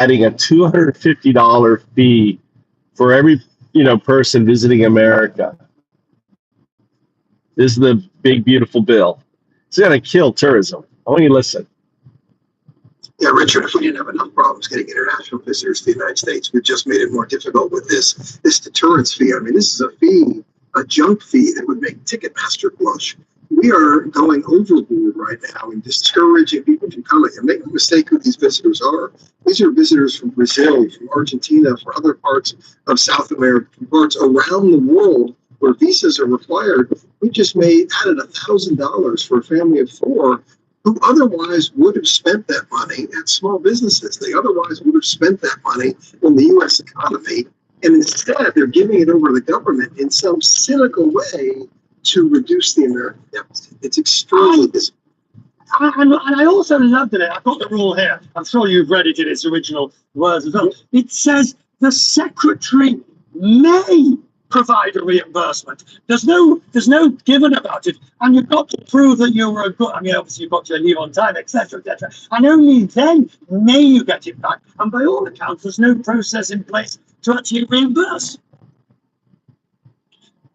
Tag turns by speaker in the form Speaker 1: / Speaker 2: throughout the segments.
Speaker 1: adding a $250 fee for every person visiting America. This is the big beautiful bill. It's going to kill tourism. I want you to listen.
Speaker 2: Yeah, Richard, if we didn't have enough problems getting international visitors to the United States, we've just made it more difficult with this deterrence fee. I mean, this is a fee, a junk fee that would make Ticketmaster blush. We are going overboard right now in discouraging people from coming. And make no mistake who these visitors are. These are visitors from Brazil, from Argentina, from other parts of South America, from parts around the world where visas are required. We just added $1,000 for a family of 4 who otherwise would have spent that money at small businesses. They otherwise would have spent that money on the U.S. economy. And instead, they're giving it over to the government in some cynical way to reduce the American deficit. It's extremely disappointing.
Speaker 3: And I also loved it. I've got the rule here. I'm sure you've read it in its original words as well. It says the secretary may provide a reimbursement. There's no given about it, and you've got to prove that you were a good. I mean, obviously you've got to leave on time, etc., etc. And only then may you get it back. And by all accounts, there's no process in place to actually reimburse.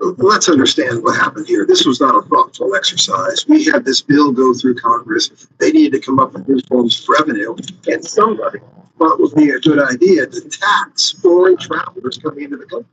Speaker 2: Let's understand what happened here. This was not a thoughtful exercise. We had this bill go through Congress. They needed to come up with new forms of revenue, and somebody thought it would be a good idea to tax foreign travelers coming into the country.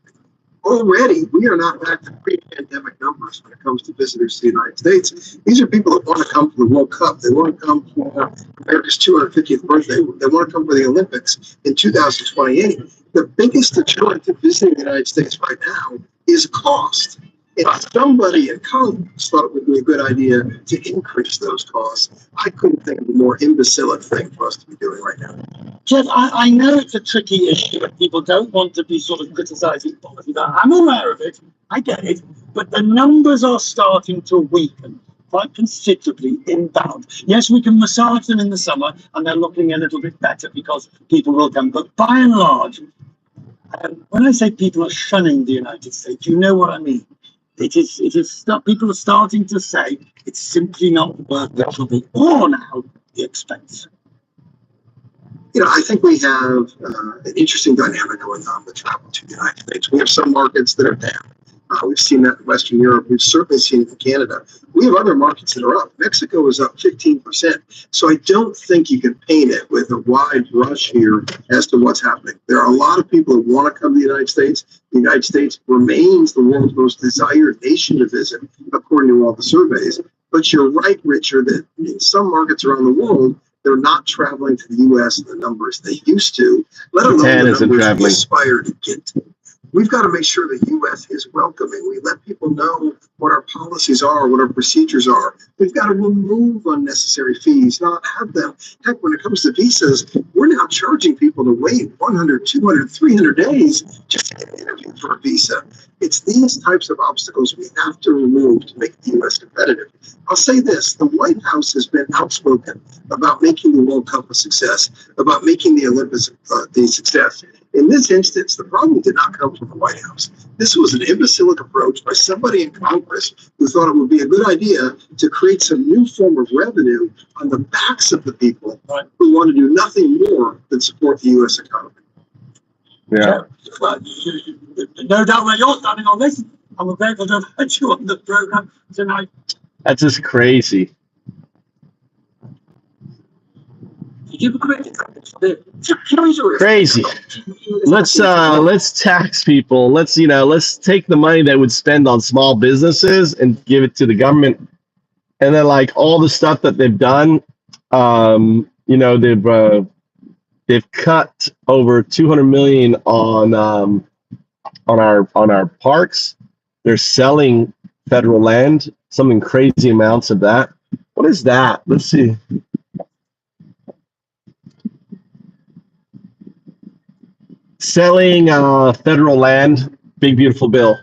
Speaker 2: Already, we are not back to pre-pandemic numbers when it comes to visitors to the United States. These are people that want to come for the World Cup. They want to come for America's 250th birthday. They want to come for the Olympics in 2028. The biggest deterrent to visiting the United States right now is cost. If somebody in Congress thought it would be a good idea to increase those costs, I couldn't think of a more imbecilic thing for us to be doing right now.
Speaker 3: Jeff, I know it's a tricky issue and people don't want to be sort of criticizing policy. I'm aware of it, I get it, but the numbers are starting to weaken quite considerably inbound. Yes, we can massage them in the summer and they're looking a little bit better because people will come, but by and large, when I say people are shunning the United States, you know what I mean. People are starting to say it's simply not worth the trouble or now the expense.
Speaker 2: I think we have an interesting dynamic going on with travel to the United States. We have some markets that are down. We've seen that in Western Europe. We've certainly seen it in Canada. We have other markets that are up. Mexico is up 15%. So I don't think you can paint it with a wide brush here as to what's happening. There are a lot of people that want to come to the United States. The United States remains the world's most desired nation to visit, according to all the surveys. But you're right, Richard, that in some markets around the world, they're not traveling to the U.S. in the numbers they used to, let alone the numbers we aspire to get to. We've got to make sure the U.S. is welcoming. We let people know what our policies are, what our procedures are. We've got to remove unnecessary fees, not have them. Heck, when it comes to visas, we're now charging people to wait 100, 200, 300 days just to get an interview for a visa. It's these types of obstacles we have to remove to make the U.S. competitive. I'll say this, the White House has been outspoken about making the World Cup a success, about making the Olympics a success. In this instance, the problem did not come from the White House. This was an imbecilic approach by somebody in Congress who thought it would be a good idea to create some new form of revenue on the backs of the people who want to do nothing more than support the U.S. economy.
Speaker 1: Yeah.
Speaker 3: Well, no doubt where you're standing on this. I'm grateful to have had you on the program tonight.
Speaker 1: That's just crazy. Crazy. Let's tax people. Let's take the money that would spend on small businesses and give it to the government. And then all the stuff that they've done, they've cut over $200 million on our parks. They're selling federal land, something crazy amounts of that. What is that? Let's see. Selling federal land, big beautiful bill.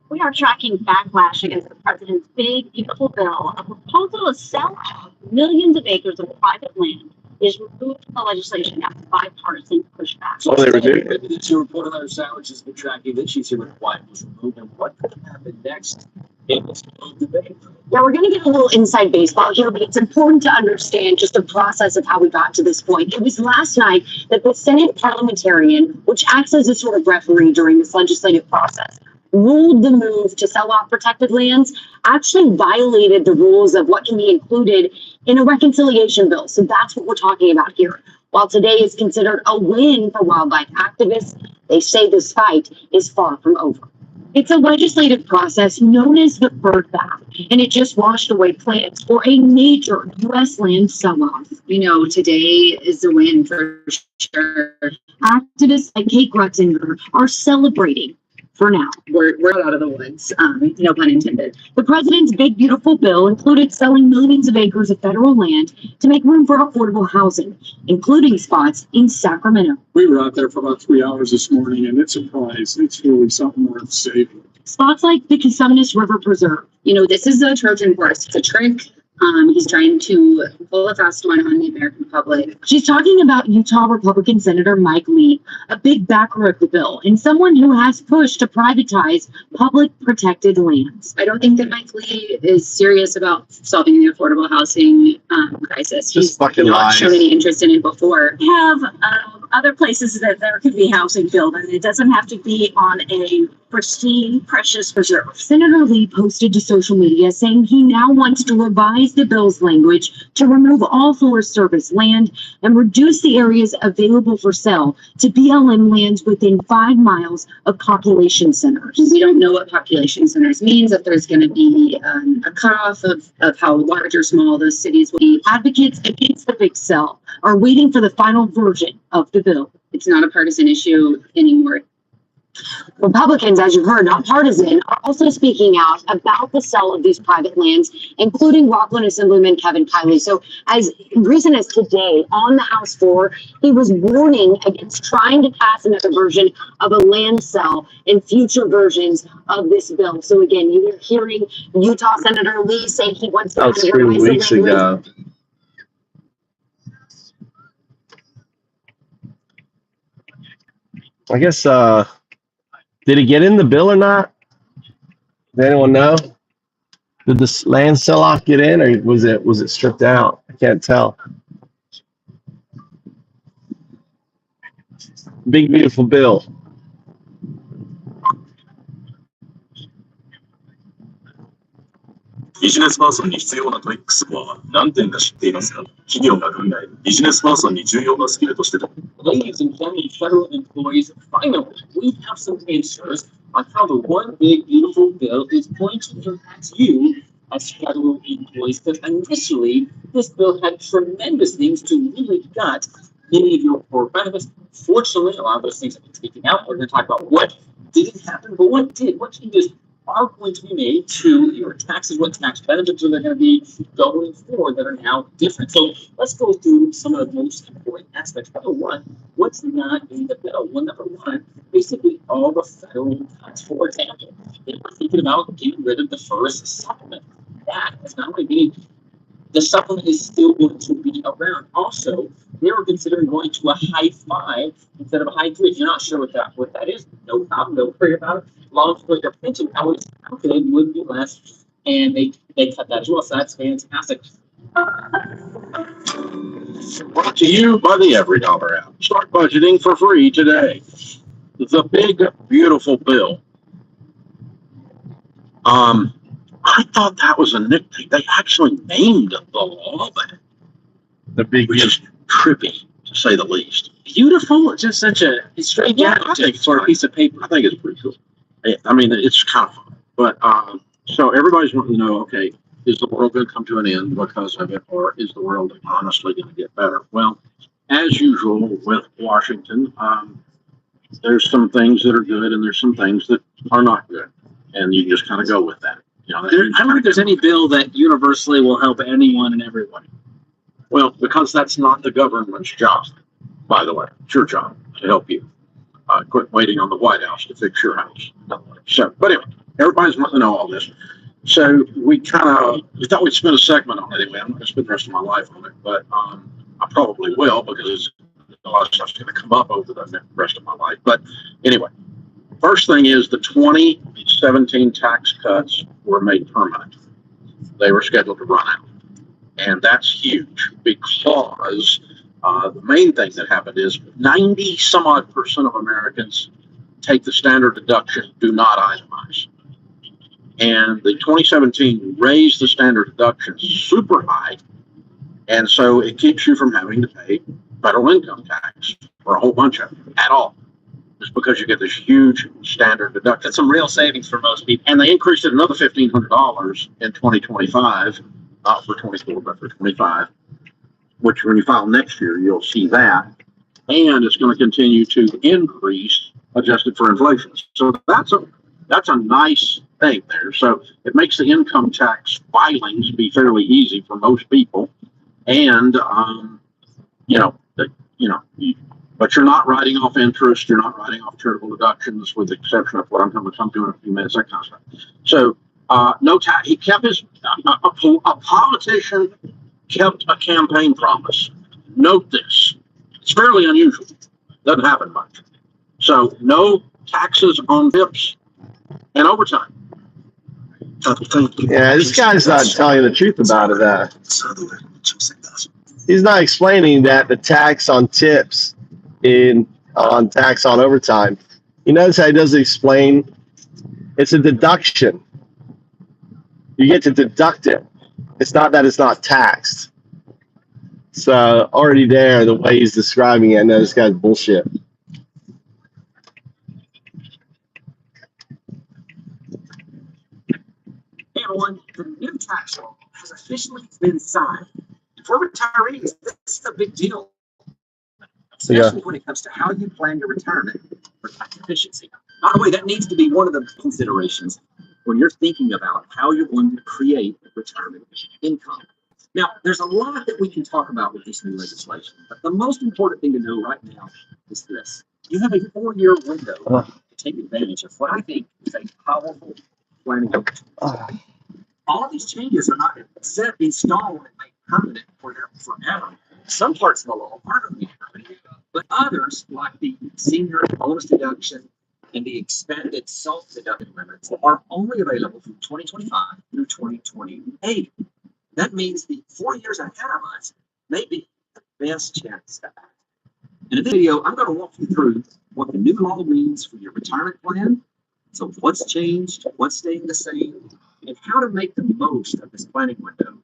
Speaker 4: We are tracking backlash against the president's big beautiful bill, a proposal to sell off millions of acres of private land is removed from the legislation after bipartisan pushback.
Speaker 1: So they removed it.
Speaker 3: To report on our Sandwich has been tracking that she's here with why it was removed and what could happen next in this debate.
Speaker 4: Yeah, we're going to get a little inside baseball here, but it's important to understand just the process of how we got to this point. It was last night that the Senate parliamentarian, which acts as a sort of referee during this legislative process, ruled the move to sell off protected lands actually violated the rules of what can be included in a reconciliation bill. So that's what we're talking about here. While today is considered a win for wildlife activists, they say this fight is far from over. It's a legislative process known as the bird bath, and it just washed away plans for a major U.S. land sell-off. You know, today is a win for sure. Activists like Kate Grutzinger are celebrating. For now, we're out of the woods, no pun intended. The president's big, beautiful bill included selling millions of acres of federal land to make room for affordable housing, including spots in Sacramento.
Speaker 3: We were out there for about 3 hours this morning, and it's a prize. It's really something worth saving.
Speaker 4: Spots like the Cosumnes River Preserve. You know, this is a Trojan horse. It's a trick. He's trying to pull a fast one on the American public. She's talking about Utah Republican Senator Mike Lee, a big backer of the bill, and someone who has pushed to privatize public protected lands. I don't think that Mike Lee is serious about solving the affordable housing crisis.
Speaker 1: Just fucking
Speaker 4: not
Speaker 1: lies.
Speaker 4: shown any interest in it before.
Speaker 5: We have other places that there could be housing built, and it doesn't have to be on a pristine, precious preserve.
Speaker 4: Senator Lee posted to social media saying he now wants to revise the bill's language to remove all Forest Service land and reduce the areas available for sale to BLM lands within 5 miles of population centers. We don't know what population centers means, if there's going to be a cutoff of how large or small those cities will be. Advocates against the big sell are waiting for the final version of the bill. It's not a partisan issue anymore. Recruitment, as you've heard, not partisan, are also speaking out about the sale of these private lands, including Rockland Assemblyman Kevin Kiley. So as recent as today on the House floor, he was warning against trying to pass another version of a land sale in future versions of this bill. So again, you are hearing Utah Senator Lee say he wants to
Speaker 1: That was 3 weeks ago. I guess, did it get in the bill or not? Does anyone know? Did the land sell-off get in, or was it stripped out? I can't tell. Big beautiful bill.
Speaker 6: ビジネスパーソンに必要なトリックスは何点か知っていますか？企業が考え、ビジネスパーソンに重要なスキルとして。
Speaker 3: Ladies and gentlemen, federal employees, finally, we have some answers on how the one big beautiful bill is going to impact you as federal employees. Because initially, this bill had tremendous things to really gut many of your core benefits. Fortunately, a lot of those things have been taken out. We're going to talk about what didn't happen, but what did. What changes are going to be made to your taxes, what tax benefits are there going to be going forward that are now different. So let's go through some of the most important aspects. Number one, what's not in the bill? Well, number one, basically all the federal cuts. For example, they were thinking about getting rid of the first supplement. That is not going to be, the supplement is still going to be around. Also, they were considering going to a high 5 instead of a high 3. If you're not sure what that is, no problem, don't worry about it. Long as your pension always calculated would be less, and they cut that as well. So that's fantastic.
Speaker 7: Brought to you by the Every Dollar app. Start budgeting for free today. The big beautiful bill. I thought that was a nickname. They actually named the law that,
Speaker 1: The big
Speaker 7: which is trippy to say the least.
Speaker 3: Beautiful. It's just such a straight sort of piece of paper.
Speaker 7: I think it's pretty cool. I mean, it's kind of fun. But so everybody's wanting to know, okay, is the world going to come to an end because of it, or is the world honestly going to get better? Well, as usual with Washington, there's some things that are good and there's some things that are not good, and you just kind of go with that. You know,
Speaker 3: I don't think there's any bill that universally will help anyone and everyone.
Speaker 7: well, because that's not the government's job, by the way. It's your job to help you. Quit waiting on the White House to fix your house. So, but anyway, everybody's wanting to know all this. So we thought we'd spend a segment on it anyway. I'm not going to spend the rest of my life on it, but I probably will, because a lot of stuff's going to come up over the rest of my life. But anyway, first thing is the 2017 tax cuts were made permanent. They were scheduled to run out. And that's huge, because the main thing that happened is 90 some odd % of Americans take the standard deduction, do not itemize. And the 2017 raised the standard deduction super high. And so it keeps you from having to pay federal income tax for a whole bunch of it at all. Just because you get this huge standard deduction.
Speaker 8: That's some real savings for most people.
Speaker 7: And they increased it another $1,500 in 2025, not for 24, but for 25, which when you file next year, you'll see that. And it's going to continue to increase adjusted for inflation. So that's a nice thing there. So it makes the income tax filings be fairly easy for most people. And, but you're not writing off interest. You're not writing off charitable deductions, with the exception of what I'm going to come to in a few minutes, that kind of stuff. So no tax. He kept a politician kept a campaign promise. Note this. It's fairly unusual. Doesn't happen much. So no taxes on tips and overtime.
Speaker 1: Yeah, this guy's not telling you the truth about it. He's not explaining that the tax on tips on tax on overtime. You notice how he doesn't explain? It's a deduction. You get to deduct it. It's not that it's not taxed. So already there, the way he's describing it, I know this guy's bullshit.
Speaker 9: Hey everyone, the new tax law has officially been signed. For retirees, this is a big deal, especially when it comes to how you plan your retirement for tax efficiency. By the way, that needs to be one of the considerations when you're thinking about how you're going to create retirement income. Now, there's a lot that we can talk about with this new legislation, but the most important thing to know right now is this. You have a 4-year window to take advantage of what I think is a powerful planning opportunity. All of these changes are not set in stone and made permanent forever. Some parts of the law aren't going to be permanent, but others, like the senior bonus deduction and the expanded self-deduction limits, are only available from 2025 through 2028. That means the 4 years ahead of us may be the best chance to act. And in this video, I'm going to walk you through what the new law means for your retirement plan. So what's changed, what's staying the same, and how to make the most of this planning window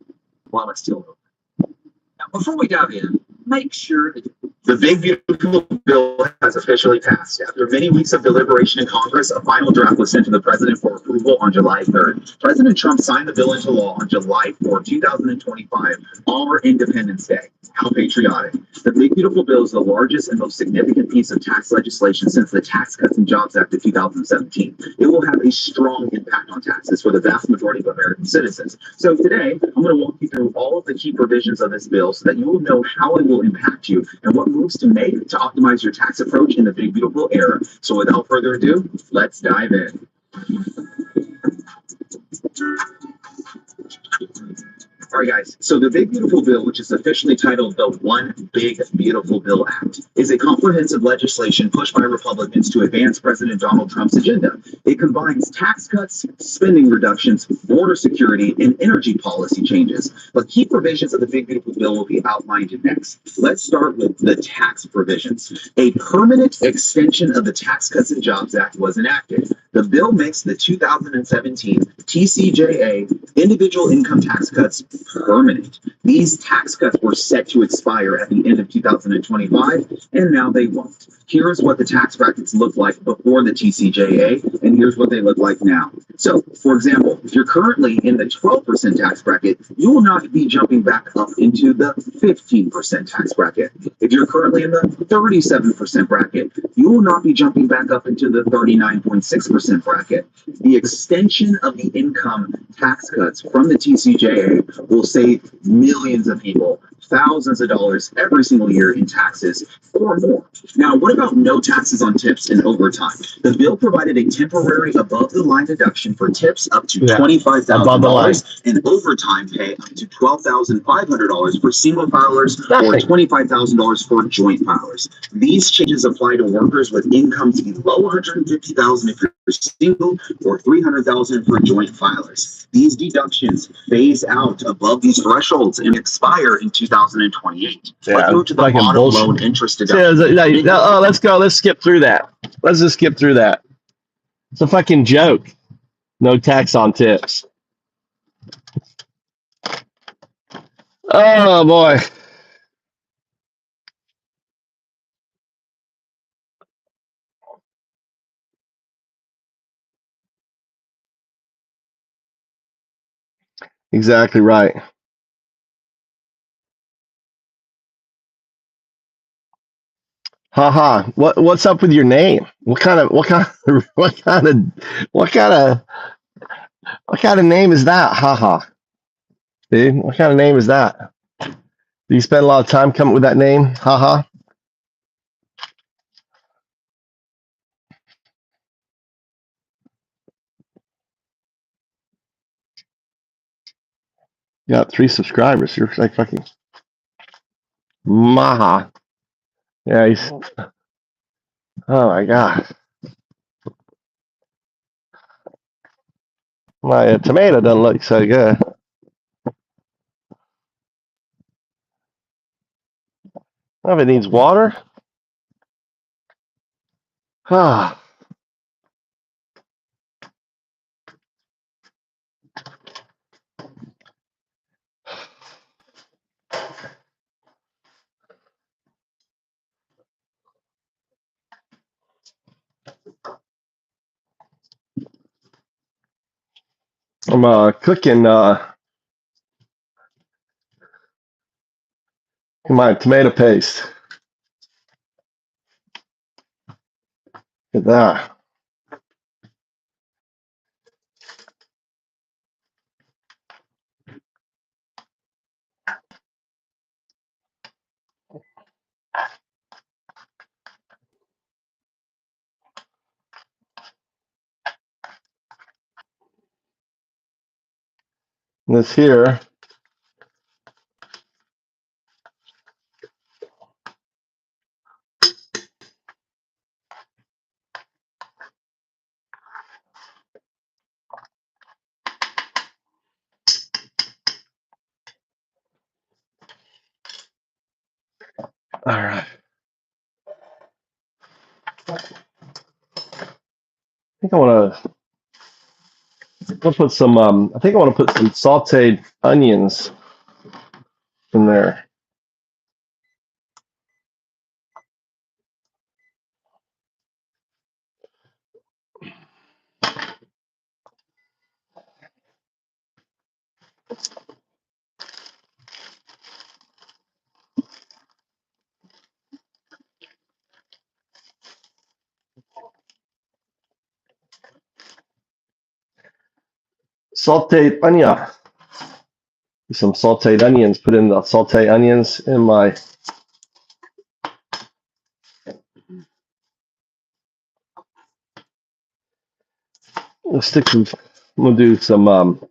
Speaker 9: while it's still open. Now, before we dive in, make sure that
Speaker 10: the Big Beautiful Bill has officially passed. After many weeks of deliberation in Congress, a final draft was sent to the president for approval on July 3rd. President Trump signed the bill into law on July 4, 2025, our Independence Day. How patriotic. The Big Beautiful Bill is the largest and most significant piece of tax legislation since the Tax Cuts and Jobs Act of 2017. It will have a strong impact on taxes for the vast majority of American citizens. So today, I'm going to walk you through all of the key provisions of this bill so that you will know how it will impact you and what moves to make to optimize your tax approach in the Big Beautiful era. So without further ado, let's dive in. All right, guys. So the Big Beautiful Bill, which is officially titled the One Big Beautiful Bill Act, is a comprehensive legislation pushed by Republicans to advance President Donald Trump's agenda. It combines tax cuts, spending reductions, border security, and energy policy changes. But key provisions of the Big Beautiful Bill will be outlined next. Let's start with the tax provisions. A permanent extension of the Tax Cuts and Jobs Act was enacted. The bill makes the 2017 TCJA individual income tax cuts permanent. These tax cuts were set to expire at the end of 2025, and now they won't. Here's what the tax brackets looked like before the TCJA, and here's what they look like now. So, for example, if you're currently in the 12% tax bracket, you will not be jumping back up into the 15% tax bracket. If you're currently in the 37% bracket, you will not be jumping back up into the 39.6% bracket. The extension of the income tax cuts from the TCJA will save millions of people thousands of dollars every single year in taxes or more. Now, what about no taxes on tips and overtime? The bill provided a temporary above-the-line deduction for tips up to $25,000 and overtime pay up to $12,500 for single filers or $25,000 for joint filers. These changes apply to workers with incomes below $150,000 if you're single or $300,000 for joint filers. These deductions phase out above these thresholds and expire in 2028.
Speaker 1: Yeah,
Speaker 10: go to the
Speaker 1: like a
Speaker 10: auto
Speaker 1: bullshit.
Speaker 10: loan interest deduction.
Speaker 1: Let's go. Let's skip through that. Let's just skip through that. It's a fucking joke. No tax on tips. Oh boy. Exactly right. Haha. What's up with your name? What kind of name is that? Haha. Dude, what kind of name is that? Do you spend a lot of time coming up with that name? Haha. You got 3 subscribers. You're like fucking Maha. Yeah, he's oh my god. My tomato doesn't look so good. Oh, if it needs water. Ah. I'm cooking my tomato paste. Look at that. And this here. All right. I think I want to put some. I think I want to put some sautéed onions in there. Sautéed onion. Some sautéed onions. Put in the sautéed onions in my. Let's stick some. I'm gonna do some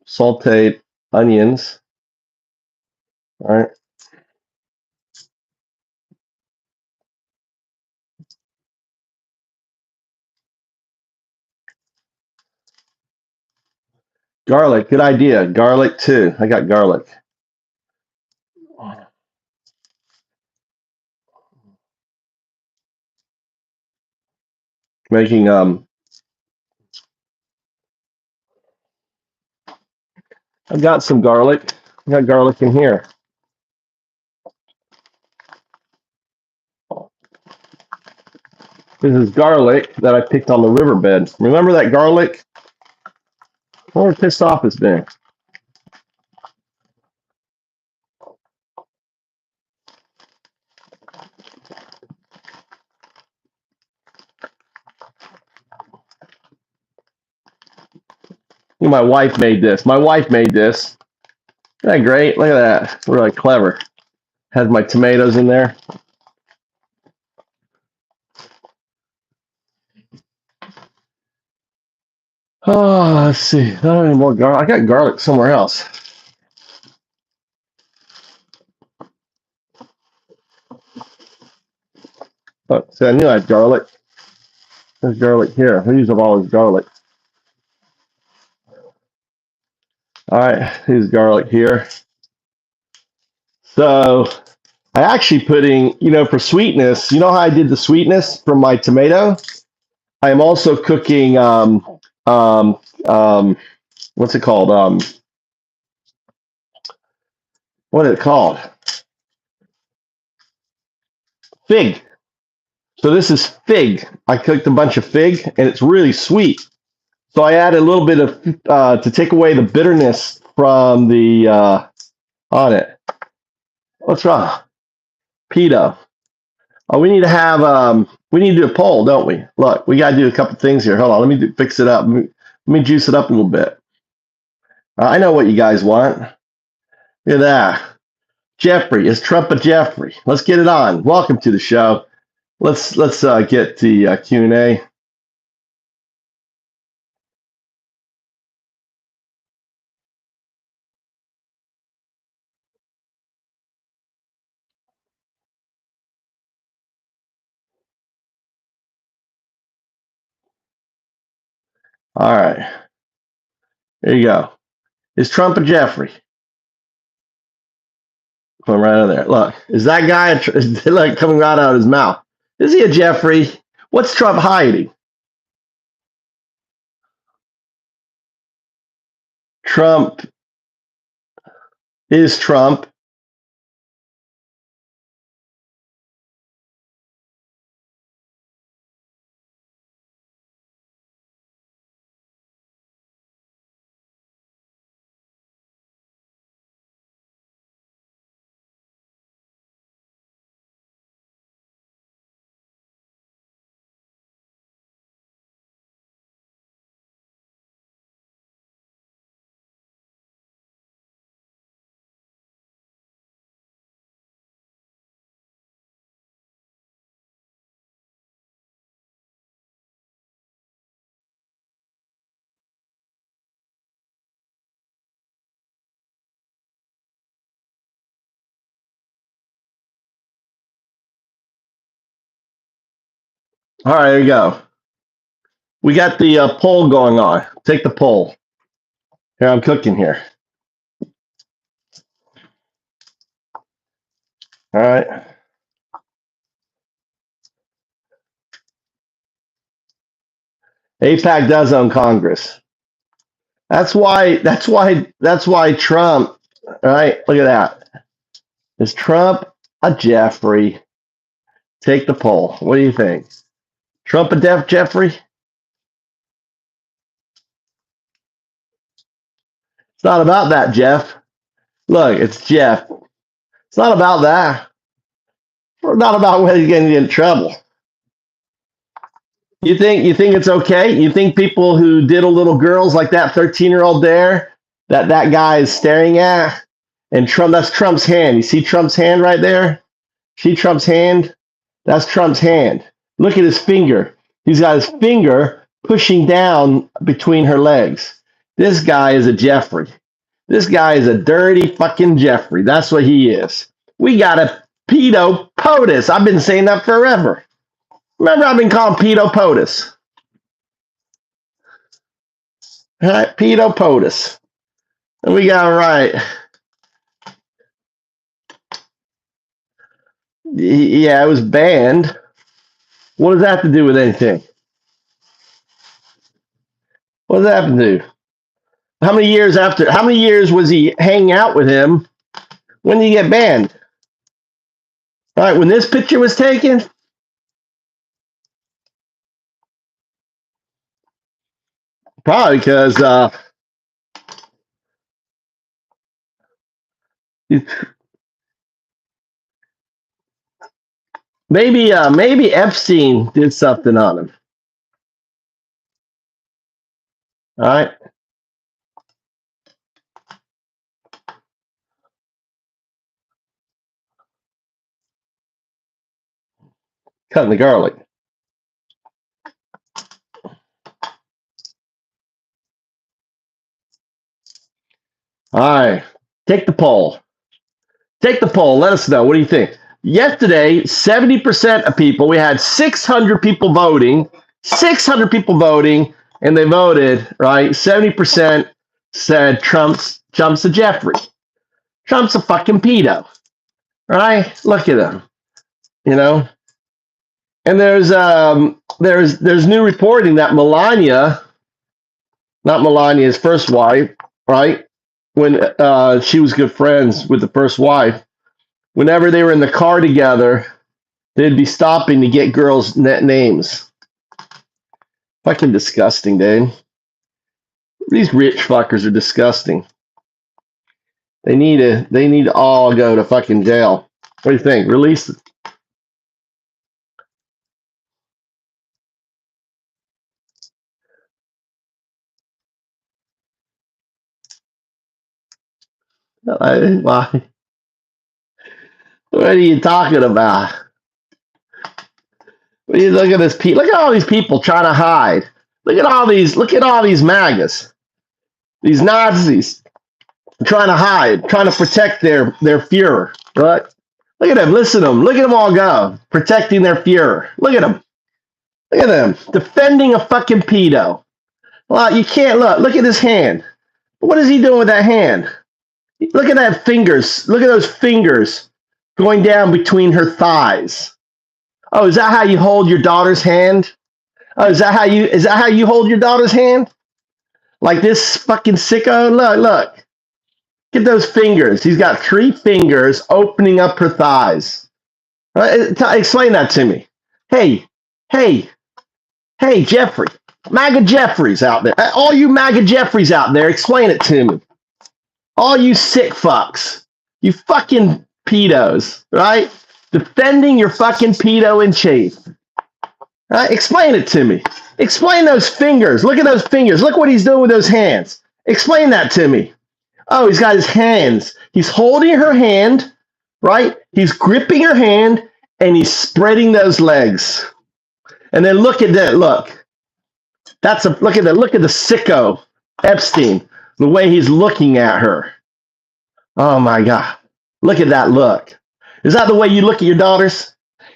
Speaker 1: sautéed onions. All right. Garlic, good idea. Garlic too. I got garlic. Making I've got some garlic. I got garlic in here. This is garlic that I picked on the riverbed. Remember that garlic? How pissed off it's been. My wife made this. My wife made this. Isn't that great? Look at that. Really clever. Has my tomatoes in there. Oh, let's see. I don't have any more garlic. I got garlic somewhere else. Oh, see, I knew I had garlic. There's garlic here. I use up all this garlic. All right, here's garlic here. So I actually putting, for sweetness, you know how I did the sweetness from my tomato? I am also cooking, what's it called? What is it called? Fig. So this is fig. I cooked a bunch of fig, and it's really sweet. So I added a little bit of, to take away the bitterness from the, on it. What's wrong? Pedo. Oh, we need to do a poll, don't we? Look, we got to do a couple things here. Hold on, let me fix it up. Let me juice it up a little bit. I know what you guys want. Look at that. Jeffrey, is Trump a Jeffrey? Let's get it on. Welcome to the show. Let's get the Q&A. All right. There you go. Is Trump a Jeffrey? Come right in there. Look, is that guy like coming right out of his mouth? Is he a Jeffrey? What's Trump hiding? Trump is Trump. All right, there you go. We got the poll going on. Take the poll. Here, I'm cooking here. All right. AIPAC does own Congress. That's why Trump, all right, look at that. Is Trump a Jeffrey? Take the poll. What do you think? Trump a Jeffrey? It's not about that, Jeff. Look, it's Jeff. It's not about that. It's not about whether you're going to get in trouble. You think it's okay? You think people who diddle little girls like that 13-year-old there, that guy is staring at, and Trump, that's Trump's hand. You see Trump's hand right there? See Trump's hand? That's Trump's hand. Look at his finger. He's got his finger pushing down between her legs. This guy is a Jeffrey. This guy is a dirty fucking Jeffrey. That's what he is. We got a pedo POTUS. I've been saying that forever. Remember, I've been calling pedo POTUS. All right, pedo POTUS. And we got it right. Yeah, it was banned. What does that have to do with anything? What does that have to do? How many years was he hanging out with him? When did he get banned? All right, when this picture was taken? Probably because maybe Epstein did something on him. All right. Cutting the garlic. All right. Take the poll. Take the poll. Let us know. What do you think? Yesterday, 70% of people, we had 600 people voting, 600 people voting, and they voted, right? 70% said Trump's a Jeffrey. Trump's a fucking pedo, right? Look at him, you know? And there's new reporting that Melania, not Melania's first wife, right? When she was good friends with the first wife, whenever they were in the car together, they'd be stopping to get girls' names. Fucking disgusting, dude. These rich fuckers are disgusting. They need to all go to fucking jail. What do you think? Release it. Why? What are you talking about? What are you look at this people? Look at all these people trying to hide. Look at all these MAGAs, these Nazis trying to hide, trying to protect their Fuhrer. Right? Look at them. Listen to them. Look at them all go, protecting their Fuhrer. Look at them. Look at them defending a fucking pedo. Well, you can't look at his hand. What is he doing with that hand? Look at that fingers. Look at those fingers going down between her thighs. Oh, is that how you hold your daughter's hand? Oh, is that how you hold your daughter's hand? Like this fucking sicko? Look. Get those fingers. He's got 3 fingers opening up her thighs. Explain that to me. Hey, Jeffrey. MAGA Jeffries out there. All you MAGA Jeffries out there, explain it to me. All you sick fucks. You fucking pedos, right? Defending your fucking pedo in chief. Right? Explain it to me. Explain those fingers. Look at those fingers. Look what he's doing with those hands. Explain that to me. Oh, he's got his hands. He's holding her hand, right? He's gripping her hand, and he's spreading those legs. And then look at that. Look at the sicko Epstein. The way he's looking at her. Oh my God! Look at that look. Is that the way you look at your daughters?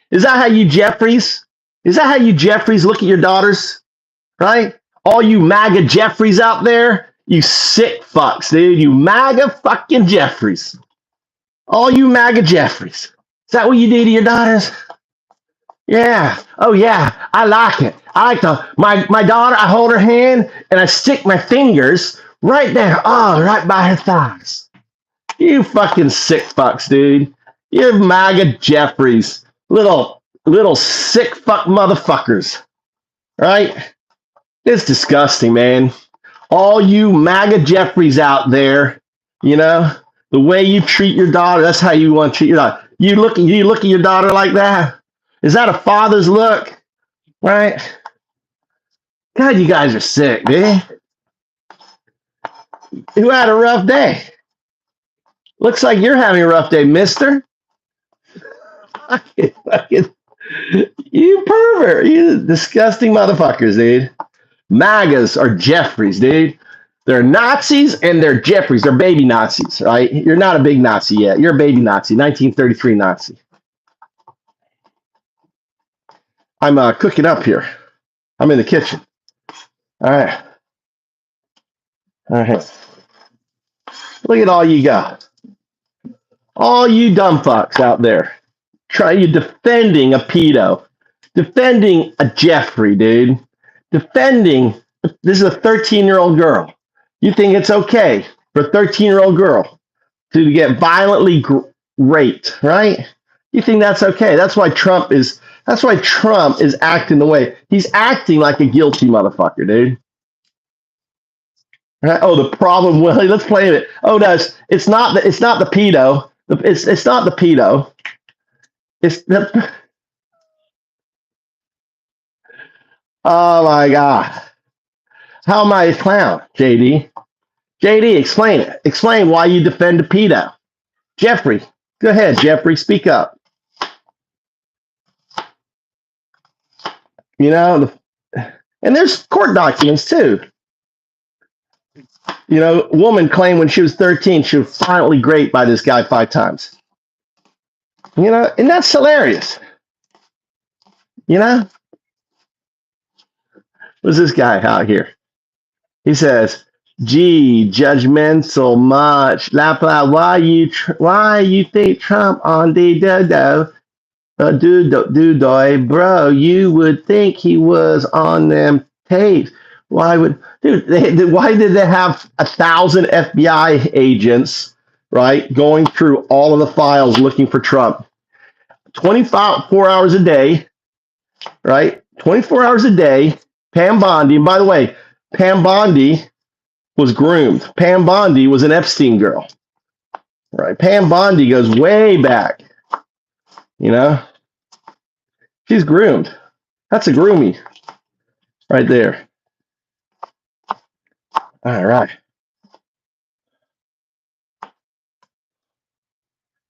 Speaker 1: Is that how you Jeffries? Is that how you Jeffries look at your daughters? Right? All you MAGA Jeffries out there, you sick fucks, dude. You MAGA fucking Jeffries. All you MAGA Jeffries. Is that what you do to your daughters? Yeah. Oh yeah. I like it. I like my daughter, I hold her hand and I stick my fingers right there. Oh, right by her thighs. You fucking sick fucks, dude. You're MAGA Jeffries. Little sick fuck motherfuckers. Right? It's disgusting, man. All you MAGA Jeffries out there, you know, the way you treat your daughter, that's how you want to treat your daughter. You look at your daughter like that. Is that a father's look? Right? God, you guys are sick, man. Who had a rough day? Looks like you're having a rough day, mister. You pervert. You disgusting motherfuckers, dude. MAGAs are Jeffries, dude. They're Nazis and they're Jeffries. They're baby Nazis, right? You're not a big Nazi yet. You're a baby Nazi, 1933 Nazi. I'm cooking up here. I'm in the kitchen. All right. Look at all you got. All you dumb fucks out there. You defending a pedo. Defending a Jeffrey, dude. Defending. This is a 13-year-old girl. You think it's okay for a 13-year-old girl to get violently raped, right? You think that's okay? That's why Trump is acting the way he's acting, like a guilty motherfucker, dude. Right? Oh, the problem. Well, let's play it. Oh, no, it's not the pedo. It's not the pedo. It's the. Oh my God. How am I a clown, JD? JD, explain it. Explain why you defend a pedo. Jeffrey, go ahead, Jeffrey, speak up. You know, and there's court documents too. You know, a woman claimed when she was 13 she was violently raped by this guy 5 times. You know, and that's hilarious. You know, what's this guy out here? He says, "Gee, judgmental much. Why you think Trump on the dodo, bro? You would think he was on them tapes. Why did they have 1,000 FBI agents, right, going through all of the files looking for Trump? 24 hours a day, right? 24 hours a day. Pam Bondi, and by the way, Pam Bondi was groomed. Pam Bondi was an Epstein girl, right? Pam Bondi goes way back. You know, she's groomed. That's a groomie right there. All right.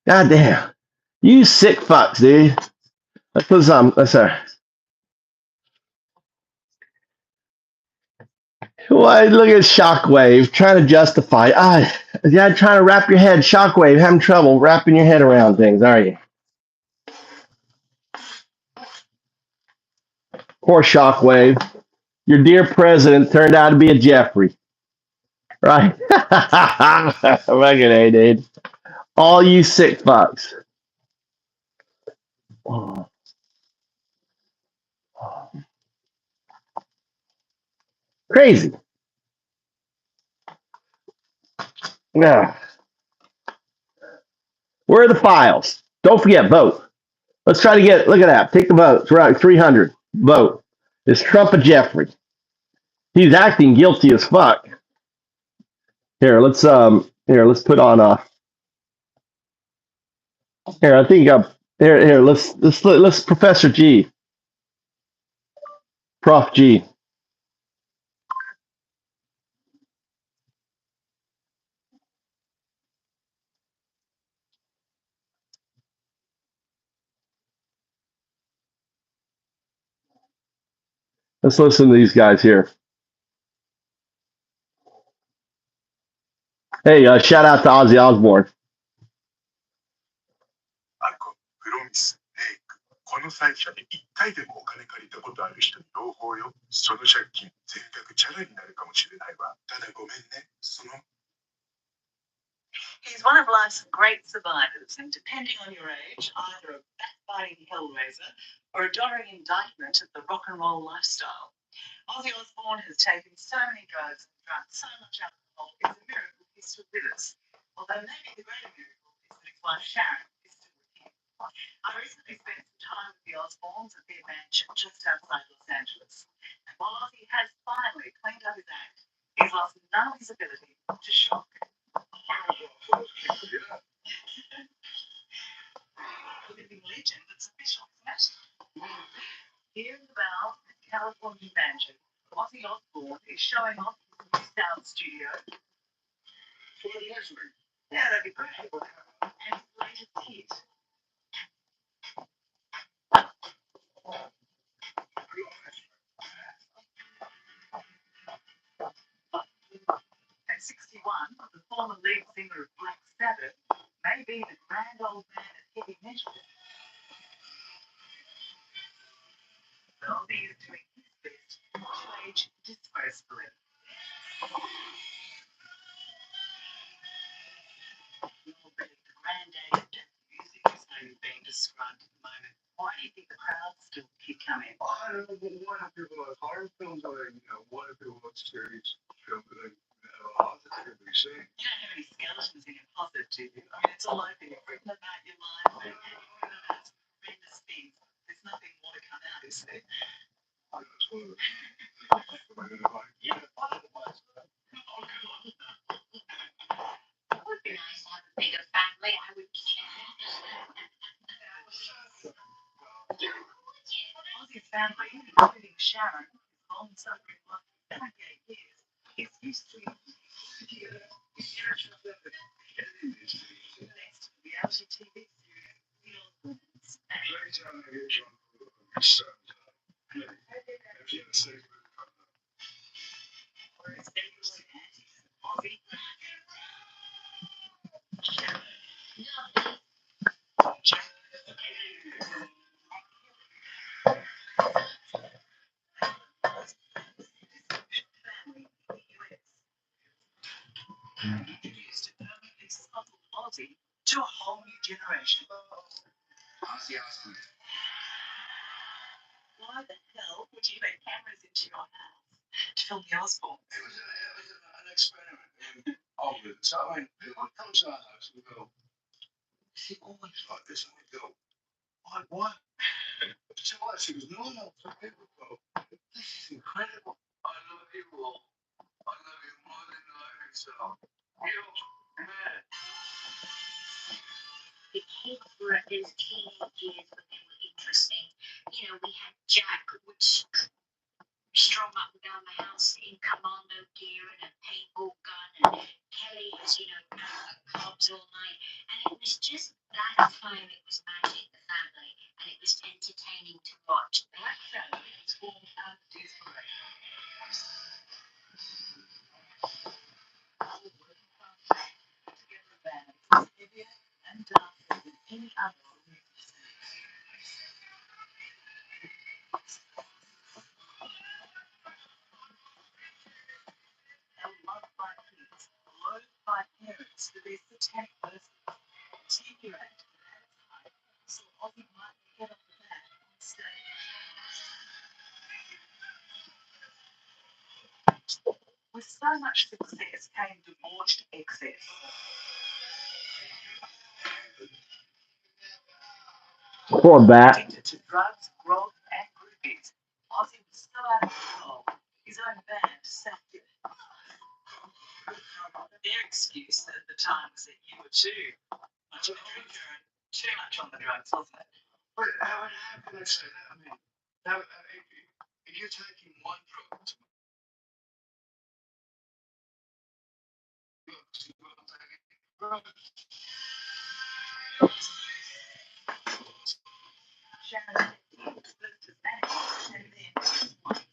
Speaker 1: God damn. You sick fucks, dude. Let's put some. Let's Why look at Shockwave trying to justify. Yeah, trying to wrap your head. Shockwave, having trouble wrapping your head around things, are you? Poor Shockwave. Your dear president turned out to be a Jeffrey. Right? Fucking A, dude. All you sick fucks. Oh. Crazy. Yeah. Where are the files? Don't forget, vote. Let's try to get, look at that. Take the vote. It's right, 300. Vote. Is Trump a Jeffrey? He's acting guilty as fuck. Let's put on I think let's Professor G. Prof G. Let's listen to these guys here. Hey, shout out to Ozzy Osbourne.
Speaker 6: この最初に1回でもお金借りたことある人に朗報よ。その借金全額チャラになるかもしれないわ。ただごめんね。He's one of life's great survivors, and depending on your age, either a backbiting hellraiser or a doddering indictment of the rock and roll lifestyle. Ozzy Osbourne has taken so many drugs and drunk so much alcohol, it's a miracle he's still with us. Although maybe the greater miracle is that his wife Sharon is still with him. I recently spent some time with the Osbournes at their mansion just outside Los Angeles. And while Ozzy has finally cleaned up his act, he's lost none of his ability to shock. Living legend that's official, isn't it? Here in the Val, California mansion, Ozzy Osbourne is showing off his new sound studio. Yeah, that'd be great. And his latest hit. At 61, the former lead singer of Black Sabbath may be the grand old man of heavy metal. Ozzy is doing his best to age disgracefully. The granddaddy of death music is how he's being described at the moment. Why do you think the crowds still keep coming? I don't know, but what if people like horror films or, what if people watch series film that they positively see? You don't have any skeletons in your closet, do you? I mean, it's all open. You've written about your life and you've written about some horrendous things. There's nothing more to come out, is there? That's one of the It would be nice to have a bigger family. I would Ozzy's family, including Sharon, long suffering for 28 years, is used to next reality TV series. introduced a permanently subtle Ozzy to a whole new generation.
Speaker 9: Ozzy Osbourne.
Speaker 6: Why the hell would you let cameras into your house to film the Osbourne?
Speaker 9: It was an experiment. And all of it. So I mean, people would come to our house and go, "Is he always like this?" And we'd go, "Like what?" To us, it was normal. So people would go, "This is incredible. I love you all. I love you more than life itself. You're mad."
Speaker 8: The kids were those teenage years when they were interesting. You know, we had Jack, which strung up around the house in commando gear and a paintball gun, and Kelly was, you know, clubs all night. And it was just that time it was magic, the family, and it was entertaining to watch.
Speaker 6: Black Sabbath was formed out of desperation. All working class men put together a band that was heavier and darker than any other musician. They were loved by kids, loathed by parents for their satanic verses. 10-year-old at its height saw Ozzy might get off the bat on stage. With so much success came debauched excess.
Speaker 1: Poor Bat.
Speaker 6: Addicted to drugs, grog, and groupies, Ozzy was so out of control, his own band sacked him. Their excuse at the time was that you were too much of a drinker and too much on the drugs, wasn't it?
Speaker 9: But how can I say that? I mean, if you're taking one drug to
Speaker 6: Sharon was first as manager and then as wife.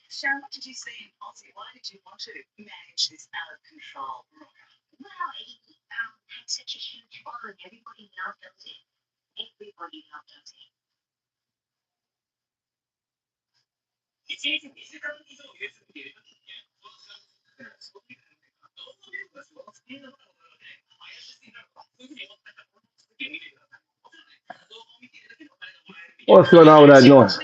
Speaker 6: Sharon, what did you see in Ozzy? Why did you want to manage this out of control rocker?
Speaker 8: Well, he had such a huge following. Everybody loved Ozzy. Everybody loved Ozzy.
Speaker 1: What's going on with that noise?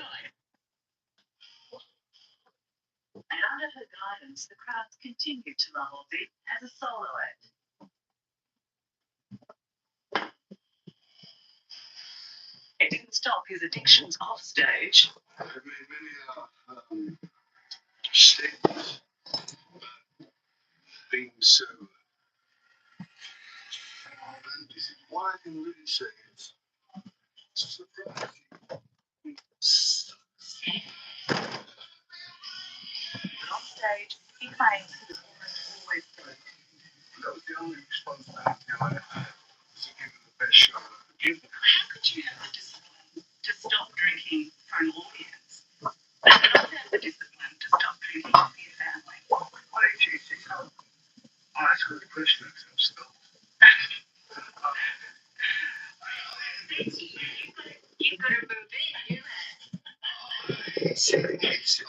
Speaker 6: And under her guidance, the crowds continued to love Ozzy as a solo act. It didn't stop his addictions off stage.
Speaker 9: I've made many statements about being so fantasy. What I can really say is it's surprising.
Speaker 6: But on stage, he claims he was always broken.
Speaker 9: That was the only responsibility I had to give it the best shot I could give them.
Speaker 6: How could you have the discipline to stop drinking for an audience, but not have the discipline to stop drinking for your family?
Speaker 9: Why did you think so? I asked her the question of himself.
Speaker 8: You've got to move in, you
Speaker 9: It's just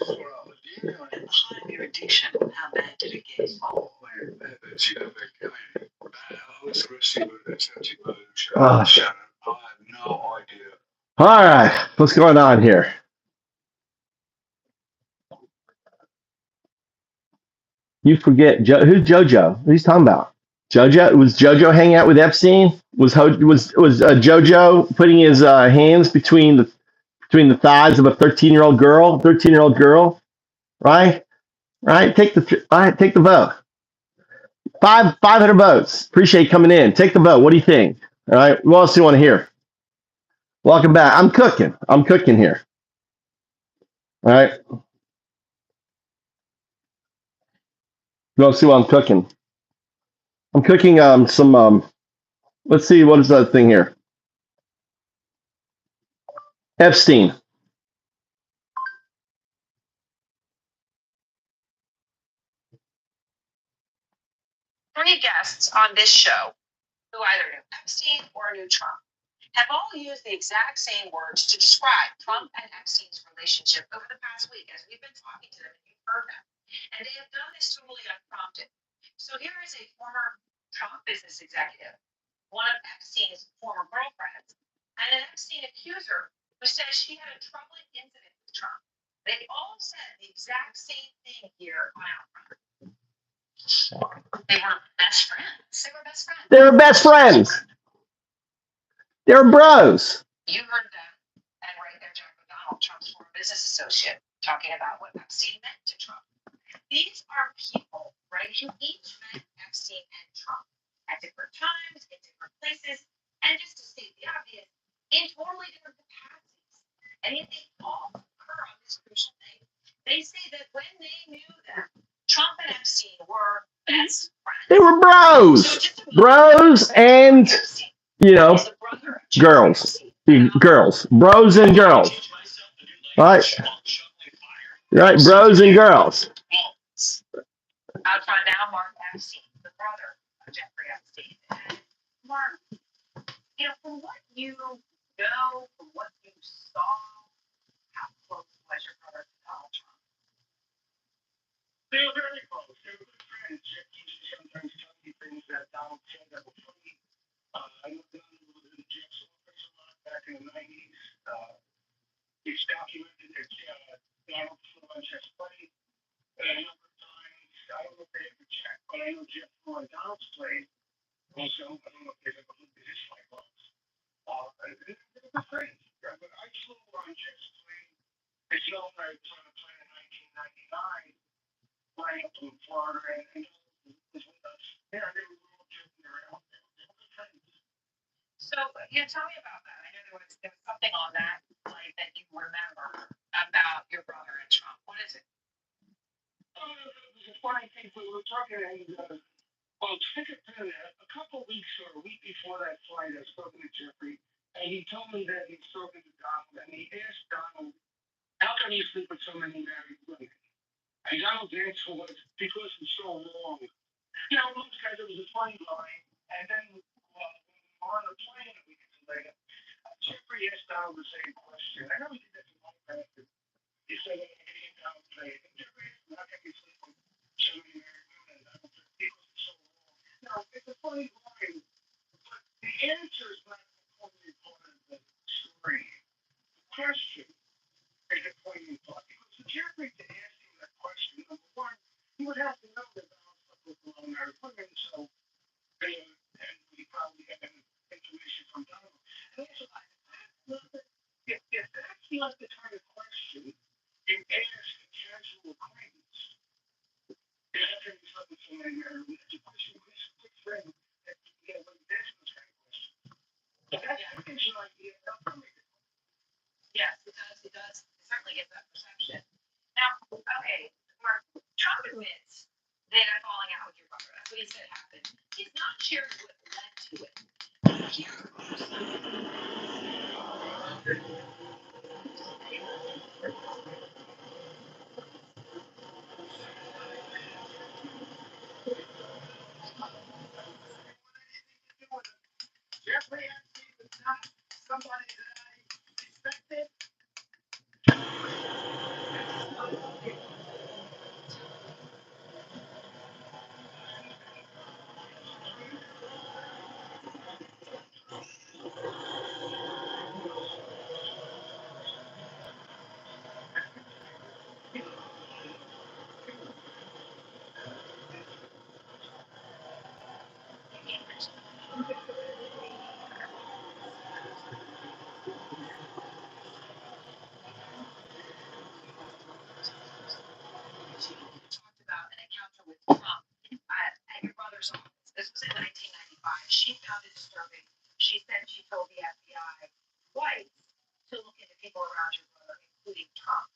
Speaker 9: what I was doing.
Speaker 6: At the height of your addiction, how bad did it get?
Speaker 9: Oh, man, that's I was rushing with a touchy mood.
Speaker 1: Oh,
Speaker 9: Shannon, I have no idea.
Speaker 1: All right, what's going on here? You forget who's JoJo? What he's talking about? JoJo was JoJo hanging out with Epstein? Was JoJo putting his hands between the thighs of a 13-year-old girl? 13-year-old girl, right? Right. Take the vote. 500 votes. Appreciate you coming in. Take the vote. What do you think? All right. What else do you want to hear? Welcome back. I'm cooking here. All right. You want to see what I'm cooking? I'm cooking some let's see, what is that thing here? Epstein.
Speaker 11: Three guests on this show who either knew Epstein or knew Trump.
Speaker 6: have all used the exact same words to describe Trump and Epstein's relationship over the past week as we've been talking to them and you've heard them. And they have done this totally unprompted. So here is a former Trump business executive, one of Epstein's former girlfriends, and an Epstein accuser who says she had a troubling incident with Trump. They all said the exact same thing here on Outfront. They were best friends. They were best friends.
Speaker 1: They were best friends. They were bros.
Speaker 6: You heard them, and right there, Jack McDonald, Trump's former business associate, talking about what Epstein meant to Trump. These are people, right, who each met Epstein and Trump at different times, in different places, and just to state the obvious, in totally different capacities. And yet they all concur on this crucial thing. They say that when they knew them, Trump and Epstein were best friends.
Speaker 1: They were bros. Bros and, you know, girls. Girls. Bros and girls. Right? Right, bros and girls.
Speaker 6: Outfront now, Mark Epstein, the brother of Jeffrey Epstein. And Mark, you know, from what you know, from what you saw, how close was your brother to Donald Trump?
Speaker 3: They were very close. They were good friends. Jeff used to sometimes tell me things that Donald said that were funny. I know Donald was in Jeff's office a lot back in the 90s. It's documented that Donald flew on Jeff's plane. And a number of times, I don't know if they ever checked, but I know Jeff flew on Donald's plane. Also, I don't know if they've ever looked at his flight logs. They were good friends. But I flew on Jeff's plane. It's known I was on a plane in 1999. Flying up from Florida and was with us. Yeah, they were all joking around. They were good friends.
Speaker 6: So, yeah, tell me about that. I know there was something on that flight that you remember about your brother and Trump. What is it?
Speaker 3: It was a funny thing. We were talking, and a couple of weeks or a week before that flight, I was talking to Jeffrey, and he told me that he's talking to Donald, and he asked Donald, "How can you sleep with so many married women?" And Donald's answer was, "Because it's so long." You know, most guys, it was a funny line. And then when we were on the plane a week later, Jeffrey asked Donald the same question. I know he did that to my friend. He said, "I came down the plane." And Jeffrey asked him, "How can you sleep with so many married women?" And Donald said, "Because it's so long." Now, it's a funny line, but the answer is not the poignant part of the story. The question is the poignant part. Because for Jeffrey to ask him that question, number one, he would have to know that Donald slept with a lot of married women, so and we probably had information from Donald. And also, if that's not the kind of question you ask a casual acquaintance, how can you slept with so many married women? It's a question with a quick friend that you get when you ask those kind of questions. That gives you an idea of how big it is.
Speaker 6: Yes, it does. It does. It certainly gives that perception. Now, okay, Mark, Trump admits they had a falling out with your brother. That's what he said happened. He's not sharing what led to it.
Speaker 3: Jeffrey Epstein was not somebody that I expected.
Speaker 6: Talked about an encounter with Trump at your brother's office. This was in 1995. She found it disturbing. She said she told the FBI twice to look into people around your brother, including Trump.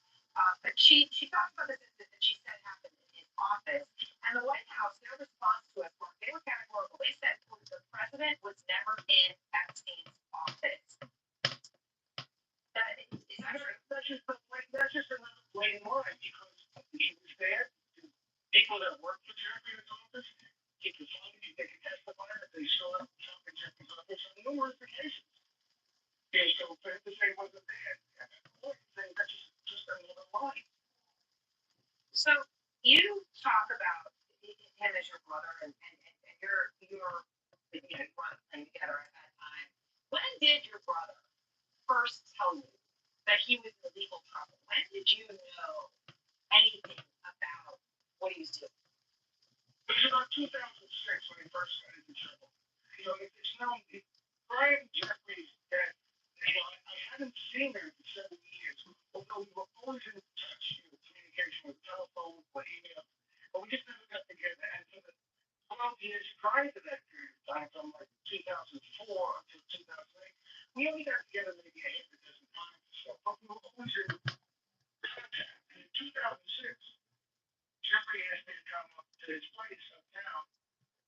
Speaker 6: But she talked about this incident that she said happened in his office. And the White House, their response to it, they were categorical. They said the president was never in Epstein's office.
Speaker 3: That's just another blatant lie because he was there. People that work for Jeffrey's office, they can testify that they saw Trump in Jeffrey's office on numerous occasions. And so for him to say it wasn't there, that's just another lie.
Speaker 8: So you talk about him as your brother and you're you know, you were playing together at that time. When did your brother first tell you that he was in legal trouble? When did you know anything about what he was doing?
Speaker 3: It was about 2006 when he first started in trouble. You know, it's known, Brian Jeffrey's death, I haven't seen him in 7 years, although we were always in touch, communication with telephone, or email, but we just never got together. And for the 12 years prior to that period of time, from like 2004 until 2008, we only got together maybe a half a dozen times or so, but we were always in contact. And in 2006, Jeffrey asked me to come up to his place uptown.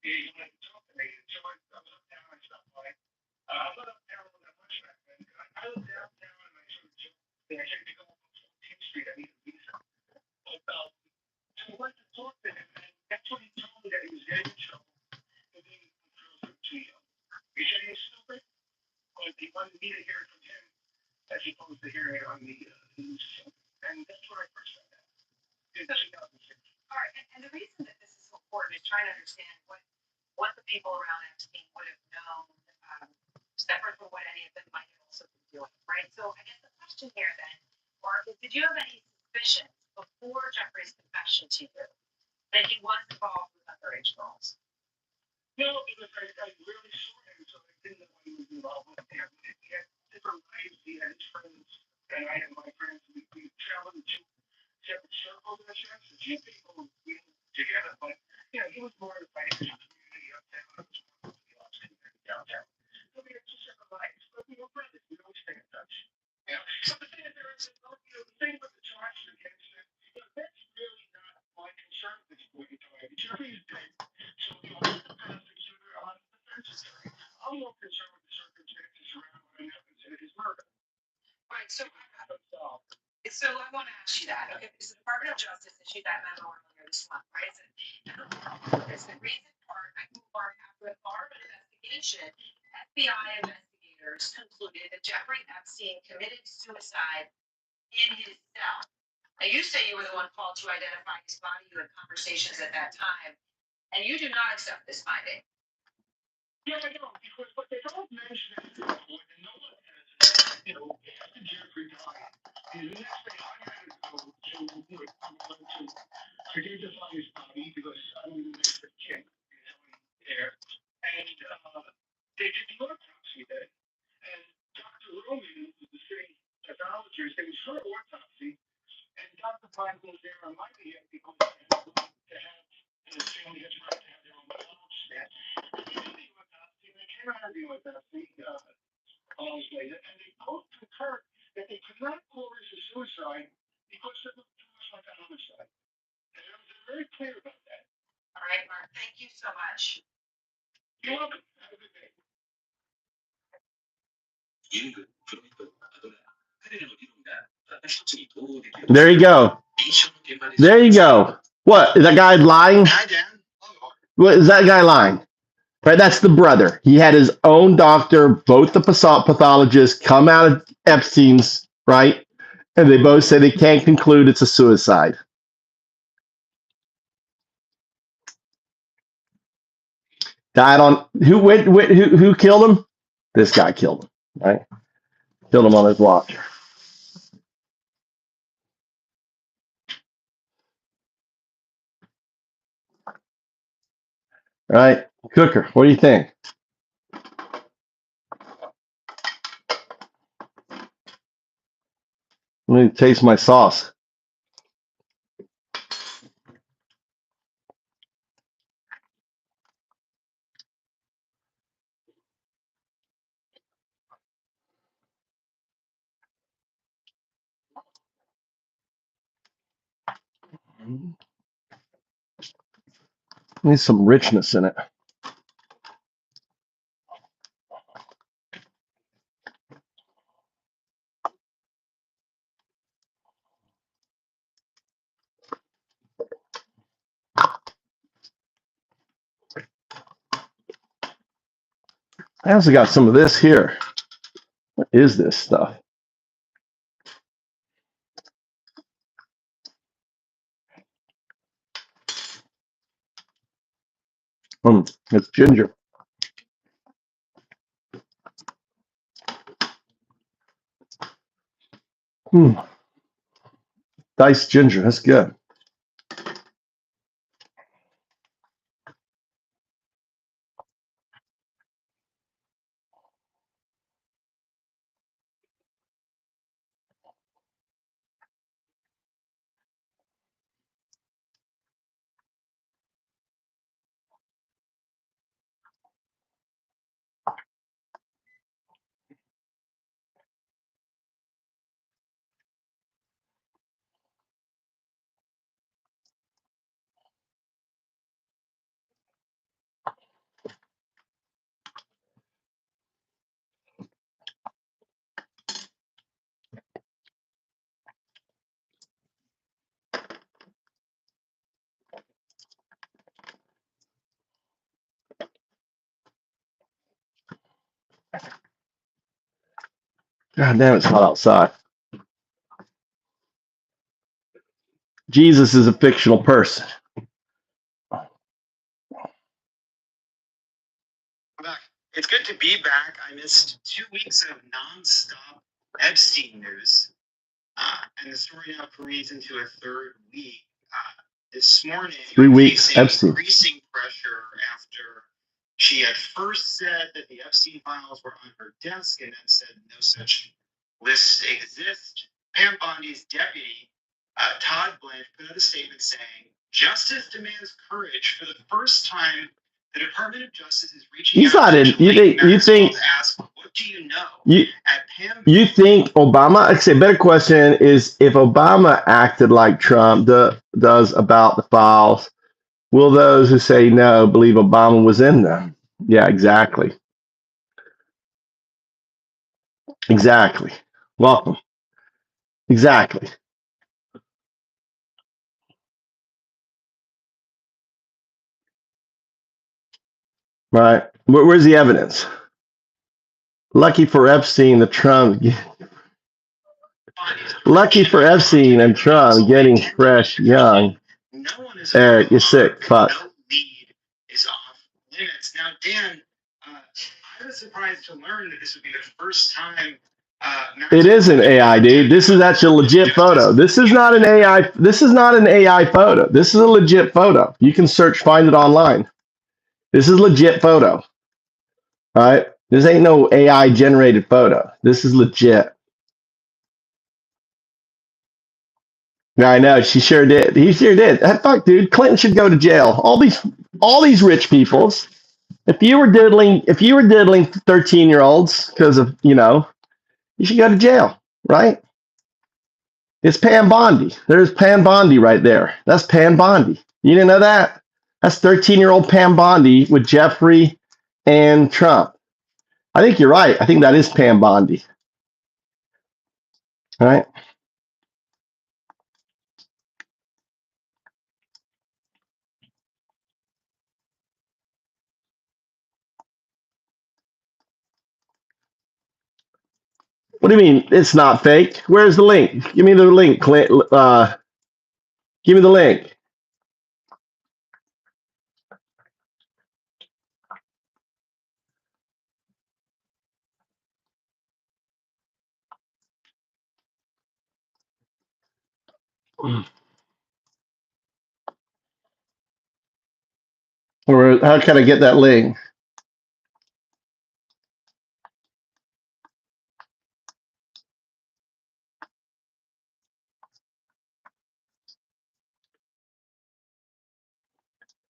Speaker 3: He wanted to talk to me, and so I was uptown and stuff like that. I was uptown with that much back then. I lived downtown and I sort of took, I said to go up on 14th Street, I need a visa. But, so I went to talk to him, and that's when he told me that he was getting in trouble. And then he threw it to you. He said he was stupid, but he wanted me to hear it from him as opposed to hearing it on the news. And that's where I first found out in 2006.
Speaker 8: All right, and the reason that this is so important is trying to understand what the people around Epstein would have known, separate from what any of them might have also been doing, right? So I guess the question here then, Mark, is did you have any suspicions before Jeffrey's confession to you that he was involved with underage girls?
Speaker 3: No, because I really saw him, so I didn't know what he was involved with there. He had different lives, he had his friends, and I had my friends. We traveled to separate circles in a sense. A few people we together, but he was more of the financial community uptown. I was more of the arts community downtown. So we had two separate lives, but we were brothers. We always stay in touch. So the thing is, the thing with the charges against him, that's really not my concern at this point in time. Jeffrey is dead, so I'm the prosecutor, I'm the defense attorney. I'm more concerned with the circumstances around what happened to his murder.
Speaker 8: Right, so I want to ask you that. Okay, because the Department of Justice issued that memo earlier this month, right? It's the recent part, after a thorough investigation, FBI investigators concluded that Jeffrey Epstein committed suicide in his cell. Now, you say you were the one called to identify his body. You had conversations at that time, and you do not accept this finding.
Speaker 3: Yeah, I know, because what they don't mention is the report, and no one has, after Jeffrey died, the next thing I had to go to identify his body because I'm the next of kin, there. And they did the autopsy then. And Dr. Roman, who was the city pathologist, it was her autopsy, and Dr. Pine was there on my behalf because I had to have, the family has right to have their own pathology there. And they did the autopsy, and they came out of the autopsy hours later, and they both concurred that they could not call this a suicide because it looked too much like a homicide. And I was very clear about that.
Speaker 8: All right, Mark, thank you so much.
Speaker 3: You're welcome. Have a good day.
Speaker 1: There you go. There you go. What? Is that guy lying? What is that guy lying? Right, that's the brother. He had his own doctor, both the pathologists come out of Epstein's, right? And they both say they can't conclude it's a suicide. Died on who killed him? This guy killed him, right? Killed him on his watch. Right, Cooker, what do you think? Let me taste my sauce. Needs some richness in it. I also got some of this here. is this stuff? It's ginger. Diced ginger. That's good. God damn, it's hot outside. Jesus is a fictional person.
Speaker 11: Back. It's good to be back. I missed 2 weeks of nonstop Epstein news, and the story now careens into a third week. This morning,
Speaker 1: 3 weeks
Speaker 11: facing
Speaker 1: Epstein.
Speaker 11: increasing pressure after she had first said that the Epstein files were on her desk, and then said no such lists exist. Pam Bondi's deputy, Todd Blanche, put out a statement saying, "Justice demands courage. For the first time, the Department of Justice is reaching
Speaker 1: He's
Speaker 11: out
Speaker 1: not in.
Speaker 11: to
Speaker 1: You think
Speaker 11: to ask, what do you know?"
Speaker 1: You think Obama? I'd say a better question is if Obama acted like Trump does about the files, will those who say no believe Obama was in them? Yeah, exactly. Exactly. Welcome. Exactly. Right. Where's the evidence? Lucky for Epstein, the Trump. Lucky for Epstein and Trump getting fresh, young. Eric, you're sick. Fuck.
Speaker 11: No lead is off limits. Now, Dan, I was surprised to learn that this would be the first time.
Speaker 1: It isn't AI, dude. This is actually a legit photo. This is not an AI. This is not an AI photo. This is a legit photo. You can search, find it online. This is a legit photo. All right. This ain't no AI generated photo. This is legit. Yeah, I know. She sure did. He sure did. Fuck, dude. Clinton should go to jail. All these rich peoples. If you were diddling 13-year-olds because of, you should go to jail, right? It's Pam Bondi. There's Pam Bondi right there. That's Pam Bondi. You didn't know that? That's 13-year-old Pam Bondi with Jeffrey and Trump. I think you're right. I think that is Pam Bondi. All right. What do you mean it's not fake? Where's the link? Give me the link, Clint. Give me the link. Or how can I get that link?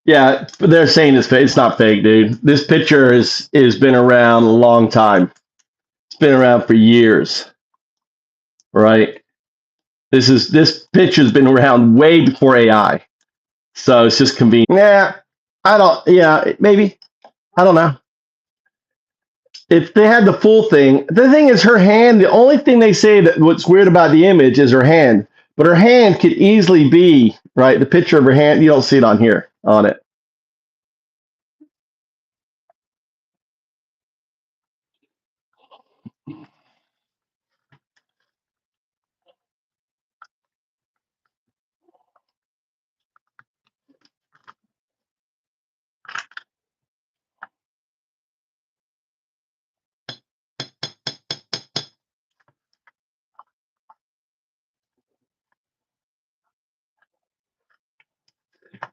Speaker 1: Yeah, they're saying it's fake. It's not fake, dude. This picture is been around a long time. It's been around for years, right? This picture's been around way before AI, so it's just convenient. Yeah, maybe. I don't know. If they had the full thing, the thing is her hand. The only thing they say that what's weird about the image is her hand, but her hand could easily be right. The picture of her hand, you don't see it on here on it.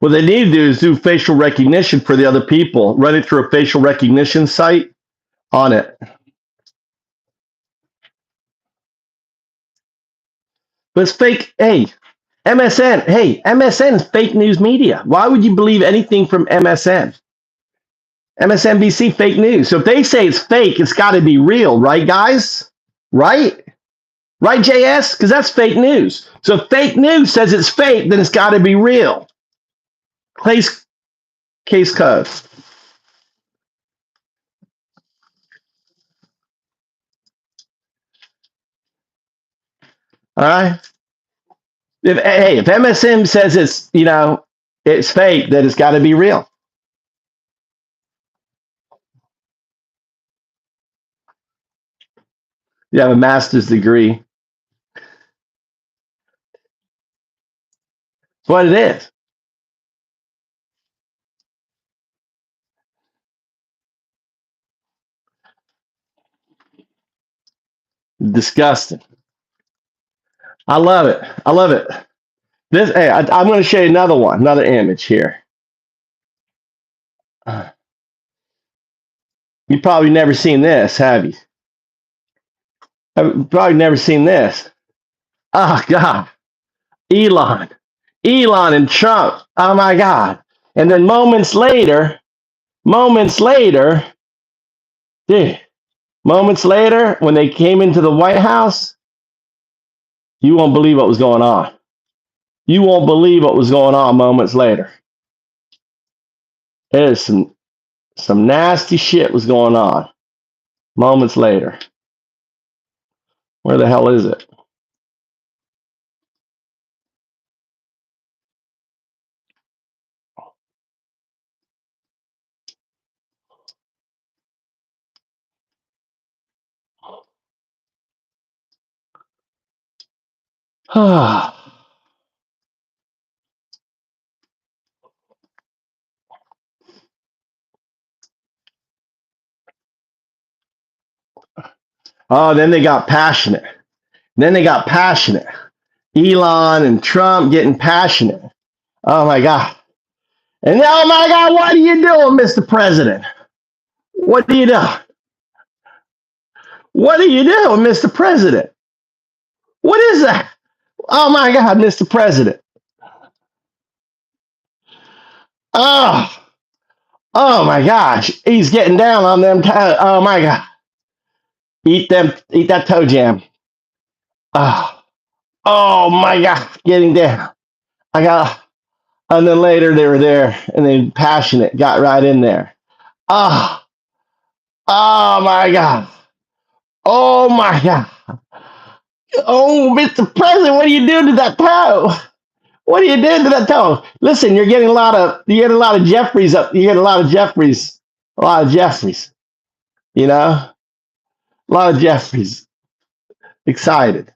Speaker 1: What they need to do is do facial recognition for the other people, run it through a facial recognition site on it. But it's fake. Hey, MSN. Hey, MSN is fake news media. Why would you believe anything from MSN? MSNBC, fake news. So if they say it's fake, it's got to be real, right, guys? Right? Right, JS? Because that's fake news. So if fake news says it's fake, then it's got to be real. Case code. All right. If MSM says it's it's fake, then it's got to be real. You have a master's degree. It's what it is. Disgusting. I love it. I love it. This. Hey, I'm going to show you another image here. You probably never seen this, have you? I've probably never seen this. Oh God, Elon and Trump. Oh my God! And then moments later, dude, when they came into the White House, you won't believe what was going on. You won't believe what was going on moments later. There's some nasty shit was going on moments later. Where the hell is it? Oh, then they got passionate. Elon and Trump getting passionate. Oh my God. And oh my God, what are you doing, Mr. President? What are you doing? What are you doing, Mr. President? What is that? Oh my God, Mr. President. Oh, oh my gosh. He's getting down on them. Oh my God. Eat that toe jam. Oh, oh my God. Getting down. And then later they were there and they passionate, got right in there. Oh, oh my God. Oh my God. Oh, Mr. President, what are you doing to that toe? What are you doing to that toe? Listen, you're getting a lot of Jeffries up. You get a lot of Jeffries. You know, a lot of Jeffries. Excited.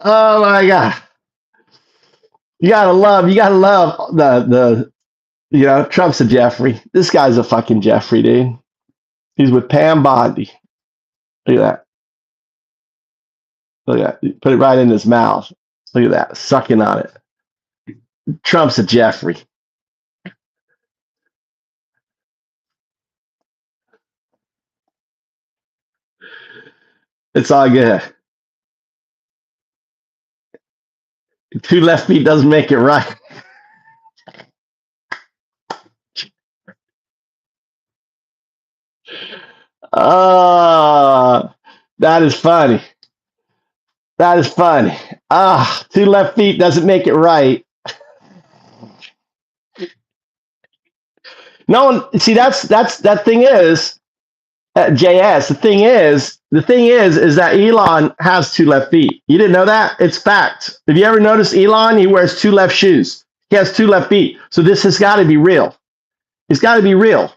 Speaker 1: Oh my God. You gotta love the Trump's a Jeffrey. This guy's a fucking Jeffrey, dude. He's with Pam Bondi. Look at that. Look at that. Put it right in his mouth. Look at that. Sucking on it. Trump's a Jeffrey. It's all good. Two left feet doesn't make it right. That is funny. That is funny. Two left feet doesn't make it right. No one see that thing is JS. The thing is that Elon has two left feet. You didn't know that? It's fact. Have you ever noticed Elon? He wears two left shoes. He has two left feet. So this has got to be real. It's got to be real,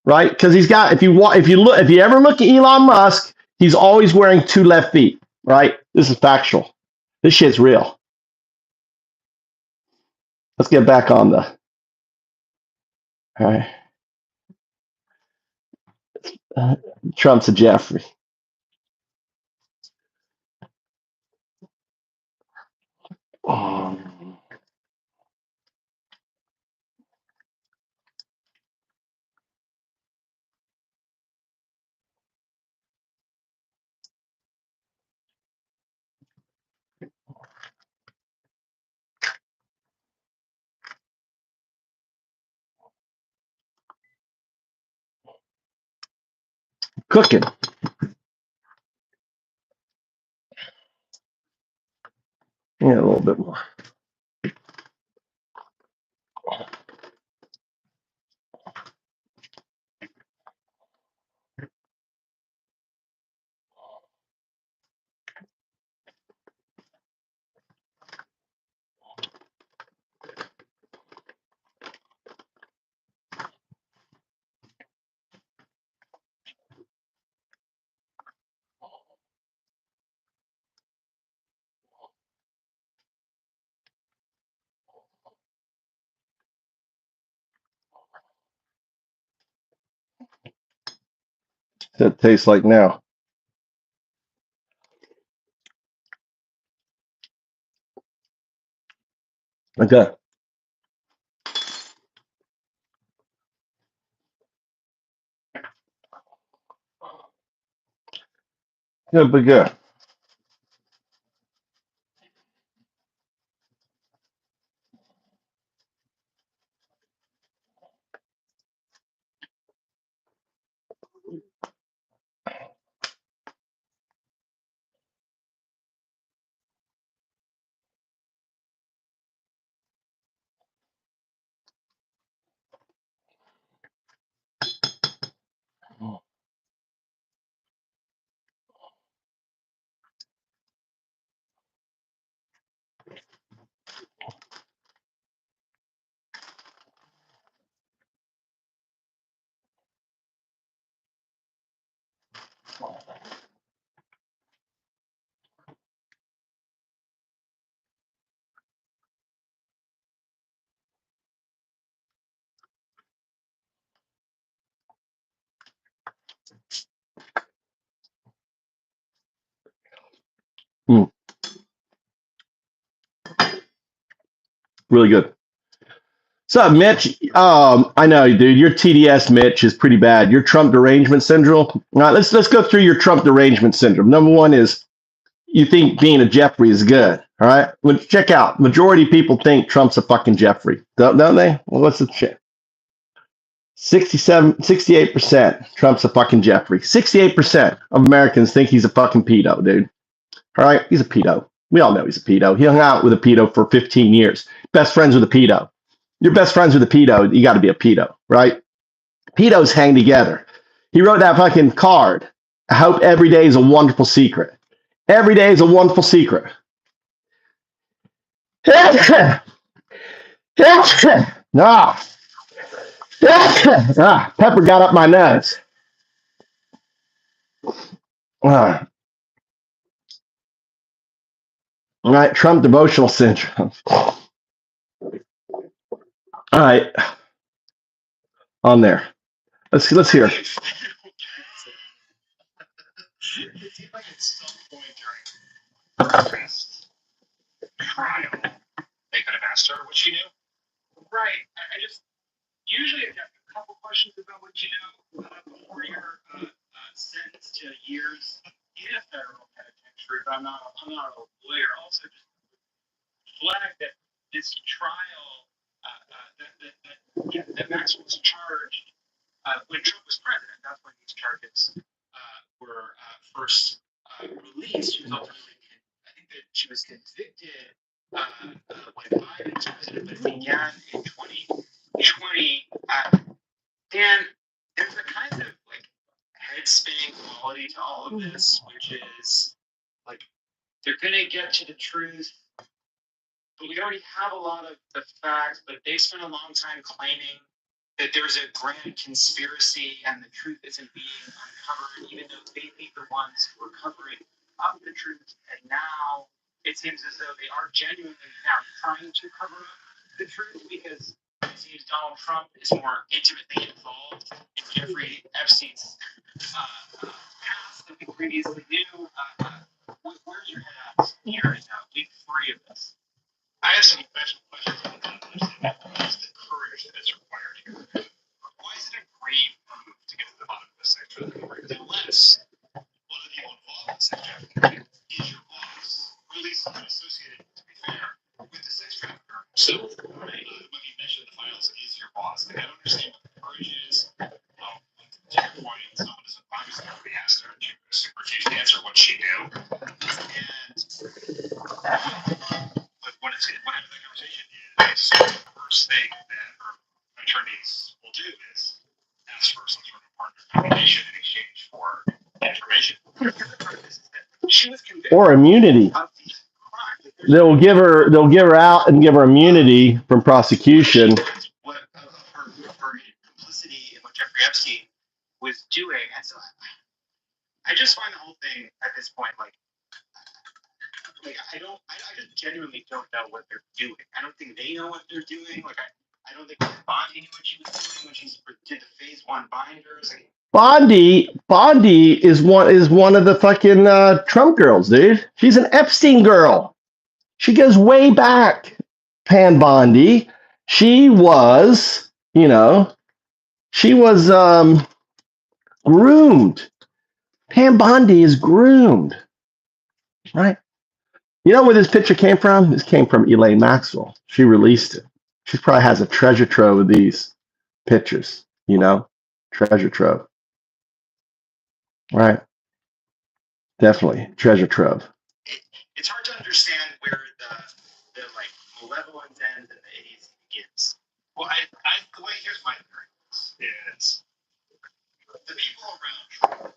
Speaker 1: right? Because he's got. If you ever look at Elon Musk, he's always wearing two left feet, right? This is factual. This shit's real. Let's get back on the. All right. Trump's a Jeffrey. Cooking. Yeah, a little bit more. What's that tastes like now? Okay. Good, but good. Mm, really good. What's up, Mitch? I know, dude. Your TDS, Mitch, is pretty bad. Your Trump derangement syndrome. All right, let's go through your Trump derangement syndrome. Number one is you think being a Jeffrey is good. All right. Well, check out. Majority of people think Trump's a fucking Jeffrey. Don't they? Well, what's the shit? 68% Trump's a fucking Jeffrey. 68% of Americans think he's a fucking pedo, dude. All right. He's a pedo. We all know he's a pedo. He hung out with a pedo for 15 years. Best friends with a pedo. You're best friends with a pedo. You got to be a pedo, right? Pedos hang together. He wrote that fucking card. I hope every day is a wonderful secret. Every day is a wonderful secret. Ah. Pepper got up my nose. All right, Trump devotional syndrome. All right, on there. Let's hear.
Speaker 11: It seemed like at some point during the arrest trial, they could have asked her what she knew. Right. I just usually I've got a couple questions about what you know before you're sentenced to years in a federal penitentiary. But I'm not a lawyer. Also, just flag that this trial that Max was charged when Trump was president. That's when these charges were first released. She was ultimately, I think that she was convicted when Biden was president, but it began in 2020. Dan, there's a kind of like head spinning quality to all of this, which is like they're gonna get to the truth, but we already have a lot of the facts, but they spent a long time claiming that there's a grand conspiracy and the truth isn't being uncovered, even though they think the ones who are covering up the truth. And now it seems as though they are genuinely now trying to cover up the truth because it seems Donald Trump is more intimately involved in Jeffrey Epstein's past than we previously knew. Where's your head at here in week 3 of this? I have some special questions on what is the courage that is required here? Why is it a brave move to get to the bottom of the sex trafficking? Because unless one of the people involved in sex trafficking is your boss, or at least associated, to be fair, with the sex trafficker. So, when you mentioned the files is your boss, like, I don't understand what the courage is. To your point, someone is obviously But when it's whenever the conversation is, the first thing that her attorneys will do is ask for some sort of partner combination in exchange for information. She was convicted
Speaker 1: Or immunity.
Speaker 11: of these crimes.
Speaker 1: They'll give her out and give her immunity from prosecution.
Speaker 11: What her complicity in what Jeffrey Epstein was doing, and so I just find the whole thing at this point like I just genuinely don't know what they're doing. I don't think they know what they're doing. Like I don't think Bondi knew what she was doing when she did the phase 1 binders. Like,
Speaker 1: Bondi is one of the fucking Trump girls, dude. She's an Epstein girl. She goes way back. Pan Bondi. She was, groomed. Pam Bondi is groomed, right? You know where this picture came from? This came from Elaine Maxwell. She released it. She probably has a treasure trove of these pictures, treasure trove. Right. Definitely. Treasure trove.
Speaker 11: It's hard to understand where the like malevolence ends and the idiocy begins. Well, here's my theory is the people around Trump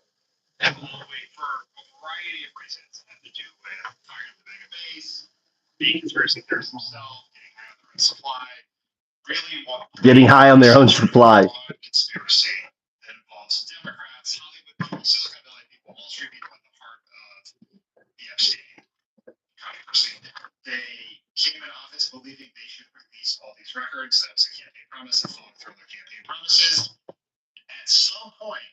Speaker 11: have all the way for a variety of reasons have to do with firing up the mega base, being conspiracy theorists themselves, getting high on their own supply, conspiracy that involves Democrats, Hollywood, Silicon Valley people, Wall Street people at the heart of the Epstein controversy. They came in office believing they should release all these records. That was a campaign promise and following through on their campaign promises. At some point,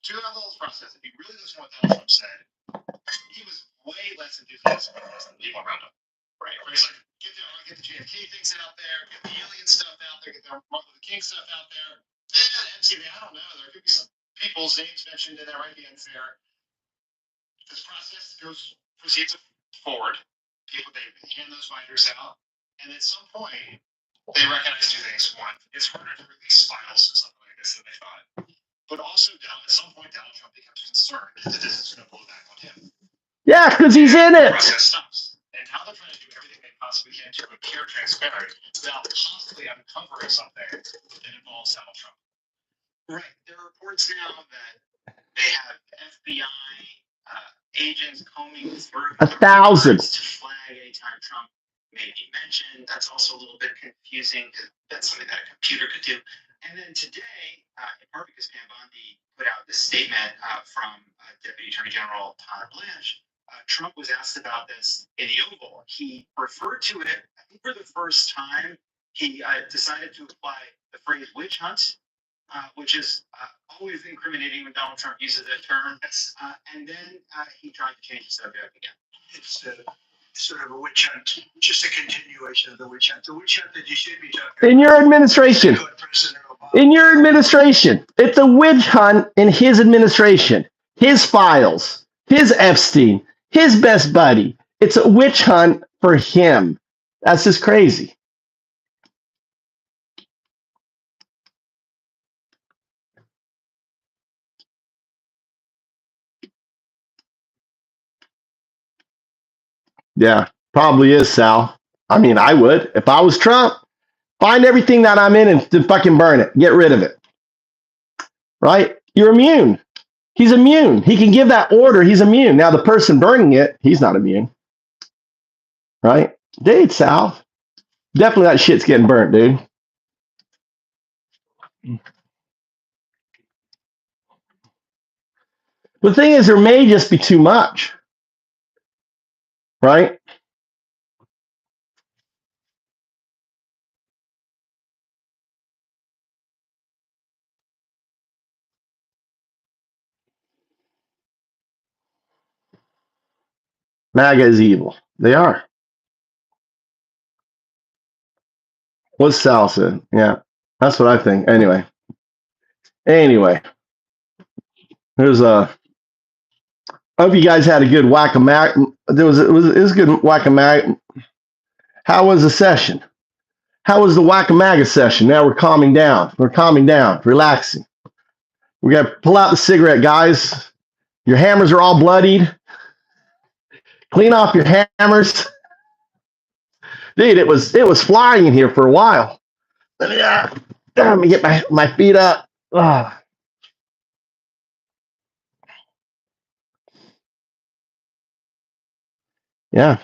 Speaker 11: throughout the whole process, if you really listen to what Donald Trump said, he was way less enthusiastic than the people around him. Right? Where he's like, get the JFK things out there, get the alien stuff out there, get the Martin Luther King stuff out there. MTV, I don't know. There could be some people's names mentioned in there, might be unfair. This process proceeds forward. People, they hand those binders out, and at some point, they recognize two things. One, it's harder to release files or something like this than they thought. But also, at some point, Donald Trump becomes concerned that this is going to blow back on him.
Speaker 1: Yeah, because he's in it.
Speaker 11: The process stops. And now they're trying to do everything they possibly can to appear transparent without possibly uncovering something that involves Donald Trump. Right. There are reports now that they have FBI agents combing through
Speaker 1: 1,000
Speaker 11: to flag anytime Trump may be mentioned. That's also a little bit confusing because that's something that a computer could do. And then today, in part because Pam Bondi put out this statement from Deputy Attorney General Todd Blanche, Trump was asked about this in the Oval. He referred to it, I think for the first time, he decided to apply the phrase witch hunt, which is always incriminating when Donald Trump uses that term. And then he tried to change the subject again.
Speaker 2: It's sort of a witch hunt, just a continuation of the witch hunt. The witch hunt that you should be talking about.
Speaker 1: In your administration. It's a witch hunt in his administration. His files. His Epstein. His best buddy. It's a witch hunt for him. That's just crazy. Yeah, probably is, Sal. I mean, I would. If I was Trump, find everything that I'm in and fucking burn it. Get rid of it. Right? You're immune. He's immune. He can give that order. He's immune. Now, the person burning it, he's not immune. Right? Dude, Sal. Definitely that shit's getting burnt, dude. The thing is, there may just be too much. Right? MAGA is evil. They are. What's Sal said? Yeah, that's what I think. Anyway, there's a. I hope you guys had a good whack-a-mag. It was a good whack-a-mag. How was the session? How was the whack-a-maga session? Now we're calming down. We're calming down, relaxing. We got to pull out the cigarette, guys. Your hammers are all bloodied. Clean off your hammers. Dude, it was flying in here for a while. Let me get my feet up. Ah. Yeah.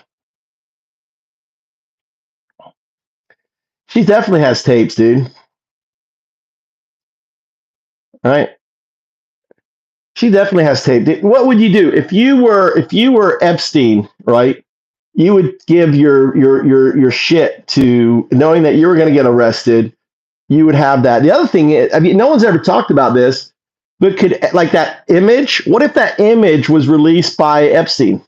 Speaker 1: She definitely has tapes, dude. All right. She definitely has tape. What would you do if you were Epstein, right? You would give your shit to knowing that you were going to get arrested. You would have that. The other thing is, I mean, no one's ever talked about this, but could like that image? What if that image was released by Epstein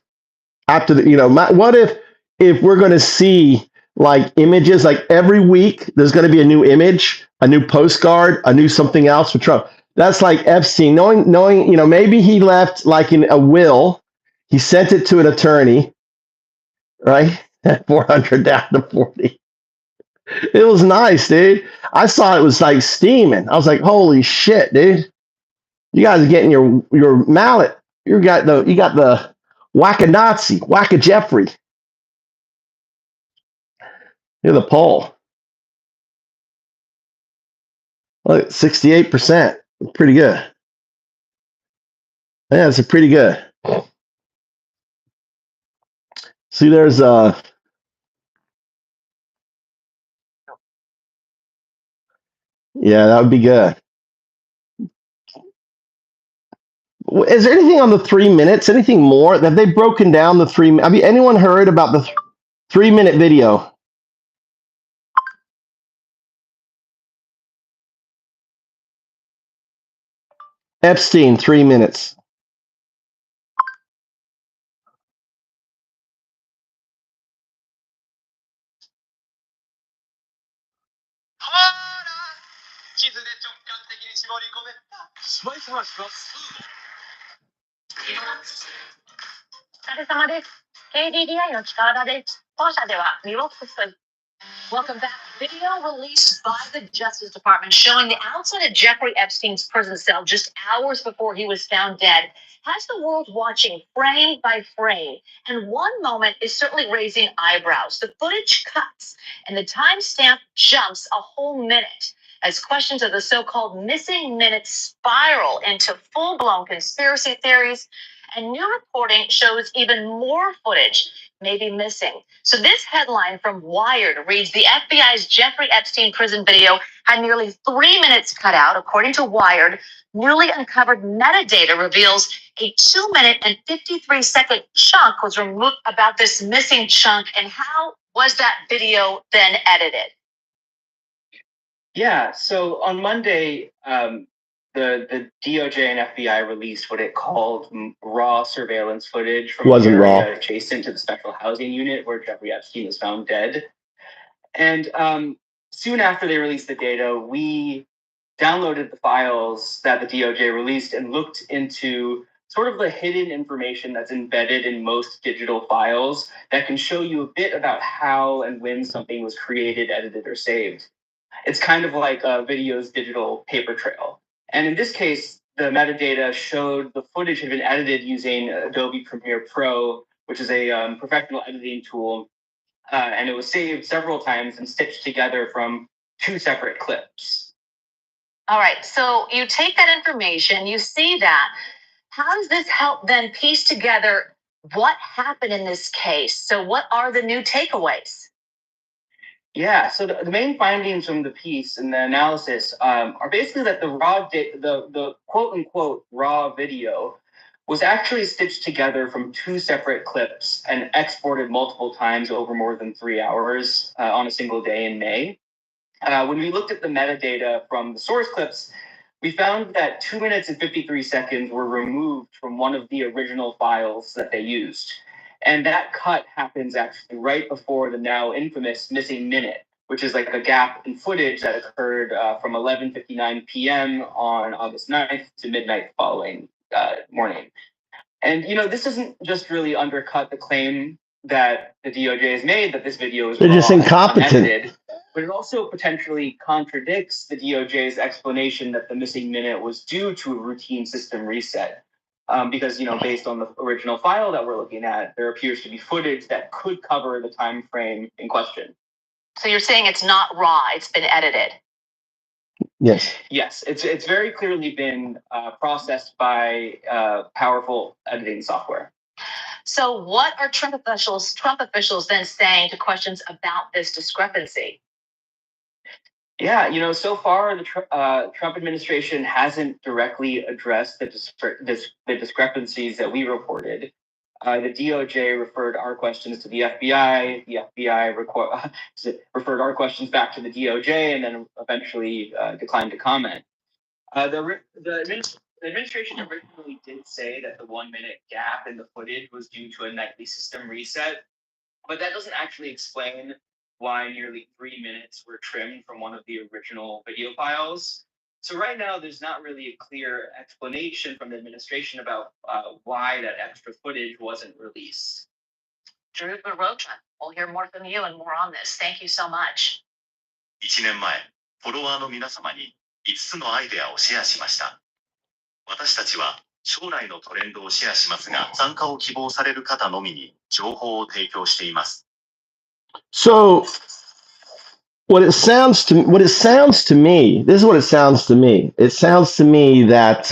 Speaker 1: after the, what if we're going to see like images like every week, there's going to be a new image, a new postcard, a new something else for Trump. That's like Epstein knowing, maybe he left like in a will, he sent it to an attorney, right? At 400 down to 40. It was nice, dude. I saw it was like steaming. I was like, holy shit, dude. You guys are getting your mallet. You got the whack-a-Nazi, whack-a-Jeffrey. You're the poll. Look, 68%. Pretty good. Yeah, it's pretty good. See, there's yeah, that would be good. Is there anything on the 3 minutes? Anything more? Have they broken down the 3? Have you anyone heard about the 3-minute video? Epstein, 3 minutes.
Speaker 4: Welcome back. Video released by the Justice Department showing the outside of Jeffrey Epstein's prison cell just hours before he was found dead has the world watching frame by frame. And one moment is certainly raising eyebrows. The footage cuts and the timestamp jumps a whole minute as questions of the so-called missing minutes spiral into full-blown conspiracy theories. And new reporting shows even more footage may be missing. So this headline from Wired reads, the FBI's Jeffrey Epstein prison video had nearly 3 minutes cut out. According to Wired, newly uncovered metadata reveals a 2-minute and 53-second chunk was removed about this missing chunk. And how was that video then edited?
Speaker 12: Yeah, so on Monday, the DOJ and FBI released what it called raw surveillance footage from an area adjacent to the special housing unit where Jeffrey Epstein was found dead. And soon after they released the data, we downloaded the files that the DOJ released and looked into sort of the hidden information that's embedded in most digital files that can show you a bit about how and when something was created, edited, or saved. It's kind of like a video's digital paper trail. And in this case, the metadata showed the footage had been edited using Adobe Premiere Pro, which is a professional editing tool. And it was saved several times and stitched together from 2 separate clips.
Speaker 4: All right, so you take that information, you see that. How does this help then piece together what happened in this case? So what are the new takeaways?
Speaker 12: Yeah, so the main findings from the piece and the analysis are basically that the quote unquote raw video was actually stitched together from 2 separate clips and exported multiple times over more than 3 hours on a single day in May. When we looked at the metadata from the source clips, we found that 2 minutes and 53 seconds were removed from one of the original files that they used. And that cut happens actually right before the now infamous missing minute, which is like a gap in footage that occurred from 11:59 p.m. on August 9th to midnight following morning. And, this doesn't just really undercut the claim that the DOJ has made that this video is
Speaker 1: they're just incompetent.
Speaker 12: Unedited, but it also potentially contradicts the DOJ's explanation that the missing minute was due to a routine system reset. Because, based on the original file that we're looking at, there appears to be footage that could cover the time frame in question.
Speaker 6: So you're saying it's not raw, it's been edited?
Speaker 1: Yes.
Speaker 12: Yes, it's very clearly been processed by powerful editing software.
Speaker 6: So what are Trump officials then saying to questions about this discrepancy?
Speaker 12: Yeah, so far the Trump administration hasn't directly addressed the discrepancies that we reported. The DOJ referred our questions to the FBI. The FBI referred our questions back to the DOJ, and then eventually declined to comment. The administration originally did say that the 1 minute gap in the footage was due to a nightly system reset, but that doesn't actually explain why nearly 3 minutes were trimmed from one of the original video files. So right now, there's not really a clear explanation from the administration about why that extra footage wasn't released.
Speaker 6: Drew Barotra, we'll hear more from you and more on this. Thank you so much.
Speaker 13: 1年前、フォロワーの皆様に5つのアイデアをシェアしました。私たちは将来のトレンドをシェアしますが、参加を希望される方のみに情報を提供しています。
Speaker 1: So what it sounds to me, this is what it sounds to me. It sounds to me that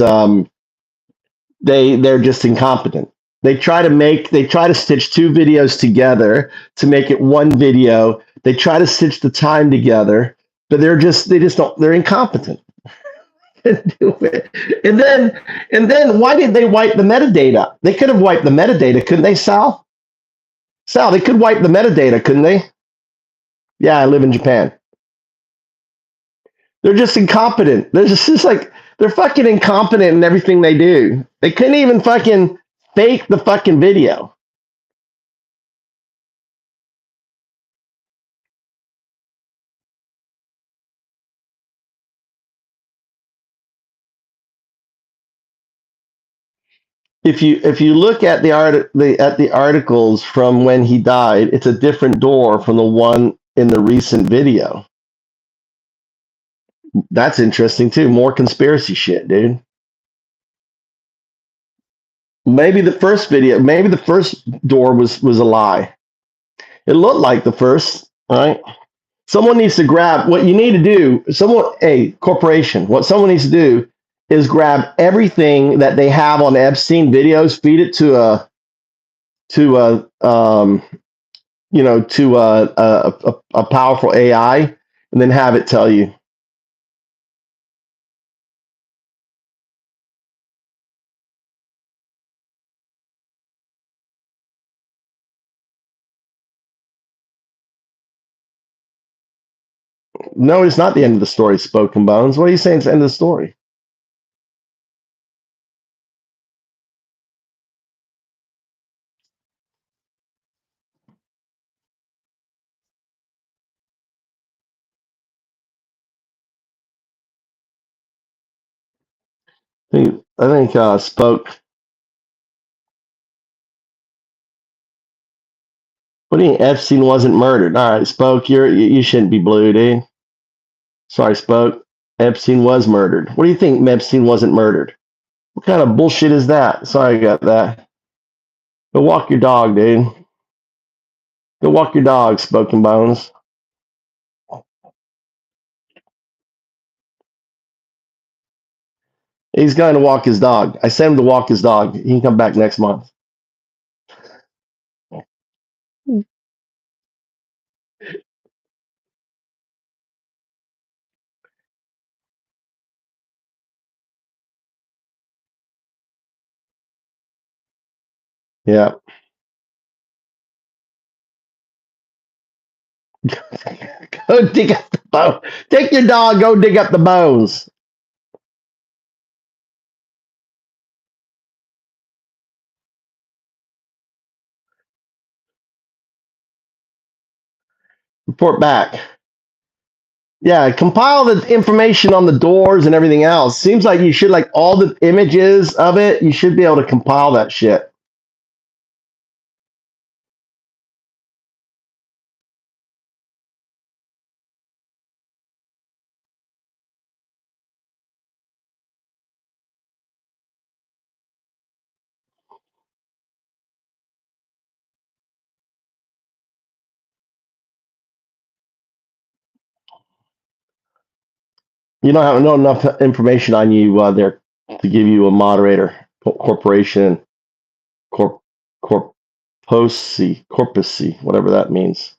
Speaker 1: they're just incompetent. They try to stitch two videos together to make it one video. They try to stitch the time together, but they're incompetent. Do it. And then why did they wipe the metadata? They could have wiped the metadata, couldn't they, Sal? Sal, they could wipe the metadata, couldn't they? Yeah, I live in Japan. They're just incompetent. They're fucking incompetent in everything they do. They couldn't even fucking fake the fucking video. If you look at the articles from when he died, it's a different door from the one in the recent video. That's interesting too. More conspiracy shit, dude. Maybe the first door was a lie. It looked like the first, right? Someone needs to grab what you need to do. Corporation, what someone needs to do is grab everything that they have on Epstein videos, feed it to a powerful AI, and then have it tell you. No, it's not the end of the story, Spoken Bones. What are you saying? It's the end of the story. I think Spoke. What do you mean Epstein wasn't murdered? All right, Spoke, you shouldn't be blue, dude. Sorry, Spoke. Epstein was murdered. What do you think Epstein wasn't murdered? What kind of bullshit is that? Sorry, I got that. Go walk your dog, dude. Go walk your dog, Spoken Bones. He's going to walk his dog. I sent him to walk his dog. He can come back next month. Yeah. Go dig up the bone. Take your dog, go dig up the bones. Report back. Yeah, compile the information on the doors and everything else. Seems like you should, like all the images of it, you should be able to compile that shit. You don't know enough information on you there to give you a moderator corporation corpusy, whatever that means.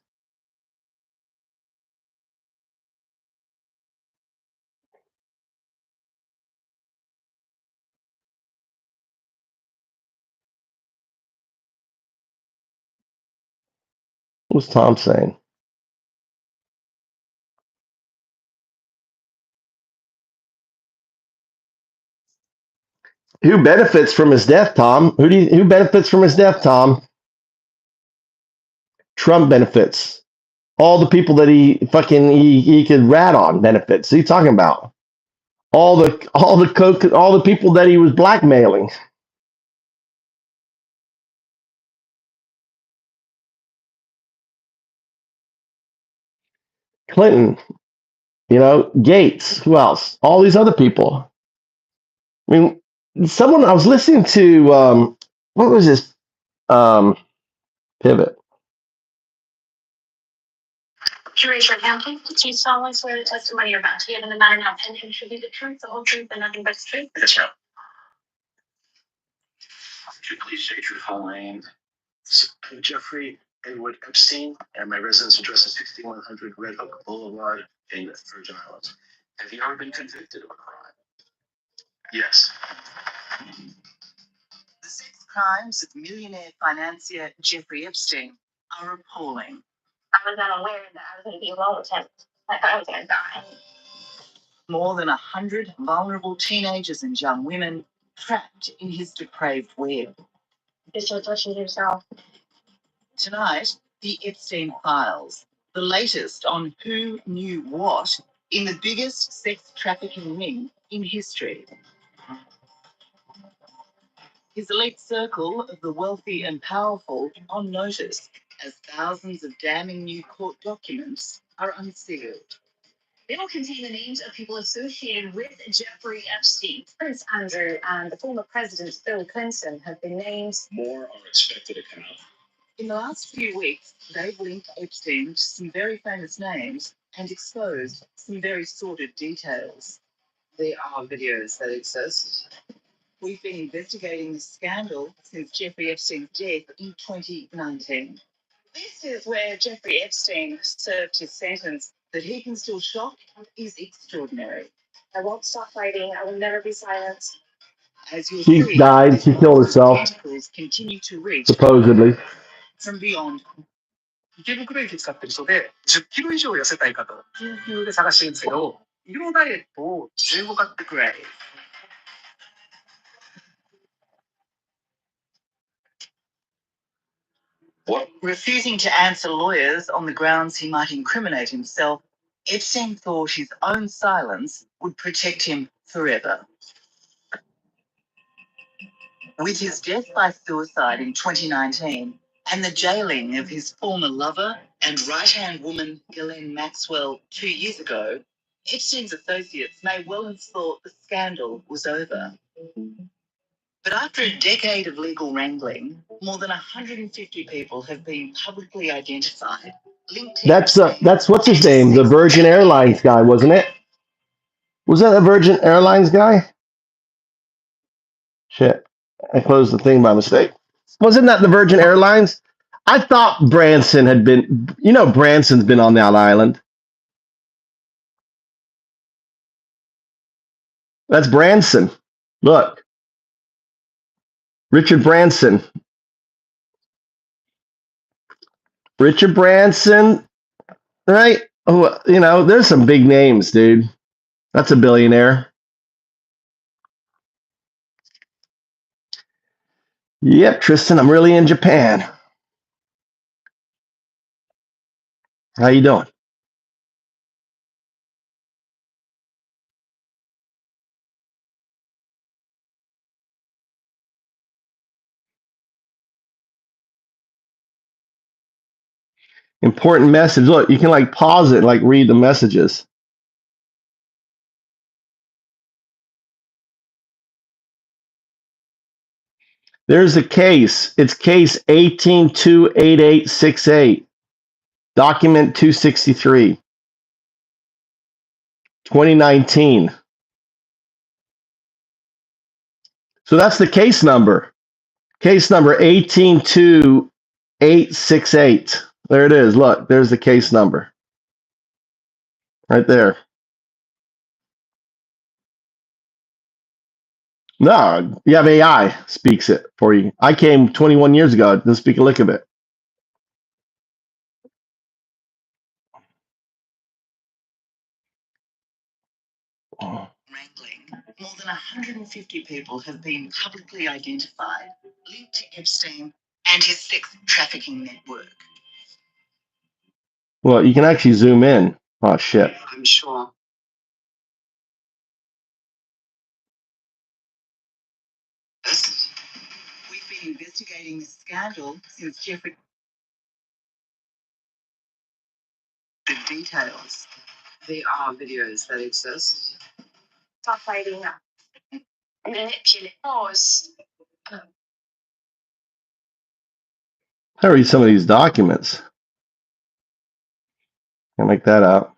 Speaker 1: What's Tom saying? Who benefits from his death, Tom? Who benefits from his death, Tom? Trump benefits. All the people that he could rat on benefits. What are you talking about? All the people that he was blackmailing. Clinton, Gates, who else? All these other people. I mean, I was listening to what was this pivot?
Speaker 8: You raise your hand, please. Do you solemnly swear the testimony you're about to give in the matter now pending should be the truth, the whole truth, and nothing but the truth?
Speaker 11: Yes, ma'am. Could you please state your full name? I'm Jeffrey Edward Epstein, and my residence address is 6100 Red Hook Boulevard in Virgin Islands. Have you ever been convicted of a crime? Yes.
Speaker 6: The sex crimes of millionaire financier Jeffrey Epstein are appalling.
Speaker 8: I was unaware that I was going to be alone with him. I thought I was going to die.
Speaker 6: More than 100 vulnerable teenagers and young women trapped in his depraved web.
Speaker 8: Just touching yourself.
Speaker 6: Tonight, the Epstein Files, the latest on who knew what in the biggest sex trafficking ring in history. His elite circle of the wealthy and powerful on notice as thousands of damning new court documents are unsealed.
Speaker 8: They will contain the names of people associated with Jeffrey Epstein. Prince Andrew and the former President Bill Clinton have been named.
Speaker 11: More are expected to come out.
Speaker 6: In the last few weeks, they've linked Epstein to some very famous names and exposed some very sordid details. There are videos that exist. We've been investigating this scandal since Jeffrey Epstein's death in 2019.
Speaker 8: This is where Jeffrey Epstein served his sentence.
Speaker 6: That he can still shock is extraordinary.
Speaker 8: I won't stop fighting. I will never be silenced.
Speaker 6: As you'll
Speaker 1: She
Speaker 6: see,
Speaker 1: died. She killed herself,
Speaker 6: tentacles continue to reach
Speaker 1: supposedly.
Speaker 6: from beyond.
Speaker 9: 池袋駅使ってる人で10キロ以上痩せたい方を緊急で探してるんですけど、色ダイエットを15カップくらい。
Speaker 6: Refusing to answer lawyers on the grounds he might incriminate himself, Epstein thought his own silence would protect him forever. With his death by suicide in 2019 and the jailing of his former lover and right-hand woman Ghislaine Maxwell 2 years ago, Epstein's associates may well have thought the scandal was over. But after a decade of legal wrangling, more than 150 people have been publicly identified.
Speaker 1: That's what's his name? The Virgin Airlines guy, wasn't it? Was that the Virgin Airlines guy? Shit, I closed the thing by mistake. Wasn't that the Virgin Airlines? I thought Branson had been. Branson's been on that island. That's Branson. Look, Richard Branson. Richard Branson, right? Oh, there's some big names, dude. That's a billionaire. Yep, Tristan, I'm really in Japan. How you doing? Important message. Look, you can pause it and read the messages. There's a case. It's case 1828868. Document 263. 2019. So that's the case number. Case number 182868. There it is. Look, there's the case number. Right there. No, you have AI speaks it for you. I came 21 years ago. Didn't speak a lick of it.
Speaker 6: Wrangling. More than 150 people have been publicly identified, linked to Epstein and his sex trafficking network.
Speaker 1: Well, you can actually zoom in. Oh, shit.
Speaker 6: I'm sure. We've been investigating this scandal since Jeffery. The details. There are videos that exist.
Speaker 4: Stop fighting now. Manipulate. Pause.
Speaker 1: I read some of these documents. I'll make that out.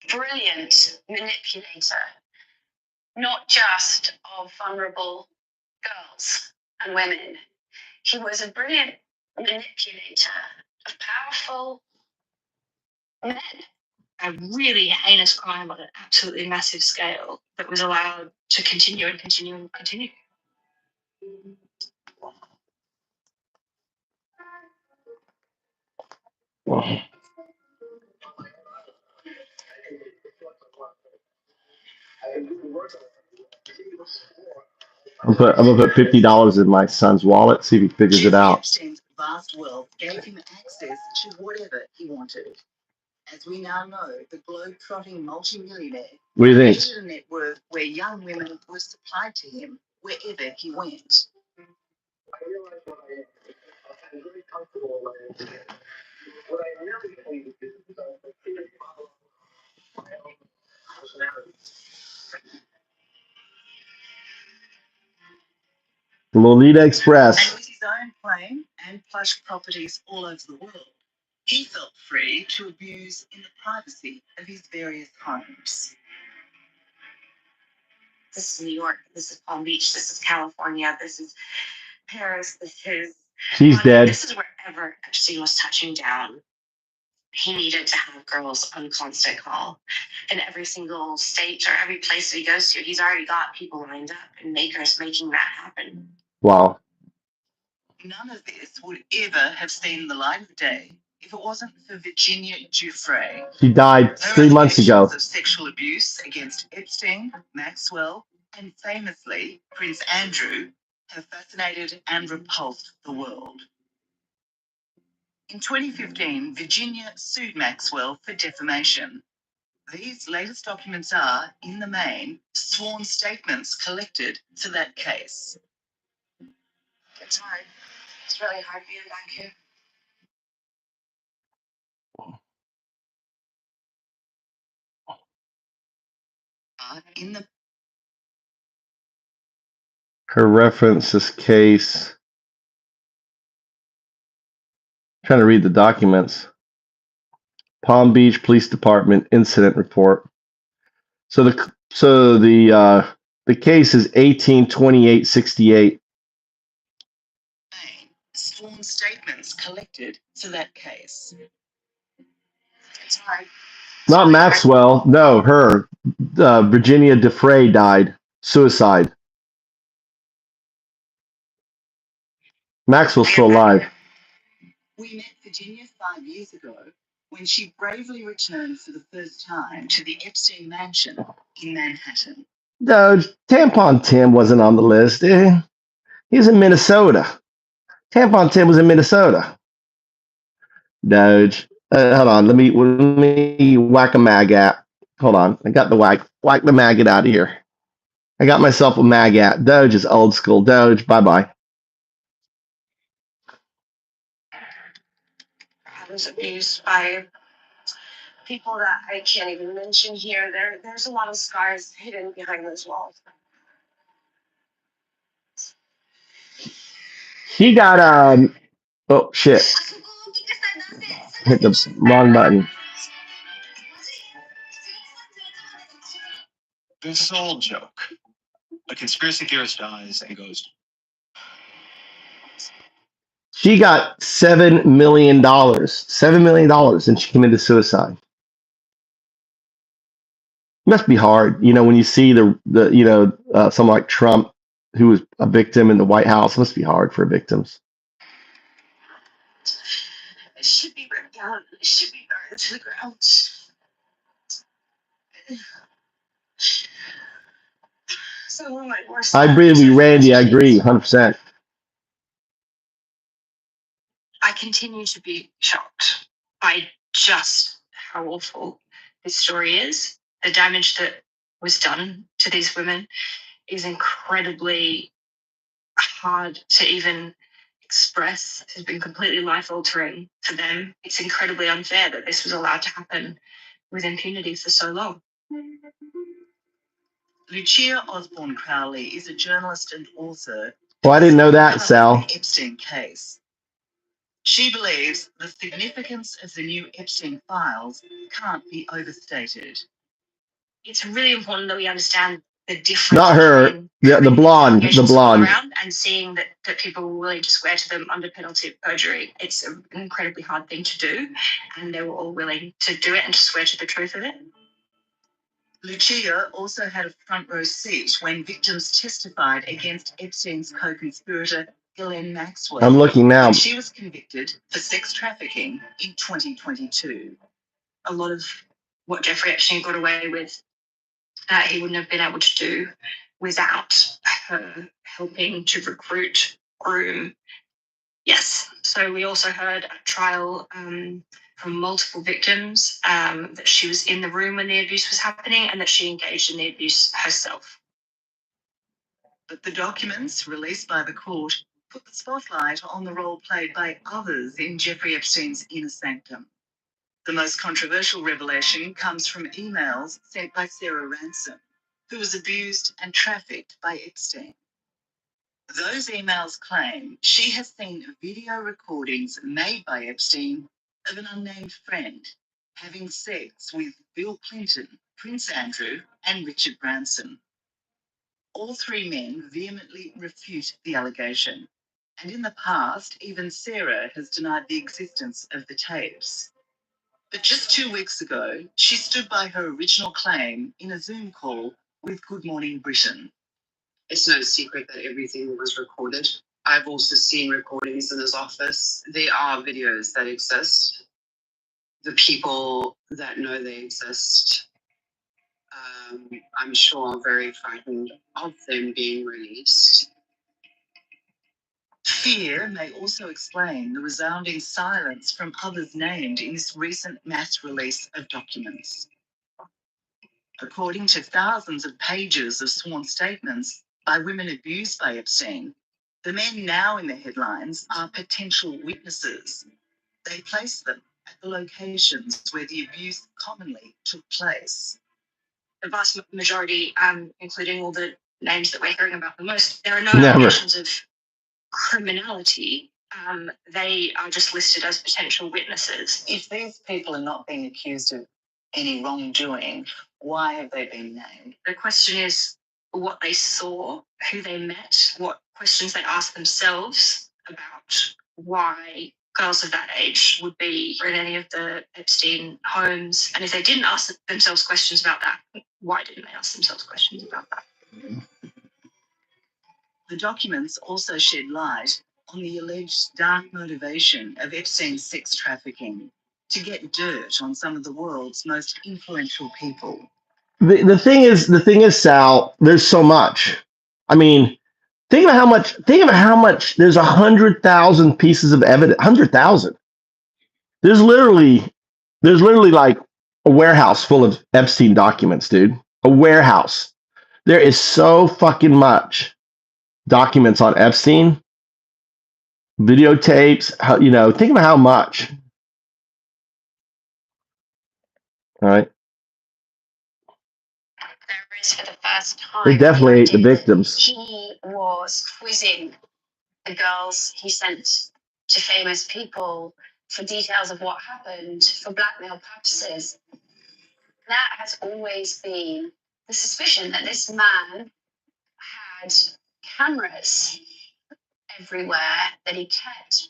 Speaker 4: Brilliant manipulator, not just of vulnerable girls and women. He was a brilliant manipulator of powerful men. A really heinous crime on an absolutely massive scale that was allowed to continue and continue and continue.
Speaker 1: I'm gonna put $50 in my son's wallet, see if he figures it out.
Speaker 6: Epstein's vast wealth gave him access to whatever he wanted. As we now know, the globe-trotting multimillionaire
Speaker 1: What do you think?
Speaker 6: created a network where young women were supplied to him wherever he went.
Speaker 1: Lolita Express.
Speaker 6: And with his own plane and plush properties all over the world, he felt free to abuse in the privacy of his various homes.
Speaker 4: This is New York, this is Palm Beach, this is California, this is Paris, this is...
Speaker 1: She's dead.
Speaker 4: This is wherever Epstein was touching down. He needed to have girls on constant call. In every single state or every place that he goes to, he's already got people lined up and makers making that happen.
Speaker 1: Wow.
Speaker 6: None of this would ever have seen the light of day if it wasn't for Virginia Jeffery.
Speaker 1: She died 3 months ago.
Speaker 6: Of sexual abuse against Epstein, Maxwell, and famously Prince Andrew have fascinated and repulsed the world. In 2015, Virginia sued Maxwell for defamation. These latest documents are, in the main, sworn statements collected to that case.
Speaker 4: It's hard. It's really hard being back here.
Speaker 6: In the
Speaker 1: Her reference this case. Trying to read the documents. Palm Beach Police Department incident report. So the case is 182868.
Speaker 6: sworn statements collected to that case.
Speaker 4: It's hard.
Speaker 1: Not Maxwell. No, her. Virginia Jeffery died. Suicide. Maxwell's still alive.
Speaker 6: We met Virginia 5 years ago when she bravely returned for the first time to the Epstein mansion in Manhattan.
Speaker 1: Doge, Tampon Tim wasn't on the list. He's in Minnesota. Tampon Tim was in Minnesota. Doge. Hold on. Let me whack a maggot. Hold on. I got the whack the maggot out of here. I got myself a maggot. Doge is old school. Doge, bye-bye.
Speaker 4: I was abused by people that I can't even mention here. There's a lot of scars hidden behind those walls.
Speaker 1: He got Oh shit! Hit the wrong button.
Speaker 13: This is all a joke. A conspiracy theorist dies and goes,
Speaker 1: She got $7 million. $7 million, and she committed suicide. It must be hard, when you see someone like Trump, who was a victim in the White House. It must be hard for victims.
Speaker 6: It should be ripped down. It should be burned to the ground. So one of my worst.
Speaker 1: I agree with you, Randy. I agree, 100%.
Speaker 4: I continue to be shocked by just how awful this story is. The damage that was done to these women is incredibly hard to even express. It has been completely life-altering for them. It's incredibly unfair that this was allowed to happen with impunity for so long.
Speaker 6: Lucia Osbourne Crowley is a journalist and author.
Speaker 1: Well, I didn't know that, Sal.
Speaker 6: The Epstein case. She believes the significance of the new Epstein files can't be overstated.
Speaker 4: It's really important that we understand the difference.
Speaker 1: Not her, the blonde,
Speaker 4: And seeing that people were willing to swear to them under penalty of perjury. It's an incredibly hard thing to do, and they were all willing to do it and to swear to the truth of it.
Speaker 6: Lucia also had a front row seat when victims testified against Epstein's co-conspirator Ghislaine Maxwell.
Speaker 1: I'm looking now.
Speaker 6: She was convicted for sex trafficking in 2022.
Speaker 4: A lot of what Jeffrey Epstein got away with, he wouldn't have been able to do without her helping to recruit, groom. Yes. So we also heard a trial from multiple victims that she was in the room when the abuse was happening and that she engaged in the abuse herself.
Speaker 6: But the documents released by the court put the spotlight on the role played by others in Jeffrey Epstein's inner sanctum. The most controversial revelation comes from emails sent by Sarah Ransom, who was abused and trafficked by Epstein. Those emails claim she has seen video recordings made by Epstein of an unnamed friend having sex with Bill Clinton, Prince Andrew, and Richard Branson. All three men vehemently refute the allegation, and in the past, even Sarah has denied the existence of the tapes. But just 2 weeks ago, she stood by her original claim in a Zoom call with Good Morning Britain.
Speaker 14: It's no secret that everything was recorded. I've also seen recordings in his office. There are videos that exist. The people that know they exist, I'm sure are very frightened of them being released.
Speaker 6: Fear may also explain the resounding silence from others named in this recent mass release of documents. According to thousands of pages of sworn statements by women abused by Epstein, the men now in the headlines are potential witnesses. They place them at the locations where the abuse commonly took place.
Speaker 4: The vast majority, including all the names that we're hearing about the most, there are no allegations of criminality. They are just listed as potential witnesses.
Speaker 6: If these people are not being accused of any wrongdoing, why have they been named?
Speaker 4: The question is what they saw, who they met, what questions they asked themselves about why girls of that age would be in any of the Epstein homes. And if they didn't ask themselves questions about that, why didn't they ask themselves questions about that?
Speaker 6: The documents also shed light on the alleged dark motivation of Epstein's sex trafficking to get dirt on some of the world's most influential people.
Speaker 1: The thing is, Sal, there's so much. I mean, think about how much there's 100,000 pieces of evidence, 100,000. There's literally like a warehouse full of Epstein documents, dude. A warehouse. There is so fucking much documents on Epstein, videotapes, think about how much. All right.
Speaker 4: There is for the first time.
Speaker 1: They definitely ate the victims.
Speaker 4: He was quizzing the girls he sent to famous people for details of what happened for blackmail purposes. That has always been the suspicion that this man had cameras everywhere, that he kept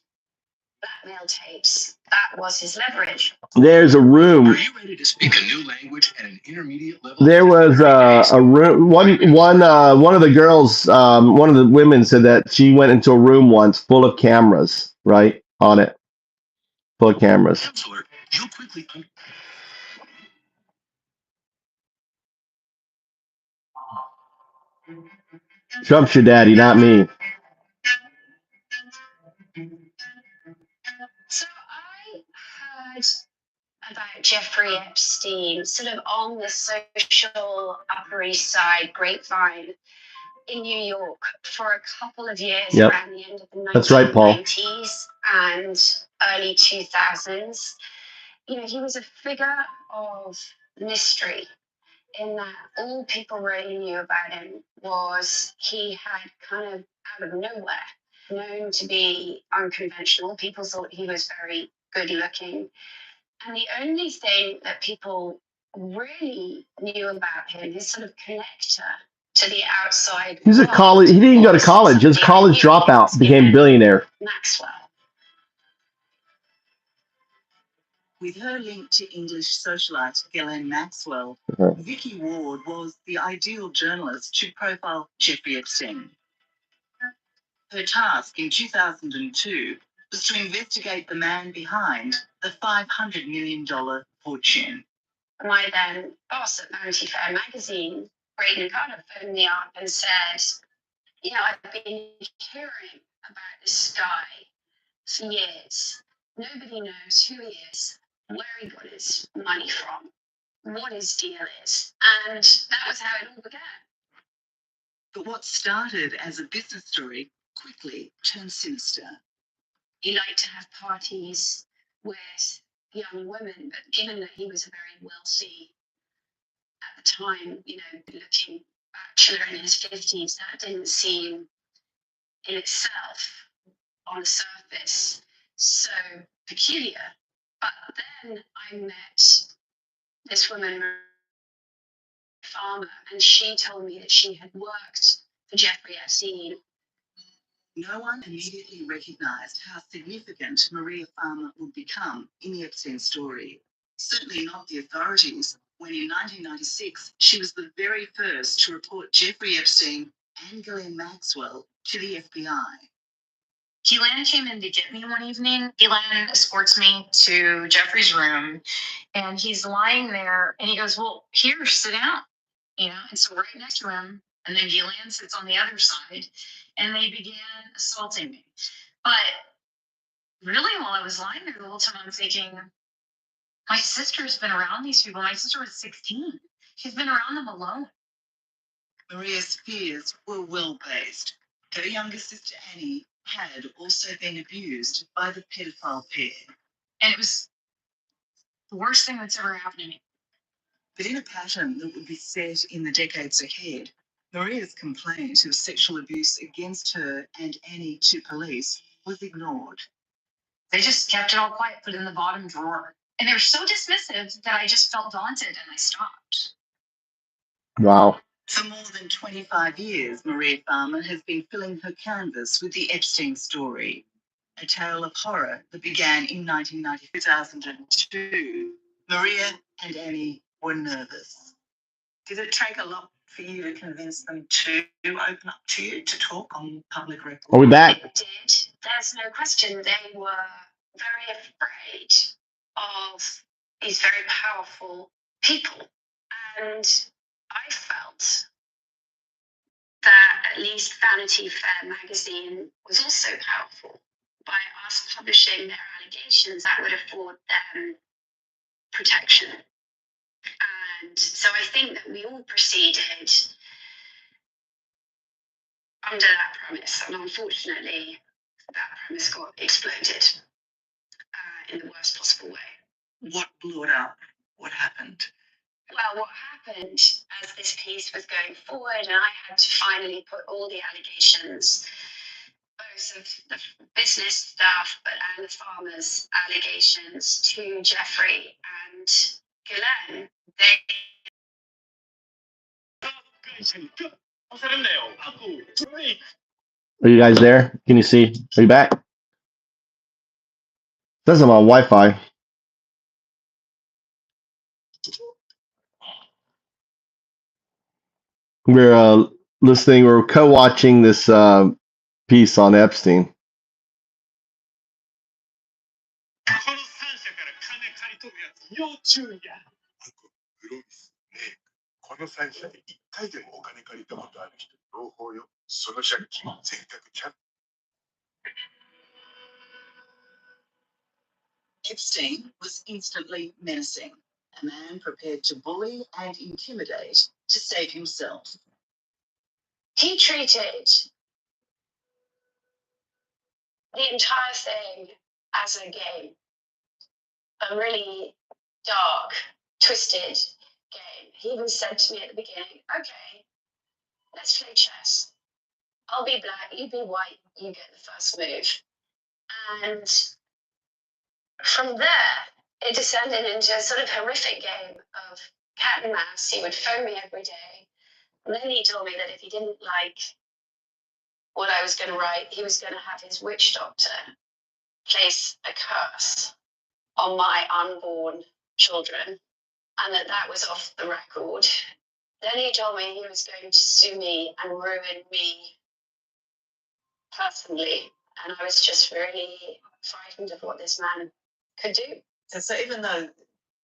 Speaker 4: blackmail tapes. That was his leverage.
Speaker 1: There's a room.
Speaker 13: Are you ready to speak a new language at an intermediate level?
Speaker 1: There was a room. One of the girls, one of the women said that she went into a room once full of cameras, right on it, full of cameras.
Speaker 13: Counselor, you'll quickly.
Speaker 1: Trump's your daddy, not me.
Speaker 4: So I heard about Jeffrey Epstein sort of on the social Upper East Side grapevine in New York for a couple of years.
Speaker 1: Yep.
Speaker 4: Around the end of the 1990s.
Speaker 1: That's right, Paul.
Speaker 4: And early 2000s. You know, he was a figure of mystery in that all people really knew about him was he had kind of out of nowhere known to be unconventional. People thought he was very good looking. And the only thing that people really knew about him, his sort of connector to the outside
Speaker 1: He's a
Speaker 4: world,
Speaker 1: college. He didn't go to
Speaker 4: was
Speaker 1: college. His
Speaker 4: somebody
Speaker 1: college
Speaker 4: I knew,
Speaker 1: dropout became
Speaker 4: Ghislaine
Speaker 1: billionaire.
Speaker 4: Maxwell.
Speaker 6: With her link to English socialite Ghislaine Maxwell, Vicky Ward was the ideal journalist to profile Jeffrey Epstein. Her task in 2002 was to investigate the man behind the $500 million fortune.
Speaker 4: My then boss at Vanity Fair magazine, Braden Carter, phoned me up and said, you know, I've been hearing about this guy for years. Nobody knows who he is, where he got his money from, what his deal is. And that was how it all began.
Speaker 6: But what started as a business story quickly turned sinister.
Speaker 4: He liked to have parties with young women, but given that he was a very wealthy, at the time, you know, looking bachelor in his 50s, that didn't seem in itself on the surface so peculiar. But then I met this woman, Farmer, and she told me that she had worked for Jeffrey Epstein.
Speaker 6: No one immediately recognized how significant Maria Farmer would become in the Epstein story. Certainly not the authorities, when in 1996 she was the very first to report Jeffrey Epstein and Ghislaine Maxwell to the FBI.
Speaker 15: Ghislaine came in to get me one evening. Ghislaine escorts me to Jeffrey's room, and he's lying there, and he goes, well, here, sit down. You know, and so right next to him, and then Ghislaine sits on the other side, and they began assaulting me. But really, while I was lying there the whole time, I'm thinking, my sister's been around these people. My sister was 16. She's been around them alone.
Speaker 6: Maria's fears were well-based. Her younger sister Annie had also been abused by the pedophile pair.
Speaker 15: And it was the worst thing that's ever happened to me.
Speaker 6: But in a pattern that would be set in the decades ahead, Maria's complaint of sexual abuse against her and Annie to police was ignored.
Speaker 15: They just kept it all quiet, put it in the bottom drawer. And they were so dismissive that I just felt daunted and I stopped.
Speaker 1: Wow.
Speaker 6: For more than 25 years, Maria Farmer has been filling her canvas with the Epstein story, a tale of horror that began in 2002. Maria and Annie were nervous. Did it take a lot for you to convince them to open up to you, to talk on public record?
Speaker 1: Are we back?
Speaker 4: It did. There's no question. They were very afraid of these very powerful people. And I felt that at least Vanity Fair magazine was also powerful. By us publishing their allegations, that would afford them protection. And so I think that we all proceeded under that premise. And unfortunately, that premise got exploded in the worst possible way.
Speaker 6: What blew it up? What happened?
Speaker 4: Well, what happened as this piece was going forward, and I had to finally put all the allegations both of the business staff and the farmers' allegations to Jeffrey and Ghislaine.
Speaker 1: Are you guys there? Can you see? Are you back? Says I'm on Wi-Fi. We're listening. We're co-watching this piece on Epstein.
Speaker 16: この3社から金借り取るやつ要注意や。プロミスね。この3社で1回でもお金借りたことある人同胞よ。その借金全額ちゃん。
Speaker 6: Epstein was instantly menacing, a man prepared to bully and intimidate to save himself.
Speaker 4: He treated the entire thing as a game, a really dark, twisted game. He even said to me at the beginning, okay, let's play chess. I'll be black, you be white, you get the first move. And from there, it descended into a sort of horrific game of cat and mouse. He would phone me every day. And then he told me that if he didn't like what I was going to write, he was going to have his witch doctor place a curse on my unborn children, and that was off the record. Then he told me he was going to sue me and ruin me personally, and I was just really frightened of what this man could do.
Speaker 6: And so even though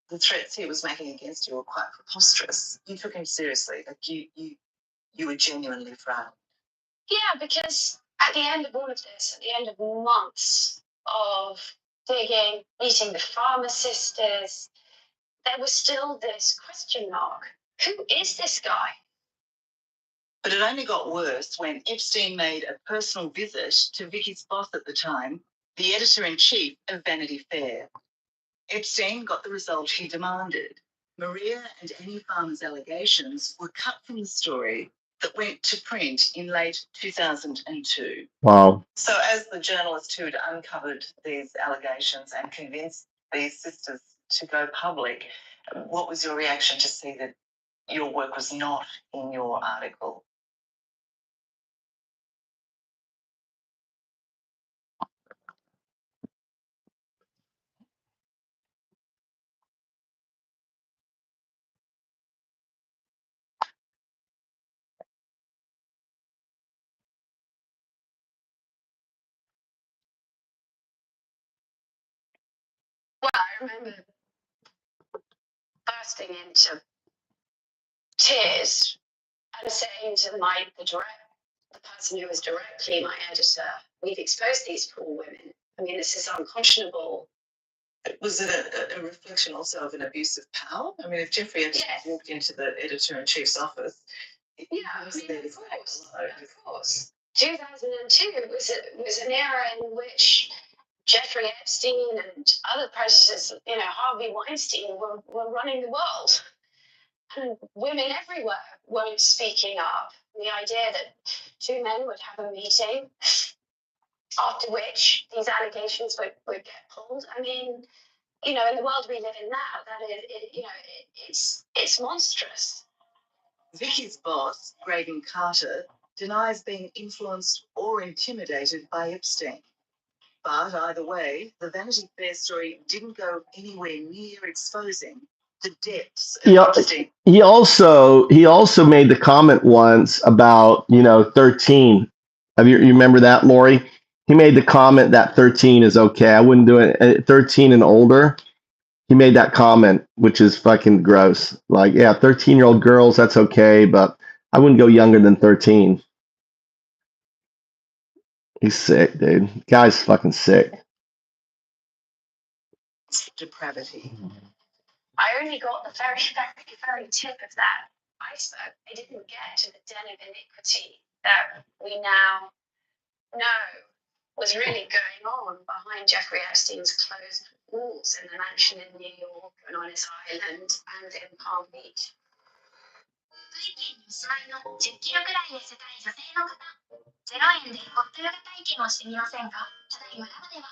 Speaker 6: the threats he was making against you were quite preposterous, you took him seriously. Like you were genuinely frightened.
Speaker 4: Yeah, because at the end of all of this, at the end of months of digging, meeting the farmer sisters, there was still this question mark. Who is this guy?
Speaker 6: But it only got worse when Epstein made a personal visit to Vicky's boss at the time, the editor-in-chief of Vanity Fair. Epstein got the result he demanded. Maria and Annie Farmer's allegations were cut from the story that went to print in late 2002.
Speaker 1: Wow.
Speaker 6: So as the journalist who'd uncovered these allegations and convinced these sisters to go public, what was your reaction to see that your work was not in your article?
Speaker 4: Well, I remember bursting into tears and saying to the person who was directly my editor, we've exposed these poor women. I mean, this is unconscionable.
Speaker 6: Was it a reflection also of an abuse of power? I mean, if Jeffrey Epstein walked into the editor-in-chief's office,
Speaker 4: yeah, I mean, of course. 2002 was an era in which Jeffrey Epstein and other predators, Harvey Weinstein were running the world. And women everywhere weren't speaking up. The idea that two men would have a meeting after which these allegations would get pulled. I mean, in the world we live in now, it's monstrous.
Speaker 6: Vicky's boss, Graydon Carter, denies being influenced or intimidated by Epstein. But either way, the Vanity Fair story didn't go anywhere near exposing the depths of Epstein.
Speaker 1: He also made the comment once about 13. You remember that, Lori? He made the comment that 13 is okay. I wouldn't do it 13 and older. He made that comment, which is fucking gross. Like, yeah, 13-year-old girls, that's okay, but I wouldn't go younger than 13. He's sick, dude. Guy's fucking sick.
Speaker 6: Depravity.
Speaker 4: I only got the very, very, very tip of that iceberg. I didn't get to the den of iniquity that we now know was really going on behind Jeffrey Epstein's closed walls in the mansion in New York and on his island and in Palm Beach.
Speaker 8: 円でホットヨガ体験をしてみませんか？ただいままでは。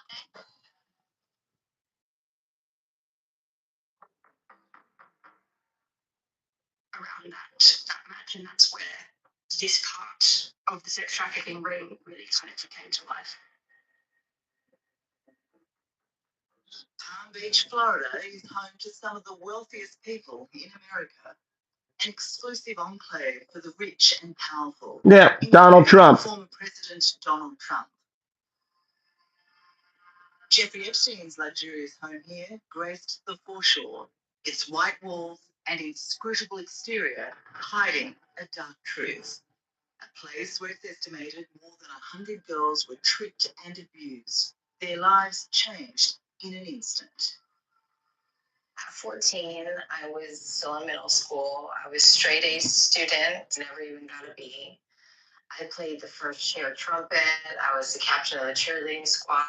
Speaker 8: Around that match, and that's where this part of the sex trafficking ring really kind of came to life.
Speaker 6: Palm Beach, Florida is home to some of the wealthiest people in America, an exclusive enclave for the rich and powerful.
Speaker 1: Yeah, Donald Trump.
Speaker 6: Former President Donald Trump. Jeffrey Epstein's luxurious home here graced the foreshore, its white walls and inscrutable exterior hiding a dark truth. A place where it's estimated more than 100 girls were tricked and abused. Their lives changed in an instant.
Speaker 15: At 14, I was still in middle school. I was straight A student, never even got a B. I played the first chair trumpet. I was the captain of the cheerleading squad.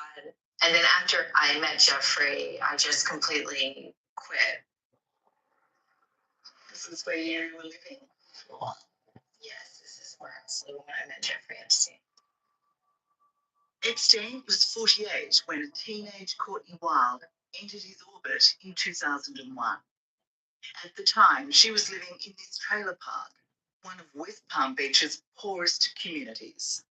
Speaker 15: And then after I met Jeffrey, I just completely quit.
Speaker 6: This is where you were living.
Speaker 15: Yes, this is where I was living when I met Jeffrey Epstein.
Speaker 6: Epstein was 48 when a teenage Courtney Wild entered his orbit in 2001. At the time, she was living in this trailer park, one of West Palm Beach's poorest communities.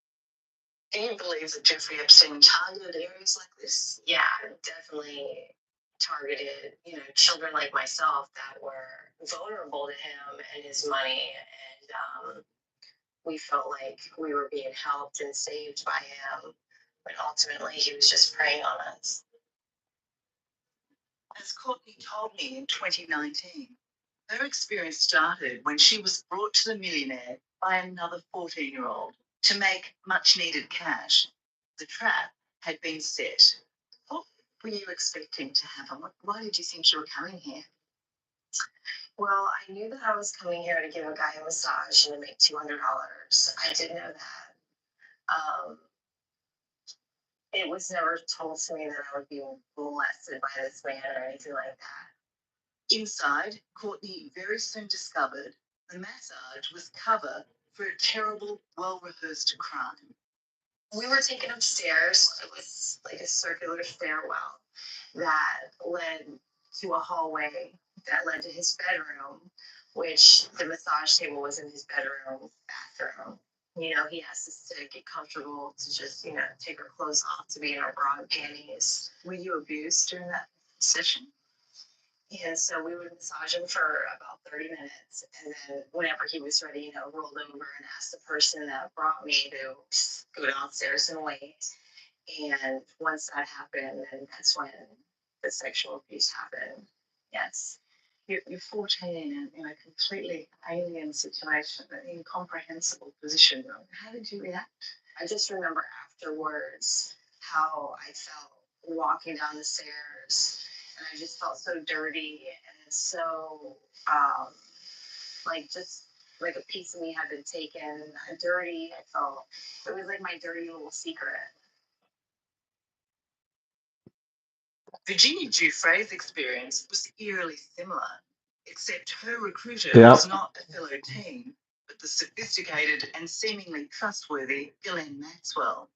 Speaker 6: Can you believe that Jeffrey Epstein targeted areas like this?
Speaker 15: Yeah, definitely targeted, children like myself that were vulnerable to him and his money. And we felt like we were being helped and saved by him, but ultimately he was just preying on us.
Speaker 6: As Courtney told me in 2019, her experience started when she was brought to the millionaire by another 14-year-old to make much needed cash. The trap had been set. What were you expecting to happen? Why did you think you were coming here?
Speaker 15: Well, I knew that I was coming here to give a guy a massage and to make $200. I did know that. It was never told to me that I would be molested by this man or anything like that.
Speaker 6: Inside, Courtney very soon discovered the massage was cover for a terrible, well-rehearsed crime.
Speaker 15: We were taken upstairs. It was like a circular stairwell that led to a hallway that led to his bedroom, which the massage table was in his bathroom. He asked us to get comfortable, to just, take our clothes off, to be in our bra and panties.
Speaker 6: Were you abused during that session?
Speaker 15: And so we would massage him for about 30 minutes. And then whenever he was ready, rolled over and asked the person that brought me to go downstairs and wait. And once that happened, then that's when the sexual abuse happened. Yes.
Speaker 6: You're 14 in a completely alien situation, an incomprehensible position. How did you react?
Speaker 15: I just remember afterwards how I felt walking down the stairs, and I just felt so dirty and so just like a piece of me had been taken. Dirty. I felt it was like my dirty little secret.
Speaker 6: Virginia Giuffre's experience was eerily similar, except her recruiter was not a fellow teen, but the sophisticated and seemingly trustworthy Ghislaine Maxwell.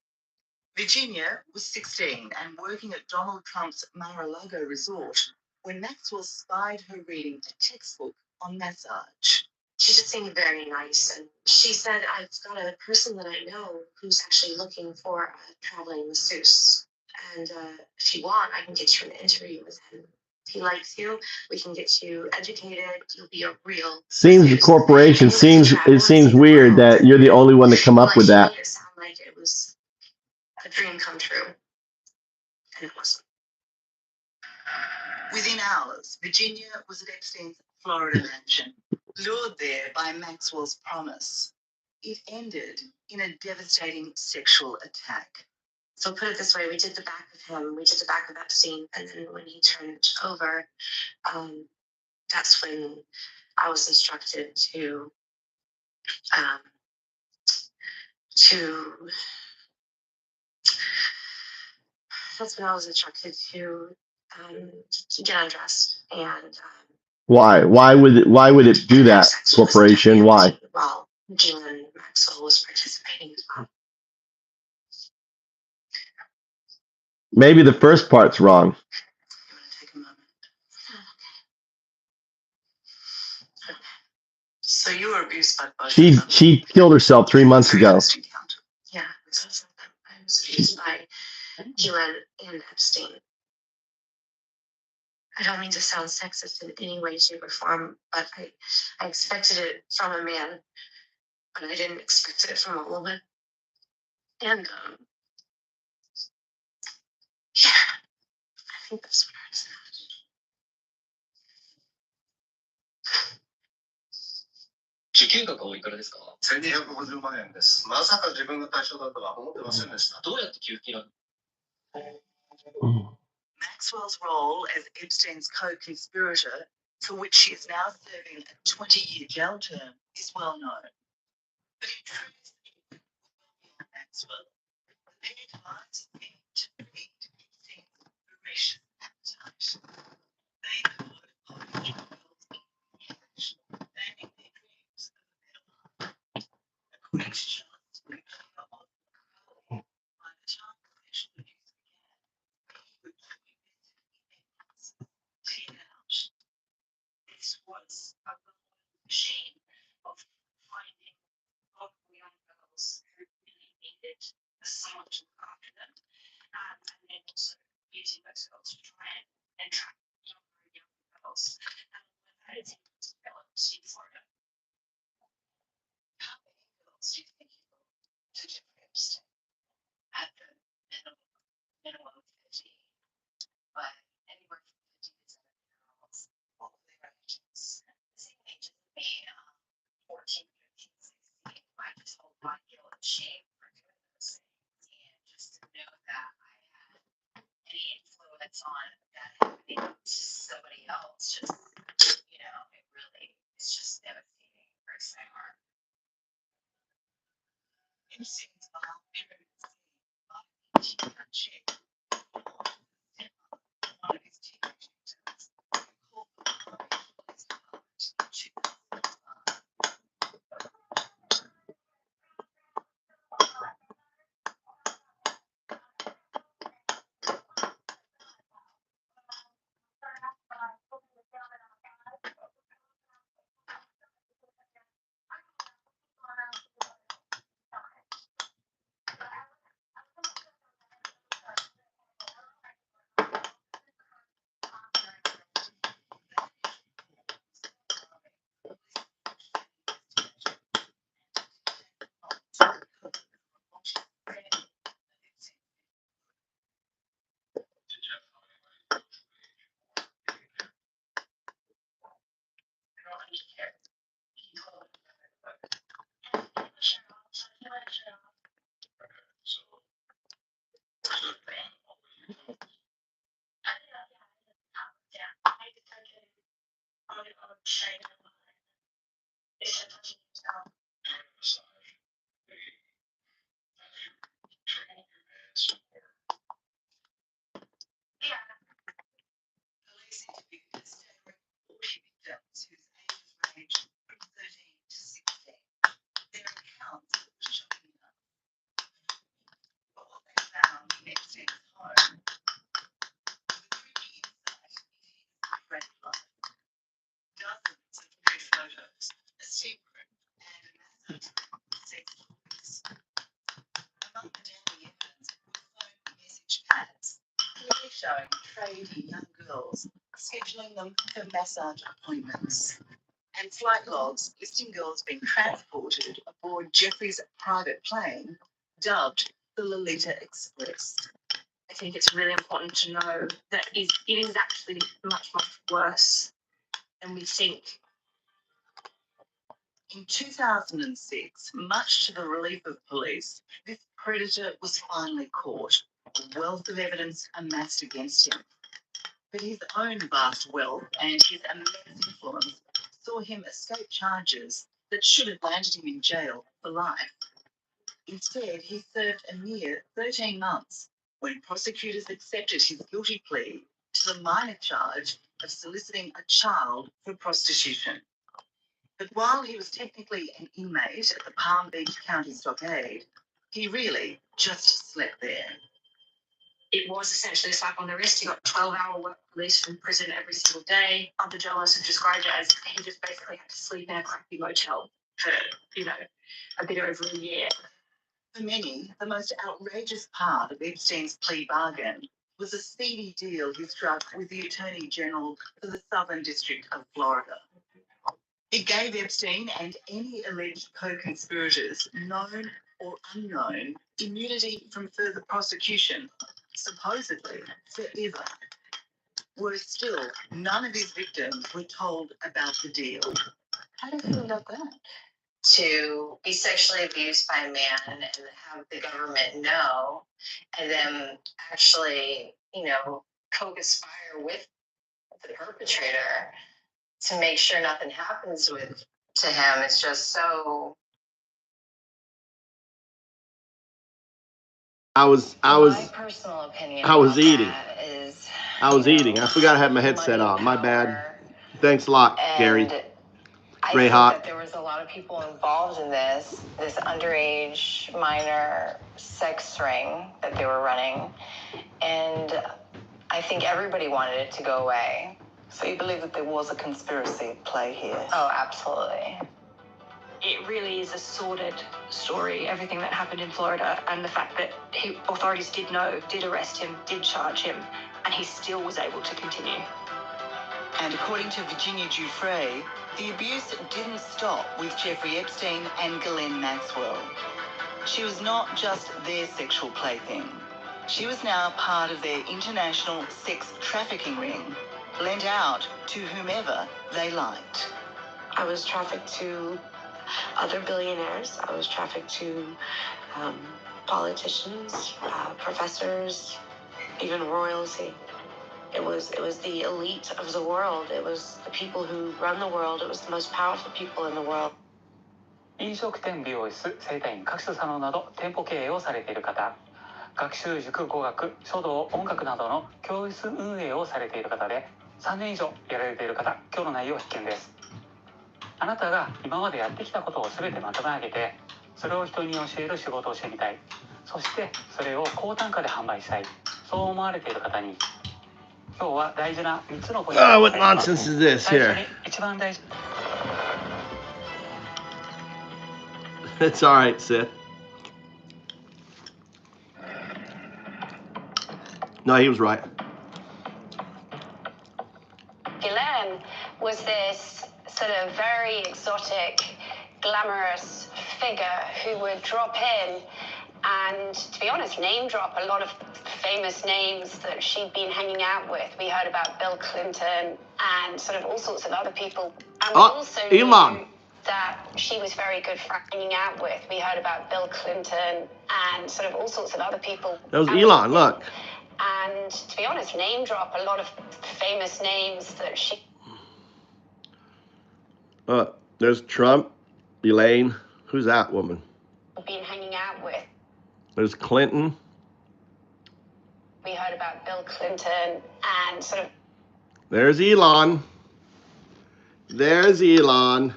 Speaker 6: Virginia was 16 and working at Donald Trump's Mar-a-Lago resort when Maxwell spied her reading a textbook on massage.
Speaker 15: She just seemed very nice, and she said, I've got a person that I know who's actually looking for a traveling masseuse. And if you want, I can get you an interview with him. If he likes you, we can get you educated. You'll be a real.
Speaker 1: Seems the corporation seems weird that you're the only one to come up with that.
Speaker 15: She made it sound like it was a dream come true, and it wasn't.
Speaker 6: Within hours, Virginia was at Epstein's Florida mansion, lured there by Maxwell's promise. It ended in a devastating sexual attack.
Speaker 15: So put it this way, we did the back of him, we did the back of Epstein, and then when he turned over, that's when I was instructed to get undressed. And
Speaker 1: why would it do that, corporation? Why?
Speaker 15: Well, Ghislaine Maxwell was participating as well.
Speaker 1: Maybe the first part's wrong.
Speaker 6: Take a moment. So you were abused by both of them?
Speaker 1: She killed herself 3 months ago.
Speaker 15: Yeah, I was abused by Ghislaine and Epstein. I don't mean to sound sexist in any way, shape, or form, but I expected it from a man, but I didn't expect it from a woman. And yeah, I think that's what I said.
Speaker 12: 受給額はいくらですか
Speaker 11: 1250万円です。まさか自分が対象だとは思ってませんでした。
Speaker 12: どうやって給付金を
Speaker 6: Maxwell's role as Epstein's co-conspirator, for which she is now serving a 20-year jail term, is well known. But in truth, Maxwell, the penny clients of him to meet Epstein's voracious appetite. They poured Polish girls in cash, banning their dreams of a better life. According to Charles, by the time professional news began, he would have invested in evidence 10 out. This was a machine of finding local young girls who really needed someone to look after them, and then also using those girls to try and track younger girls. And that is developed in Florida. How many girls do you think you got to Jeffrey Epstein? At the minimum of 50, but anywhere from 50 to 70 girls. What were their ages? The same age as me, 14, 15, 16. I just hold my guilt and shame for doing those things. And just to know that I had any influence on that happening to somebody else, just, you know, it really is just devastating. It breaks my heart. Epstein's mom, one of his teenage victims, called the police department. Police interviewed a staggering 40 victims whose ages ranged from 13 to 16. Their accounts were shocking enough. But what they found in Epstein's home was a creepy insight into his secret life. Dozens of nude photos, a secret, and a massive sex toys. Among the damning evidence were phone message pads, clearly showing tradie young girls, scheduling them for massage appointments, and flight logs listing girls being transported aboard Jeffrey's private plane, dubbed the Lolita Express.
Speaker 15: I think it's really important to know that it is actually much, much worse than we think.
Speaker 6: In 2006, much to the relief of police, this predator was finally caught, a wealth of evidence amassed against him. But his own vast wealth and his immense influence saw him escape charges that should have landed him in jail for life. Instead, he served a mere 13 months when prosecutors accepted his guilty plea to the minor charge of soliciting a child for prostitution. But while he was technically an inmate at the Palm Beach County Stockade, he really just slept there.
Speaker 15: it was essentially a slap on the wrist. He got 12-hour work release from prison every single day. Other journalists have described it as he just basically had to sleep in a crappy motel for, a bit over a year.
Speaker 6: For many, the most outrageous part of Epstein's plea bargain was a speedy deal he struck with the Attorney General for the Southern District of Florida. It gave Epstein and any alleged co-conspirators, known or unknown, immunity from further prosecution, supposedly forever. Worse still, none of his victims were told about the deal. How do you feel about that?
Speaker 15: To be sexually abused by a man and have the government know, and then actually, co-conspire with the perpetrator to make sure nothing happens to him. It's just so. My personal opinion.
Speaker 1: I was eating.
Speaker 15: Is,
Speaker 1: I was eating. I forgot to have my headset on. My bad. Thanks a lot, Gary.
Speaker 15: I
Speaker 1: Ray
Speaker 15: think
Speaker 1: Hot.
Speaker 15: that there was a lot of people involved in this underage minor sex ring that they were running, and I think everybody wanted it to go away.
Speaker 6: So you believe that there was a conspiracy at play here?
Speaker 15: Oh, absolutely.
Speaker 17: It really is a sordid story, everything that happened in Florida, and the fact that authorities did know, did arrest him, did charge him, and he still was able to continue.
Speaker 6: And according to Virginia Giuffre, the abuse didn't stop with Jeffrey Epstein and Ghislaine Maxwell. She was not just their sexual plaything. She was now part of their international sex trafficking ring, lent out to whomever they liked.
Speaker 17: I was trafficked to other billionaires. I was trafficked to politicians, professors, even royalty. It was the elite of the world. It was the people who run the world. It was the most powerful people in the world.
Speaker 18: 飲食店、美容室、整体院、各種サロンなど店舗経営をされている方、学習塾、語学、書道、音楽などの教室運営をされている方で3年以上やられている方、今日の内容必見です。あなたが今までやってきたことを全てまとめ上げて、それを人に教える仕事をしてみたい、そしてそれを高単価で販売したい、そう思われている方に、今日は大事な3つのポイントをお伝えします。
Speaker 1: What nonsense is this
Speaker 18: 最
Speaker 1: here?
Speaker 18: 初に一番大事。
Speaker 1: It's all right, Sith. No, he was right.
Speaker 4: Ghislaine was this sort of very exotic, glamorous figure who would drop in and, to be honest, name drop a lot of famous names that she'd been hanging out with. We heard about Bill Clinton and sort of all sorts of other people. And we also
Speaker 1: Elon.
Speaker 4: knew that she was very good for hanging out with. We heard about Bill Clinton and sort of all sorts of other people.
Speaker 1: That was Elon, look.
Speaker 4: And to be honest, name drop a lot of famous names that she.
Speaker 1: There's Trump, Elaine. Who's that woman?
Speaker 4: Been hanging out with.
Speaker 1: There's Clinton.
Speaker 4: We heard about Bill Clinton and sort of.
Speaker 1: There's Elon. There's Elon.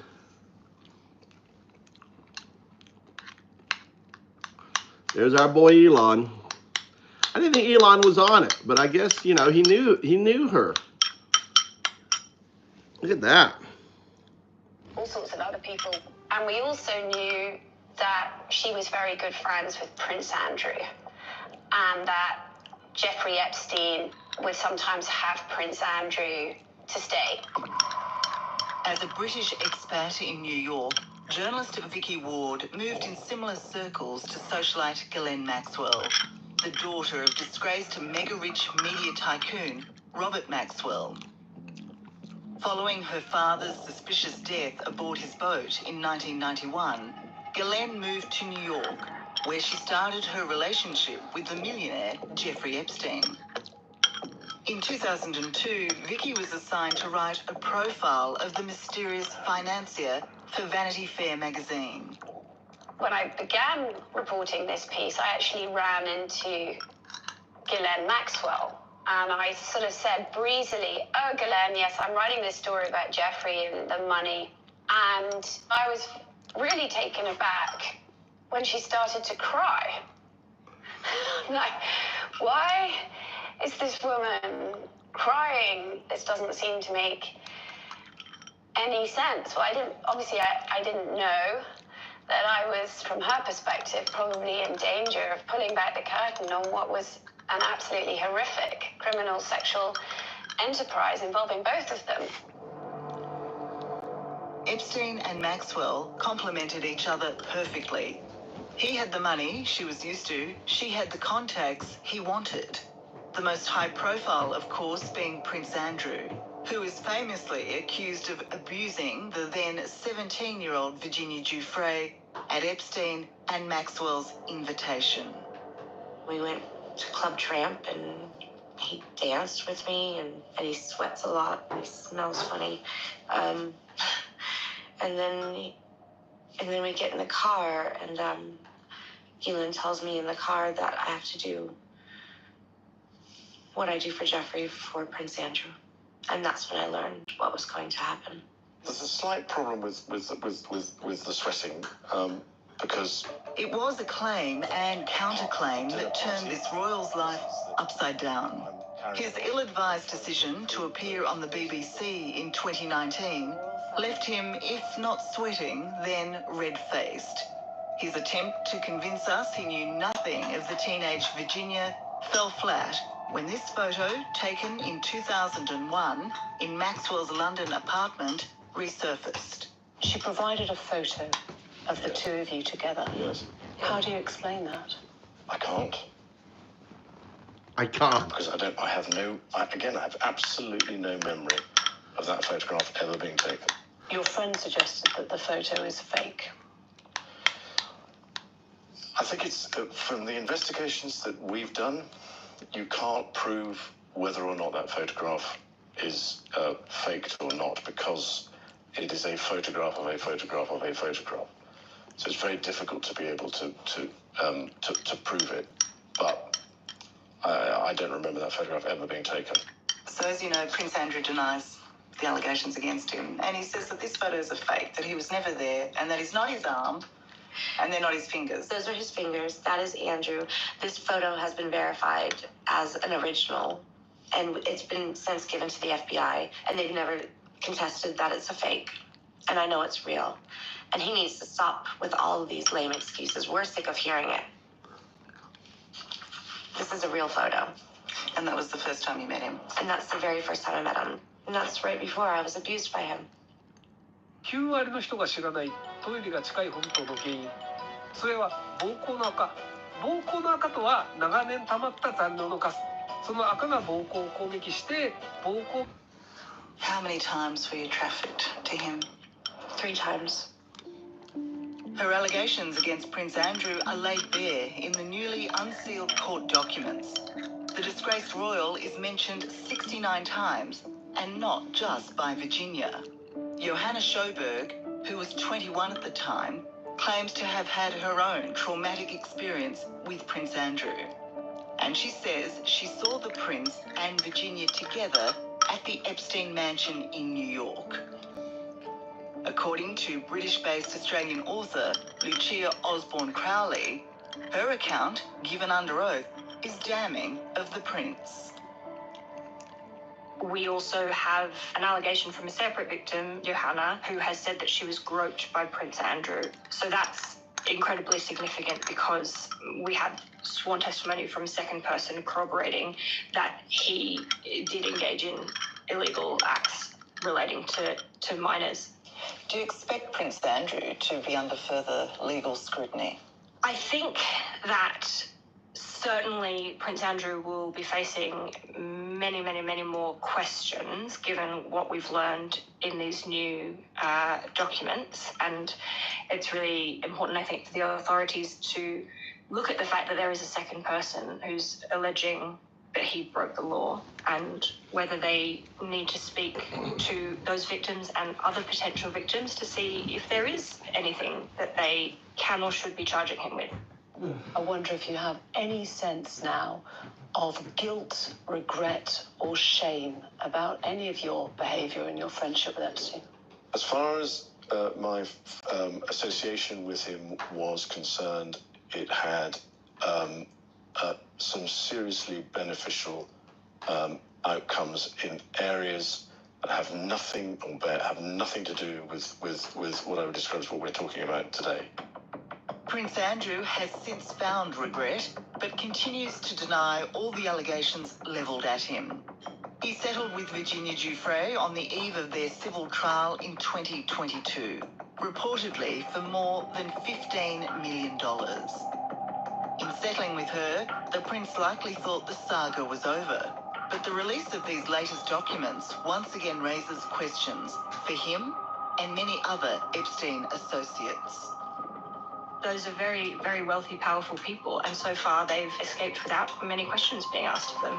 Speaker 1: There's our boy Elon. I didn't think Elon was on it, but I guess, he knew her. Look at that.
Speaker 4: All sorts of other people. And we also knew that she was very good friends with Prince Andrew, and that Jeffrey Epstein would sometimes have Prince Andrew to stay.
Speaker 6: As a British expat in New York, journalist Vicky Ward moved in similar circles to socialite Ghislaine Maxwell, the daughter of disgraced mega-rich media tycoon Robert Maxwell. Following her father's suspicious death aboard his boat in 1991, Ghislaine moved to New York, where she started her relationship with the millionaire Jeffrey Epstein. In 2002, Vicky was assigned to write a profile of the mysterious financier for Vanity Fair magazine.
Speaker 4: When I began reporting this piece, I actually ran into Ghislaine Maxwell. And I sort of said breezily, "Oh, Ghislaine, yes, I'm writing this story about Jeffrey and the money." And I was really taken aback when she started to cry. Like,
Speaker 17: Why is this woman crying? This doesn't seem to make any sense. Well, I didn't know that I was, from her perspective, probably in danger of pulling back the curtain on what was an absolutely horrific criminal sexual enterprise involving both of them.
Speaker 19: Epstein and Maxwell complemented each other perfectly. He had the money she was used to. She had the contacts he wanted. The most high profile, of course, being Prince Andrew, who is famously accused of abusing the then 17-year-old Virginia Giuffre at Epstein and Maxwell's invitation.
Speaker 17: We went to Club Tramp and he danced with me and he sweats a lot and he smells funny. And then we get in the car and Elin tells me in the car that I have to do what I do for Jeffrey for Prince Andrew. And that's when I learned what was going to happen.
Speaker 20: There's a slight problem with the sweating, because
Speaker 19: it was a claim and counterclaim that turned this royal's life upside down. His ill-advised decision to appear on the BBC in 2019 left him, if not sweating, then red-faced. His attempt to convince us he knew nothing of the teenage Virginia fell flat when this photo, taken in 2001 in Maxwell's London apartment, resurfaced.
Speaker 17: She provided a photo of the two of you together.
Speaker 20: Yes.
Speaker 17: How do you explain that?
Speaker 20: I can't. Because I have absolutely no memory of that photograph ever being taken.
Speaker 17: Your friend suggested that the photo is fake.
Speaker 20: I think it's, from the investigations that we've done, you can't prove whether or not that photograph is faked or not, because it is a photograph of a photograph of a photograph. So it's very difficult to be able to prove it. But I don't remember that photograph ever being taken.
Speaker 19: So as you know, Prince Andrew denies the allegations against him, and he says that this photo is a fake, that he was never there, and that it's not his arm, and they're not his fingers.
Speaker 17: Those are his fingers. That is Andrew. This photo has been verified as an original, and it's been since given to the FBI, and they've never contested that it's a fake. And I know it's real. And he needs to stop with all of these lame excuses. We're sick of hearing it. This is a real photo.
Speaker 19: And that was the first time you met him?
Speaker 17: And that's the very first time I met him. And that's right before I was abused by him.
Speaker 21: 9割の人が知らないトイレが近い本当の原因、それは膀胱の赤。膀胱の赤とは長年溜まった残尿のカス。その赤が膀胱を攻撃して膀胱。
Speaker 19: How many times were you trafficked to him?
Speaker 17: 3 times.
Speaker 19: Her allegations against Prince Andrew are laid bare in the newly unsealed court documents. The disgraced royal is mentioned 69 times, and not just by Virginia. Johanna Schoberg, who was 21 at the time, claims to have had her own traumatic experience with Prince Andrew. And she says she saw the prince and Virginia together at the Epstein mansion in New York. According to British-based Australian author Lucia Osbourne Crowley, her account, given under oath, is damning of the prince.
Speaker 17: We also have an allegation from a separate victim, Johanna, who has said that she was groped by Prince Andrew. So that's incredibly significant because we had sworn testimony from a second person corroborating that he did engage in illegal acts relating to minors.
Speaker 19: Do you expect Prince Andrew to be under further legal scrutiny?
Speaker 17: I think that certainly Prince Andrew will be facing many, many, many more questions given what we've learned in these new documents. And it's really important, I think, for the authorities to look at the fact that there is a second person who's alleging that he broke the law, and whether they need to speak to those victims and other potential victims to see if there is anything that they can or should be charging him with.
Speaker 22: I wonder if you have any sense now of guilt, regret, or shame about any of your behaviour and your friendship with Epstein?
Speaker 20: As far as my association with him was concerned, it had some seriously beneficial outcomes in areas that have nothing to do with what I would describe as what we're talking about today.
Speaker 19: Prince Andrew has since found regret, but continues to deny all the allegations levelled at him. He settled with Virginia Jeffery on the eve of their civil trial in 2022, reportedly for more than $15 million. In settling with her, the prince likely thought the saga was over, but the release of these latest documents once again raises questions for him and many other Epstein associates.
Speaker 17: Those are very, very wealthy, powerful people, and so far they've escaped without many questions being asked of them.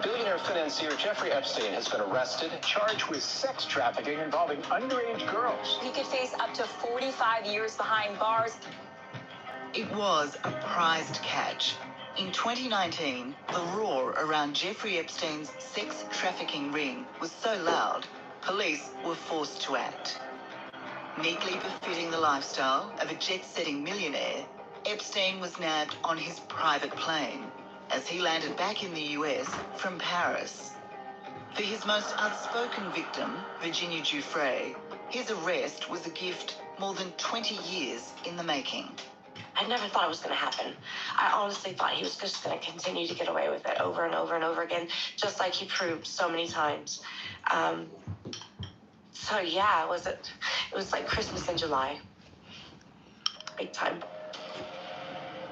Speaker 5: Billionaire financier Jeffrey Epstein has been arrested, charged with sex trafficking involving underage girls.
Speaker 7: He could face up to 45 years behind bars.
Speaker 19: It was a prized catch. In 2019, the roar around Jeffrey Epstein's sex trafficking ring was so loud, police were forced to act. Neatly befitting the lifestyle of a jet-setting millionaire, Epstein was nabbed on his private plane as he landed back in the US from Paris. For his most outspoken victim, Virginia Jeffery, his arrest was a gift more than 20 years in the making.
Speaker 7: I never thought it was going to happen. I honestly thought he was just going to continue to get away with it over and over and over again, just like he proved so many times. So yeah, it was like Christmas in July. Big time.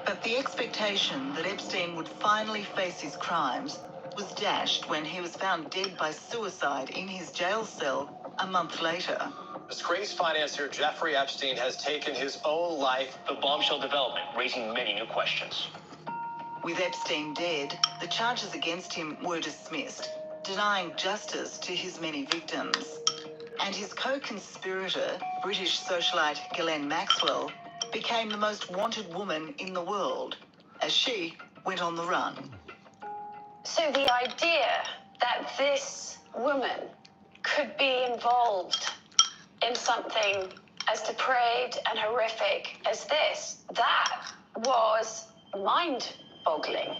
Speaker 19: But the expectation that Epstein would finally face his crimes was dashed when he was found dead by suicide in his jail cell a month later.
Speaker 5: Disgraced financier Jeffrey Epstein has taken his own life. The bombshell development, raising many new questions.
Speaker 19: With Epstein dead, the charges against him were dismissed, denying justice to his many victims. And his co-conspirator, British socialite Ghislaine Maxwell, became the most wanted woman in the world as she went on the run.
Speaker 22: So the idea that this woman could be involved in something as depraved and horrific as this, that was mind-boggling.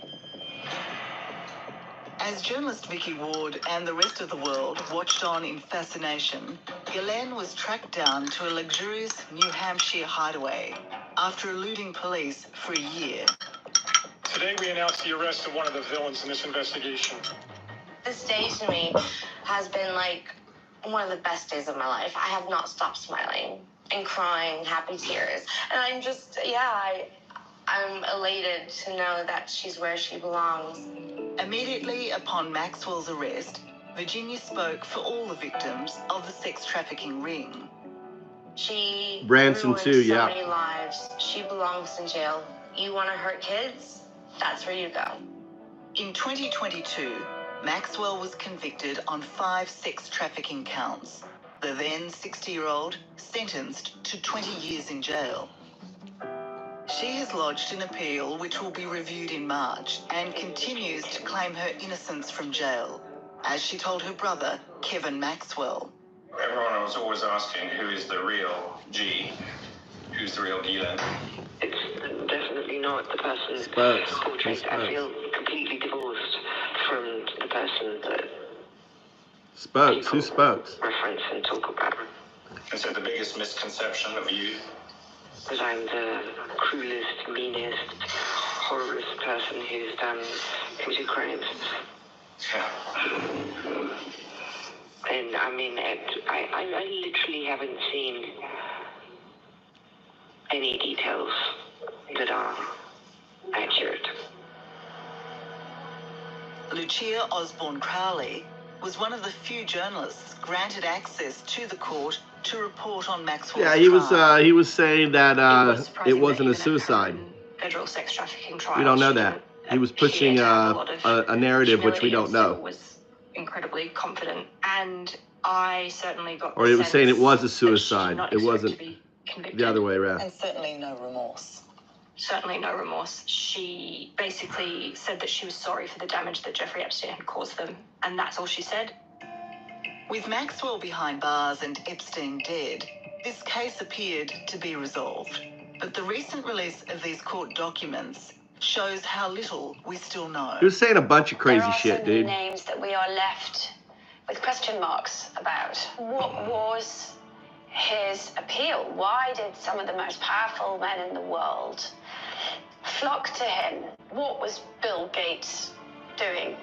Speaker 19: As journalist Vicky Ward and the rest of the world watched on in fascination, Ghislaine was tracked down to a luxurious New Hampshire hideaway after eluding police for a year.
Speaker 5: Today we announced the arrest of one of the villains in this investigation.
Speaker 7: This day to me has been like one of the best days of my life. I have not stopped smiling and crying happy tears. And I'm just, I'm elated to know that she's where she belongs.
Speaker 19: Immediately upon Maxwell's arrest, Virginia spoke for all the victims of the sex trafficking ring.
Speaker 7: She
Speaker 1: Branson
Speaker 7: ruined
Speaker 1: too,
Speaker 7: so
Speaker 1: yeah.
Speaker 7: many lives. She belongs in jail. You want to hurt kids? That's where you go.
Speaker 19: In 2022, Maxwell was convicted on 5 sex trafficking counts. The then 60-year-old sentenced to 20 years in jail. She has lodged an appeal which will be reviewed in March and continues to claim her innocence from jail, as she told her brother, Kevin Maxwell.
Speaker 5: Everyone was always asking who is the real G, who's the real Ghislaine.
Speaker 22: It's definitely not the person's portrait. I feel completely divorced from the person that
Speaker 1: Spokes, who's Spokes?
Speaker 22: reference and talk about.
Speaker 5: And so the biggest misconception of you?
Speaker 22: That I'm the cruelest, meanest, horriblest person who's committed crimes.
Speaker 5: Yeah.
Speaker 22: And I mean, I literally haven't seen any details that are accurate.
Speaker 19: Lucia Osbourne Crowley was one of the few journalists granted access to the court to report on Maxwell's
Speaker 1: Yeah, he was saying that it wasn't a suicide.
Speaker 17: Federal sex trafficking trial.
Speaker 1: We don't know that. He was pushing a narrative which we don't know.
Speaker 17: Was incredibly confident, and I certainly got.
Speaker 1: Or he was saying it was a suicide. It wasn't the other way around.
Speaker 19: And certainly no remorse.
Speaker 17: Certainly no remorse. She basically said that she was sorry for the damage that Jeffrey Epstein had caused them, and that's all she said.
Speaker 19: With Maxwell behind bars and Epstein dead, This case appeared to be resolved, but the recent release of these court documents shows how little we still know.
Speaker 1: You're saying a bunch of crazy shit,
Speaker 7: There are so
Speaker 1: dude.
Speaker 7: many names that we are left with question marks about. What was his appeal? Why did some of the most powerful men in the world flock to him? What was Bill Gates doing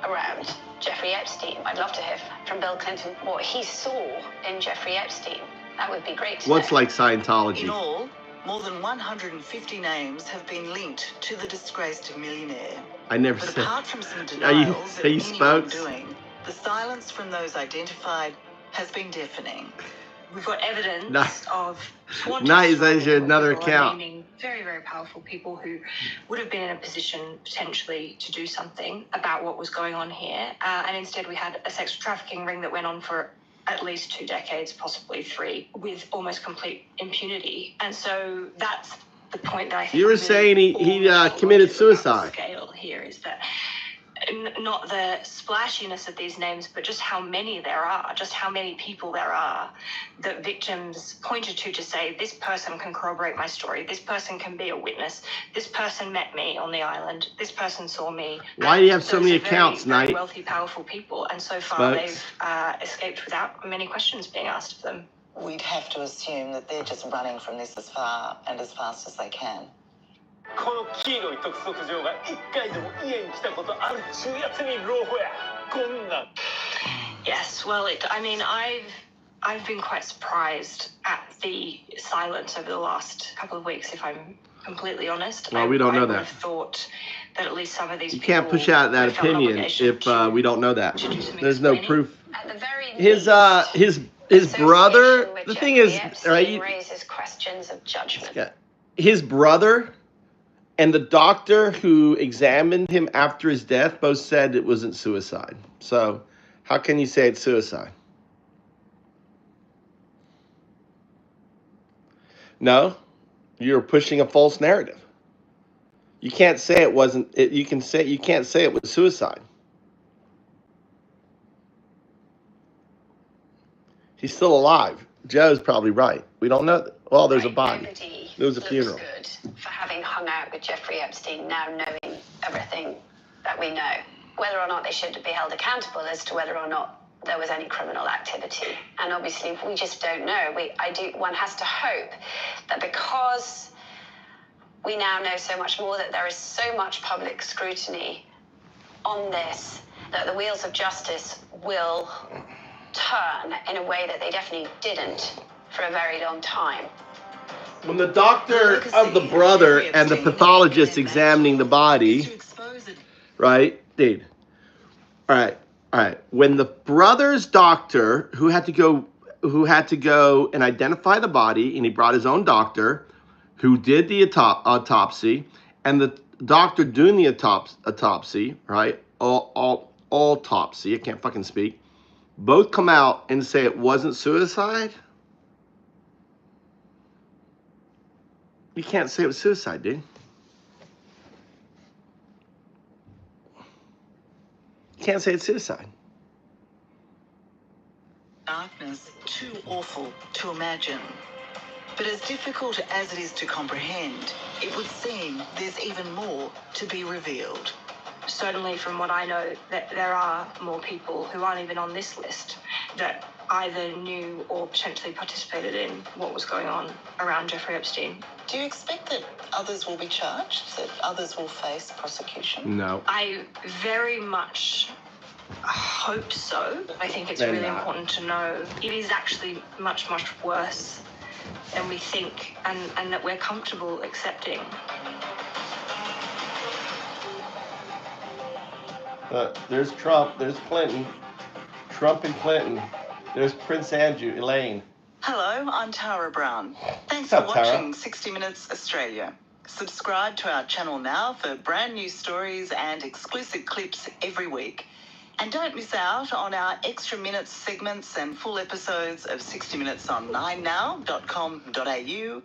Speaker 7: around Jeffrey Epstein? I'd love to hear from Bill Clinton what he saw in Jeffrey Epstein. That would be great to
Speaker 1: What's
Speaker 7: know.
Speaker 1: like Scientology?
Speaker 19: In all, more than 150 names have been linked to the disgraced millionaire.
Speaker 1: I never
Speaker 19: But
Speaker 1: said.
Speaker 19: apart from some denials of any
Speaker 1: smokes?
Speaker 19: wrongdoing, the silence from those identified has been deafening.
Speaker 17: We've got evidence
Speaker 1: Nice.
Speaker 17: of
Speaker 1: Nice, I should another
Speaker 17: people,
Speaker 1: account.
Speaker 17: naming very, very powerful people who would have been in a position potentially to do something about what was going on here. And instead we had a sex trafficking ring that went on for at least 2 decades, possibly 3, with almost complete impunity. And so that's the point that I think
Speaker 1: You were
Speaker 17: really
Speaker 1: saying he committed suicide.
Speaker 17: scale here is that not the splashiness of these names, but just how many there are, just how many people there are that victims pointed to say, this person can corroborate my story, this person can be a witness, this person met me on the island, this person saw me.
Speaker 1: Why do you have so many
Speaker 17: Those are
Speaker 1: accounts,
Speaker 17: very, very
Speaker 1: Knight?
Speaker 17: wealthy, powerful people, and so far
Speaker 1: Smokes.
Speaker 17: they've escaped without many questions being asked of them.
Speaker 19: We'd have to assume that they're just running from this as far and as fast as they can.
Speaker 21: この黄色い督促状が一回でも家に来たことあるっちゅうやつに朗報やこんなん
Speaker 17: Yes, well, I mean, I've been quite surprised at the silence over the last couple of weeks, if I'm completely honest.
Speaker 1: Well, we don't know
Speaker 17: I would
Speaker 1: that.
Speaker 17: have thought that at least some of these
Speaker 1: You
Speaker 17: people
Speaker 1: can't push out that
Speaker 17: would have felt an
Speaker 1: opinion
Speaker 17: obligation
Speaker 1: if we don't know that.
Speaker 17: to do some
Speaker 1: There's no
Speaker 17: explaining.
Speaker 1: proof.
Speaker 7: At the very
Speaker 1: His brother.
Speaker 7: with
Speaker 1: The
Speaker 7: Jeffrey
Speaker 1: thing is,
Speaker 7: Epstein
Speaker 1: right?
Speaker 7: raises questions of judgment.
Speaker 1: Yeah. His brother and the doctor who examined him after his death both said it wasn't suicide. So how can you say it's suicide? No, you're pushing a false narrative. You can't say it wasn't. You can't say it was suicide. He's still alive. Joe's probably right. We don't know. Well, there's a body. There was a funeral.
Speaker 7: Good for having hung out with Jeffrey Epstein, now knowing everything that we know. Whether or not they should be held accountable as to whether or not there was any criminal activity. And obviously, we just don't know. One has to hope that because we now know so much more, that there is so much public scrutiny on this, that the wheels of justice will turn in a way that they definitely didn't for a very long time.
Speaker 1: When the doctor of the brother and the pathologist examining the body, right, dude? All right. When the brother's doctor, who had to go and identify the body, and he brought his own doctor, who did the autopsy, and the doctor doing the autopsy, right? Autopsy. I can't fucking speak. Both come out and say it wasn't suicide. You can't say it was suicide, dude. You can't say it's suicide.
Speaker 19: Darkness too awful to imagine. But as difficult as it is to comprehend, it would seem there's even more to be revealed.
Speaker 17: Certainly from what I know, that there are more people who aren't even on this list that either knew or potentially participated in what was going on around Jeffrey Epstein.
Speaker 19: Do you expect that others will be charged, that others will face prosecution?
Speaker 1: No.
Speaker 17: I very much hope so. I think it's really important to know it is actually much, much worse than we think, and that we're comfortable accepting.
Speaker 1: There's Trump, there's Clinton, Trump and Clinton. There's Prince Andrew, Elaine.
Speaker 19: Hello, I'm Tara Brown. Thanks
Speaker 1: What's
Speaker 19: for
Speaker 1: up,
Speaker 19: watching
Speaker 1: Tara?
Speaker 19: 60 Minutes Australia. Subscribe to our channel now for brand new stories and exclusive clips every week. And don't miss out on our extra minutes segments and full episodes of 60 Minutes on 9now.com.au.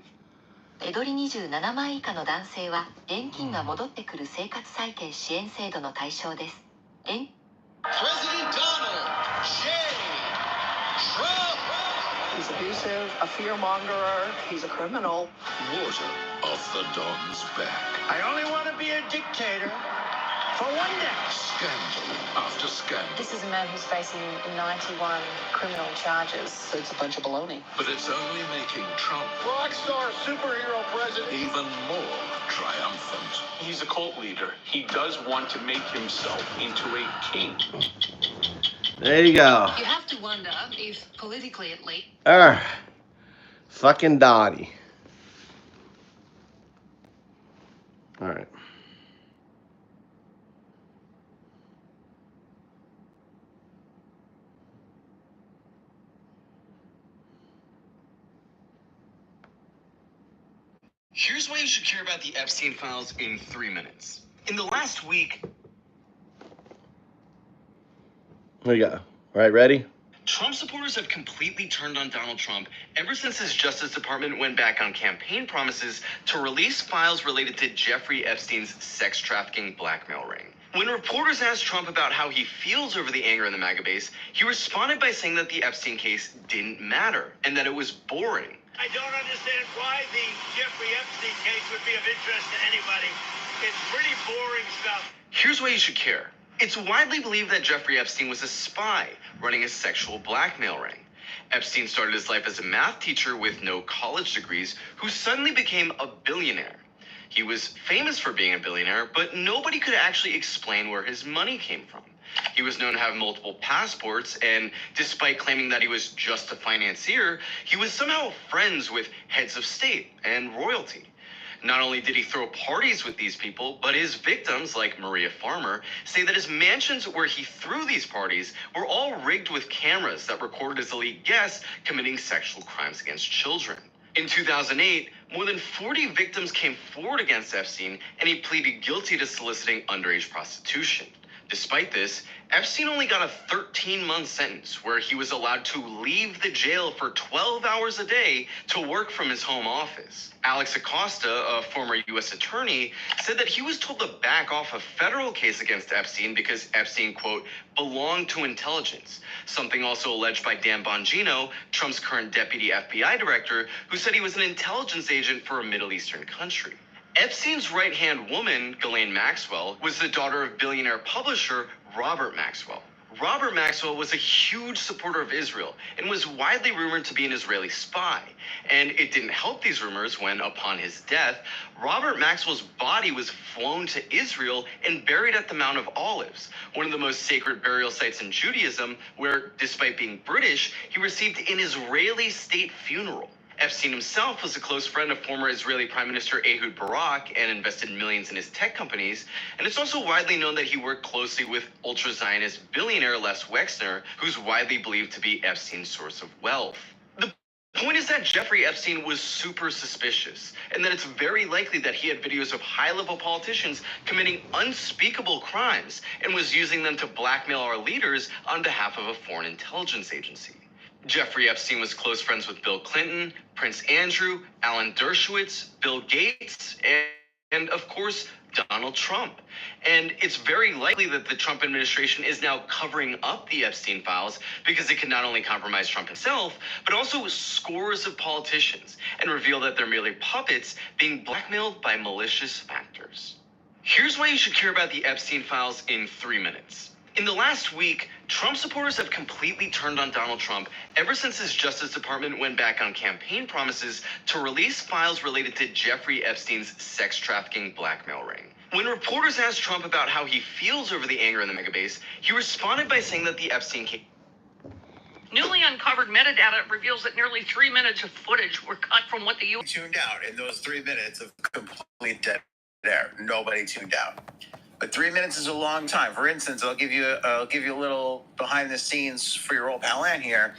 Speaker 3: 手取り27万以下の男性は現金が戻ってくる生活再建支援制度の対象です。
Speaker 5: President Donald J. Trump.
Speaker 19: He's abusive, a fearmongerer. He's a criminal.
Speaker 16: Water off the Don's back.
Speaker 5: I only want to be a dictator for one day.
Speaker 16: Scandal after scandal.
Speaker 22: This is a man who's facing 91 criminal charges.
Speaker 19: So it's a bunch of baloney.
Speaker 16: But it's only making Trump
Speaker 5: Rockstar superhero president.
Speaker 16: even more triumphant.
Speaker 2: He's a cult leader. He does want to make himself into a king.
Speaker 1: There you go.
Speaker 22: You have to wonder if, politically at least,
Speaker 1: Fucking Dottie. All right.
Speaker 10: Here's why you should care about the Epstein files in 3 minutes. In the last week,
Speaker 1: There you go. All right, ready?
Speaker 10: Trump supporters have completely turned on Donald Trump ever since his Justice Department went back on campaign promises to release files related to Jeffrey Epstein's sex trafficking blackmail ring. When reporters asked Trump about how he feels over the anger in the MAGA base, he responded by saying that the Epstein case didn't matter and that it was boring.
Speaker 5: I don't understand why the Jeffrey Epstein case would be of interest to anybody. It's pretty boring stuff.
Speaker 10: Here's why you should care. It's widely believed that Jeffrey Epstein was a spy running a sexual blackmail ring. Epstein started his life as a math teacher with no college degrees who suddenly became a billionaire. He was famous for being a billionaire, but nobody could actually explain where his money came from. He was known to have multiple passports, and despite claiming that he was just a financier, he was somehow friends with heads of state and royalty. Not only did he throw parties with these people, but his victims, like Maria Farmer, say that his mansions where he threw these parties were all rigged with cameras that recorded his elite guests committing sexual crimes against children. In 2008, more than 40 victims came forward against Epstein, and he pleaded guilty to soliciting underage prostitution. Despite this, Epstein only got a 13-month sentence where he was allowed to leave the jail for 12 hours a day to work from his home office. Alex Acosta, a former U.S. attorney, said that he was told to back off a federal case against Epstein because Epstein, quote, belonged to intelligence, something also alleged by Dan Bongino, Trump's current deputy FBI director, who said he was an intelligence agent for a Middle Eastern country. Epstein's right-hand woman, Ghislaine Maxwell, was the daughter of billionaire publisher Robert Maxwell. Robert Maxwell was a huge supporter of Israel and was widely rumored to be an Israeli spy. And it didn't help these rumors when, upon his death, Robert Maxwell's body was flown to Israel and buried at the Mount of Olives, one of the most sacred burial sites in Judaism, where, despite being British, he received an Israeli state funeral. Epstein himself was a close friend of former Israeli Prime Minister Ehud Barak and invested millions in his tech companies. And it's also widely known that he worked closely with ultra-Zionist billionaire Les Wexner, who's widely believed to be Epstein's source of wealth. The point is that Jeffrey Epstein was super suspicious, and that it's very likely that he had videos of high-level politicians committing unspeakable crimes and was using them to blackmail our leaders on behalf of a foreign intelligence agency. Jeffrey Epstein was close friends with Bill Clinton, Prince Andrew, Alan Dershowitz, Bill Gates, and of course, Donald Trump. And it's very likely that the Trump administration is now covering up the Epstein files because it can not only compromise Trump himself, but also scores of politicians and reveal that they're merely puppets being blackmailed by malicious actors. Here's why you should care about the Epstein files in 3 minutes. In the last week, Trump supporters have completely turned on Donald Trump ever since his Justice Department went back on campaign promises to release files related to Jeffrey Epstein's sex trafficking blackmail ring. When reporters asked Trump about how he feels over the anger in the MAGA base, he responded by saying that the Epstein case...
Speaker 23: Newly uncovered metadata reveals that nearly 3 minutes of footage were cut from what the U.S.
Speaker 24: tuned out in those 3 minutes of complete dead air. Nobody tuned out. But 3 minutes is a long time. For instance, I'll give you a little behind the scenes for your old pal Ann here.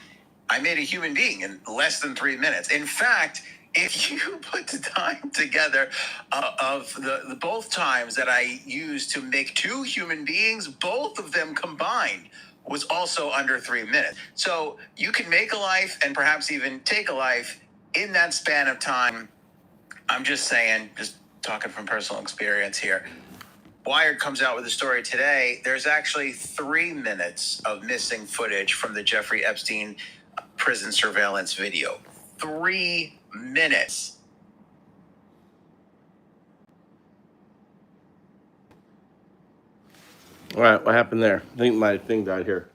Speaker 24: I made a human being in less than 3 minutes. In fact, if you put the time together of the both times that I used to make 2 human beings, both of them combined was also under 3 minutes. So you can make a life and perhaps even take a life in that span of time. I'm just saying, just talking from personal experience here. Wired comes out with a story today. There's actually 3 minutes of missing footage from the Jeffrey Epstein prison surveillance video. 3 minutes.
Speaker 1: All right, what happened there? I think my thing died here.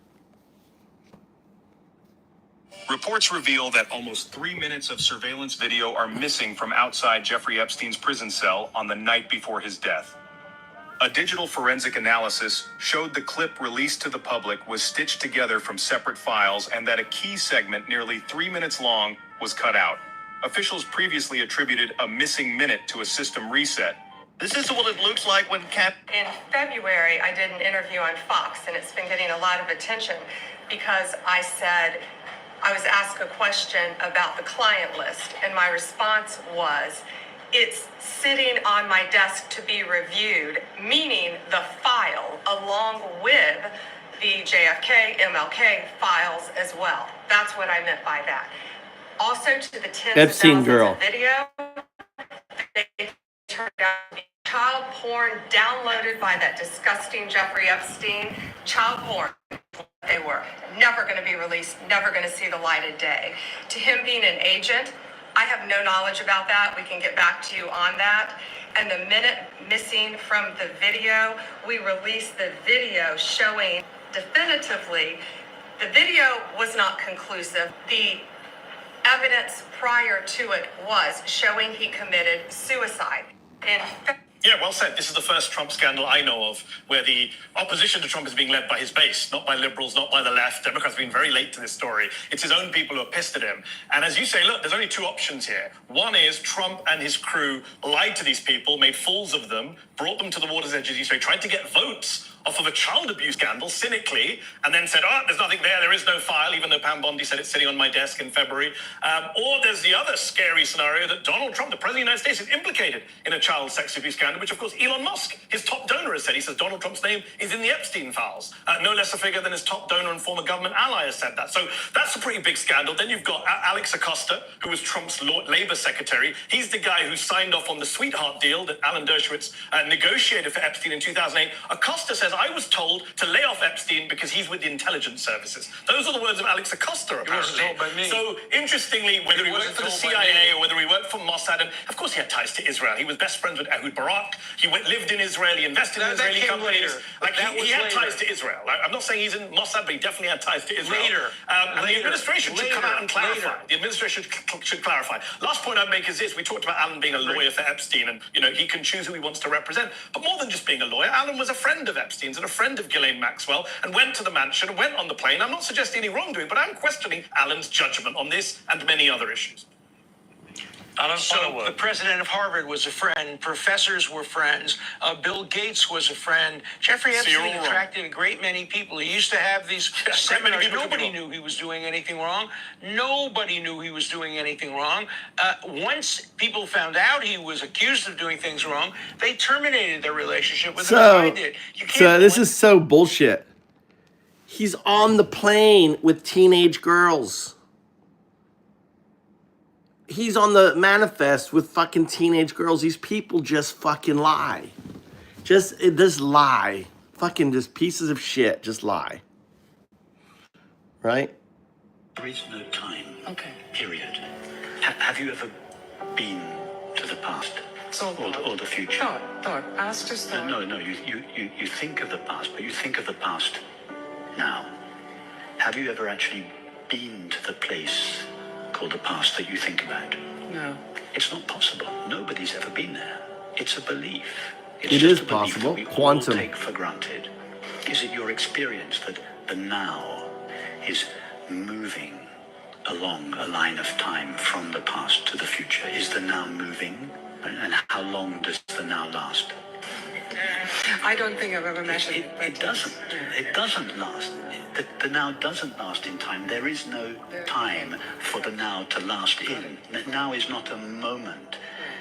Speaker 8: Reports reveal that almost 3 minutes of surveillance video are missing from outside Jeffrey Epstein's prison cell on the night before his death. A digital forensic analysis showed the clip released to the public was stitched together from separate files and that a key segment nearly 3 minutes long was cut out. Officials previously attributed a missing minute to a system reset.
Speaker 24: This is what it looks like when
Speaker 9: In February, I did an interview on Fox, and it's been getting a lot of attention because I was asked a question about the client list, and my response was, it's sitting on my desk to be reviewed, meaning the file along with the JFK, MLK files as well. That's what I meant by that. Also, to the tens
Speaker 1: Epstein
Speaker 9: of thousands
Speaker 1: girl.
Speaker 9: of video, they turned out to be child porn downloaded by that disgusting Jeffrey Epstein. Child porn. They were never going to be released, never going to see the light of day. To him being an agent, I have no knowledge about that. We can get back to you on that. And the minute missing from the video, we released the video showing definitively the video was not conclusive. The evidence prior to it was showing he committed suicide.
Speaker 8: Yeah, well said. This is the first Trump scandal I know of where the opposition to Trump is being led by his base, not by liberals, not by the left. Democrats have been very late to this story. It's his own people who are pissed at him. And as you say, look, there's only two options here. One is Trump and his crew lied to these people, made fools of them, brought them to the water's edge, as you say, tried to get votes off of a child abuse scandal cynically, and then said, oh, there's nothing there is no file, even though Pam Bondi said it's sitting on my desk in February. Or there's the other scary scenario that Donald Trump, the President of the United States, is implicated in a child sex abuse scandal, which of course Elon Musk, his top donor, has said. He says Donald Trump's name is in the Epstein files. No less a figure than his top donor and former government ally has said that. So that's a pretty big scandal. Then you've got Alex Acosta, who was Trump's labor secretary. He's the guy who signed off on the sweetheart deal that Alan Dershowitz negotiated for Epstein in 2008. Acosta says, I was told to lay off Epstein because he's with the intelligence services. Those are the words of Alex Acosta, apparently.
Speaker 21: Told by me.
Speaker 8: So, interestingly, whether he worked for the CIA or whether he worked for Mossad, and of course he had ties to Israel. He was best friends with Ehud Barak. He lived in Israel. He invested in Israeli companies. Like he had ties to Israel. I'm not saying he's in Mossad, but he definitely had ties to Israel. And the administration should come out and clarify. The administration should clarify. Last point I'd make is this. We talked about Alan being a lawyer for Epstein, and he can choose who he wants to represent. But more than just being a lawyer, Alan was a friend of Epstein's and a friend of Ghislaine Maxwell, and went to the mansion and went on the plane. I'm not suggesting any wrongdoing, but I'm questioning Alan's judgment on this and many other issues.
Speaker 13: So the president of Harvard was a friend. Professors were friends. Bill Gates was a friend. Jeffrey Epstein attracted a great many people. He used to have these seminars. Nobody knew he was doing anything wrong. Nobody knew he was doing anything wrong. Once people found out he was accused of doing things wrong, they terminated their relationship with him.
Speaker 1: So this is so bullshit. He's on the plane with teenage girls. He's on the manifest with fucking teenage girls. These people just fucking lie. Just lie. Fucking just pieces of shit. Just lie. Right?
Speaker 14: There is no time. Okay. Period. Have you ever been to the past? Or the future?
Speaker 22: Thought. Past is thought.
Speaker 14: No. You think of the past, but you think of the past now. Have you ever actually been to the place called the past that you think about?
Speaker 22: No.
Speaker 14: It's not possible. Nobody's ever been there. It's a belief.
Speaker 1: It is possible. Quantum.
Speaker 14: All take for granted. Is it your experience that the now is moving along a line of time from the past to the future? Is the now moving? And how long does the now last?
Speaker 22: I don't think I've ever measured it.
Speaker 14: It doesn't. It doesn't last. The now doesn't last in time. There is no time for the now to last in. Now is not a moment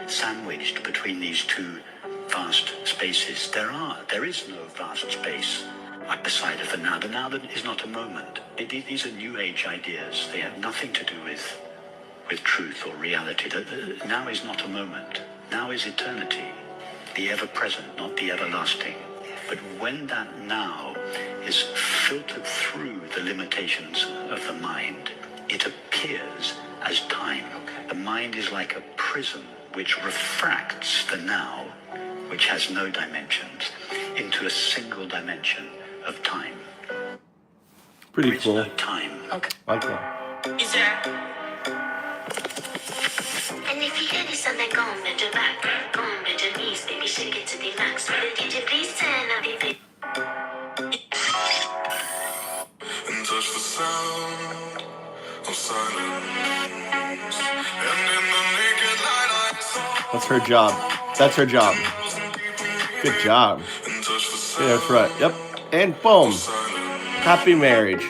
Speaker 14: sandwiched between these two vast spaces. There is no vast space outside of the now. The now is not a moment. These are new age ideas. They have nothing to do with truth or reality. The now is not a moment. Now is eternity. The ever-present, not the everlasting. But when that now is filtered through the limitations of the mind it appears as time. The mind is like a prism which refracts the now, which has no dimensions, into a single dimension of time.
Speaker 11: Pretty cool.
Speaker 14: No time.
Speaker 11: Okay. Okay.
Speaker 7: Is there? And if you hear this on the gong, the back, gong, the knees, baby, shake it to the max. Will the DJ please turn up your face?
Speaker 12: And touch the sound of silence. And in the naked light I saw.
Speaker 11: That's her job. That's her job. Good job. Yeah, that's right. Yep. And boom. Happy marriage.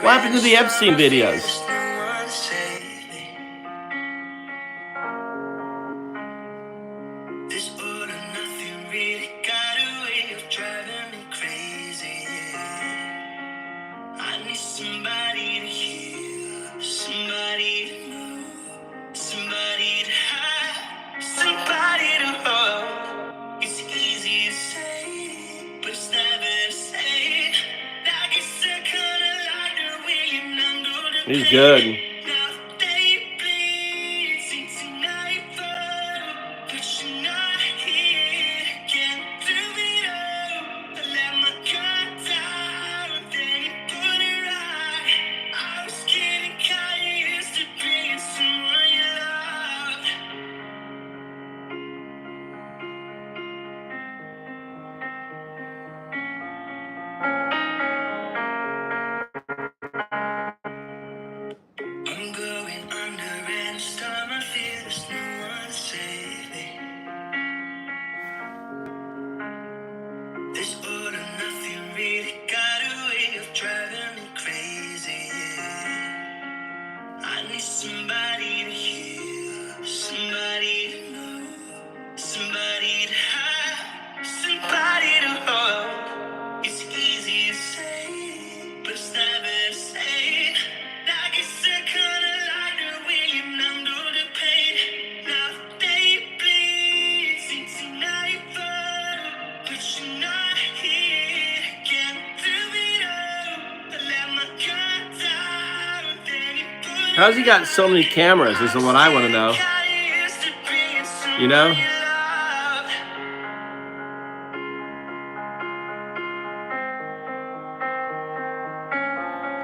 Speaker 11: What happened to the Epstein videos? He's good. How's he got so many cameras is what I want to know. You know?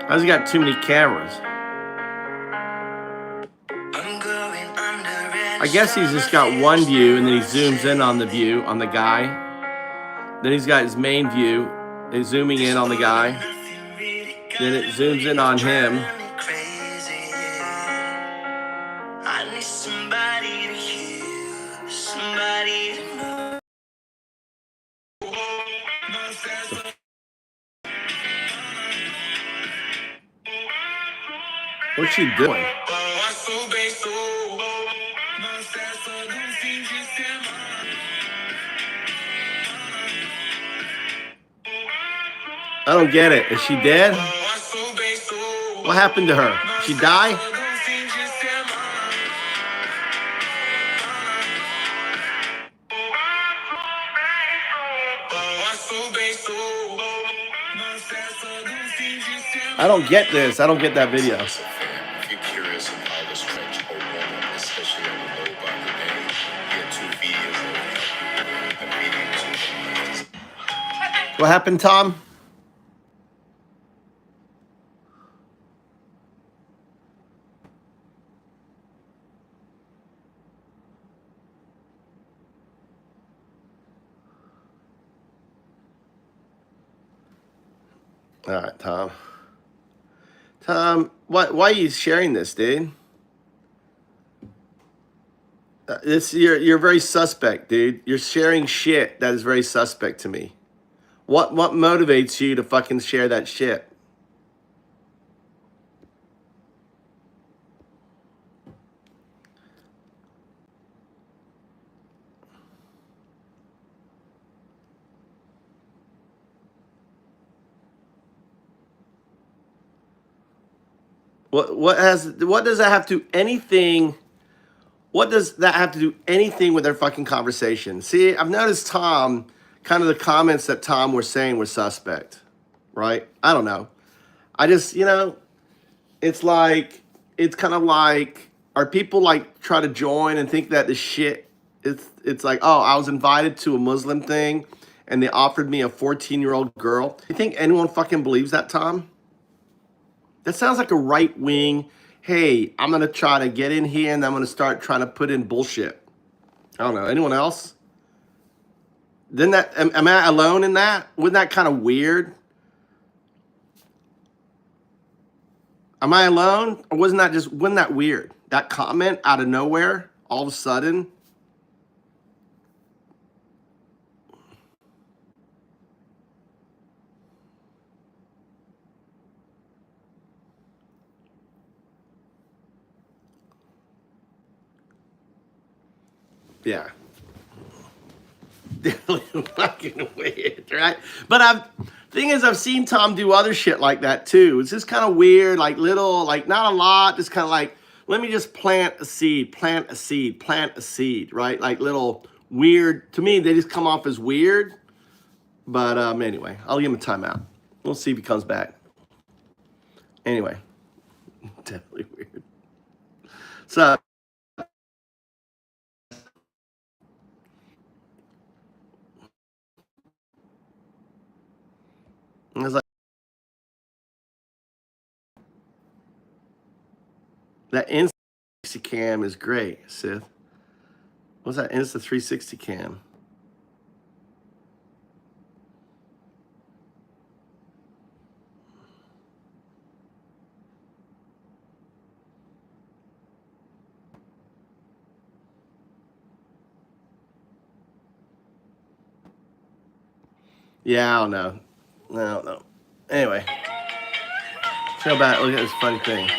Speaker 11: How's he got too many cameras? I guess he's just got one view and then he zooms in on the view on the guy. Then he's got his main view. He's zooming in on the guy. Then it zooms in on him. What's she doing? I don't get it. Is she dead? What happened to her? Did she die? I don't get this. I don't get that video.
Speaker 12: If you're curious of how this trench a woman, especially on the low by the day, get 2 videos of the
Speaker 11: What happened, Tom? All right, Tom. Tom, why are you sharing this, dude? You're very suspect, dude. You're sharing shit that is very suspect to me. What motivates you to fucking share that shit? What does that have to anything? What does that have to do anything with their fucking conversation? See, I've noticed Tom, kind of the comments that Tom were saying were suspect, right? I don't know. I just, it's kind of like, are people like try to join and think that the shit, it's like, oh, I was invited to a Muslim thing and they offered me a 14-year-old girl. You think anyone fucking believes that, Tom? That sounds like a right-wing, hey, I'm going to try to get in here and I'm going to start trying to put in bullshit. I don't know. Anyone else? Then am I alone in that? Wouldn't that kind of weird? Am I alone? Or wasn't that weird? That comment out of nowhere, all of a sudden? Yeah. Fucking weird, right? But thing is, I've seen Tom do other shit like that too. It's just kind of weird, like little, like not a lot, just kind of like, let me just plant a seed, right? Like little weird, to me, they just come off as weird. But anyway, I'll give him a timeout. We'll see if he comes back. Anyway, definitely weird. So, I was like, that Insta cam is great, Sith. What's that Insta 360 cam? Yeah, I don't know. Anyway, feel bad. Look at this funny thing.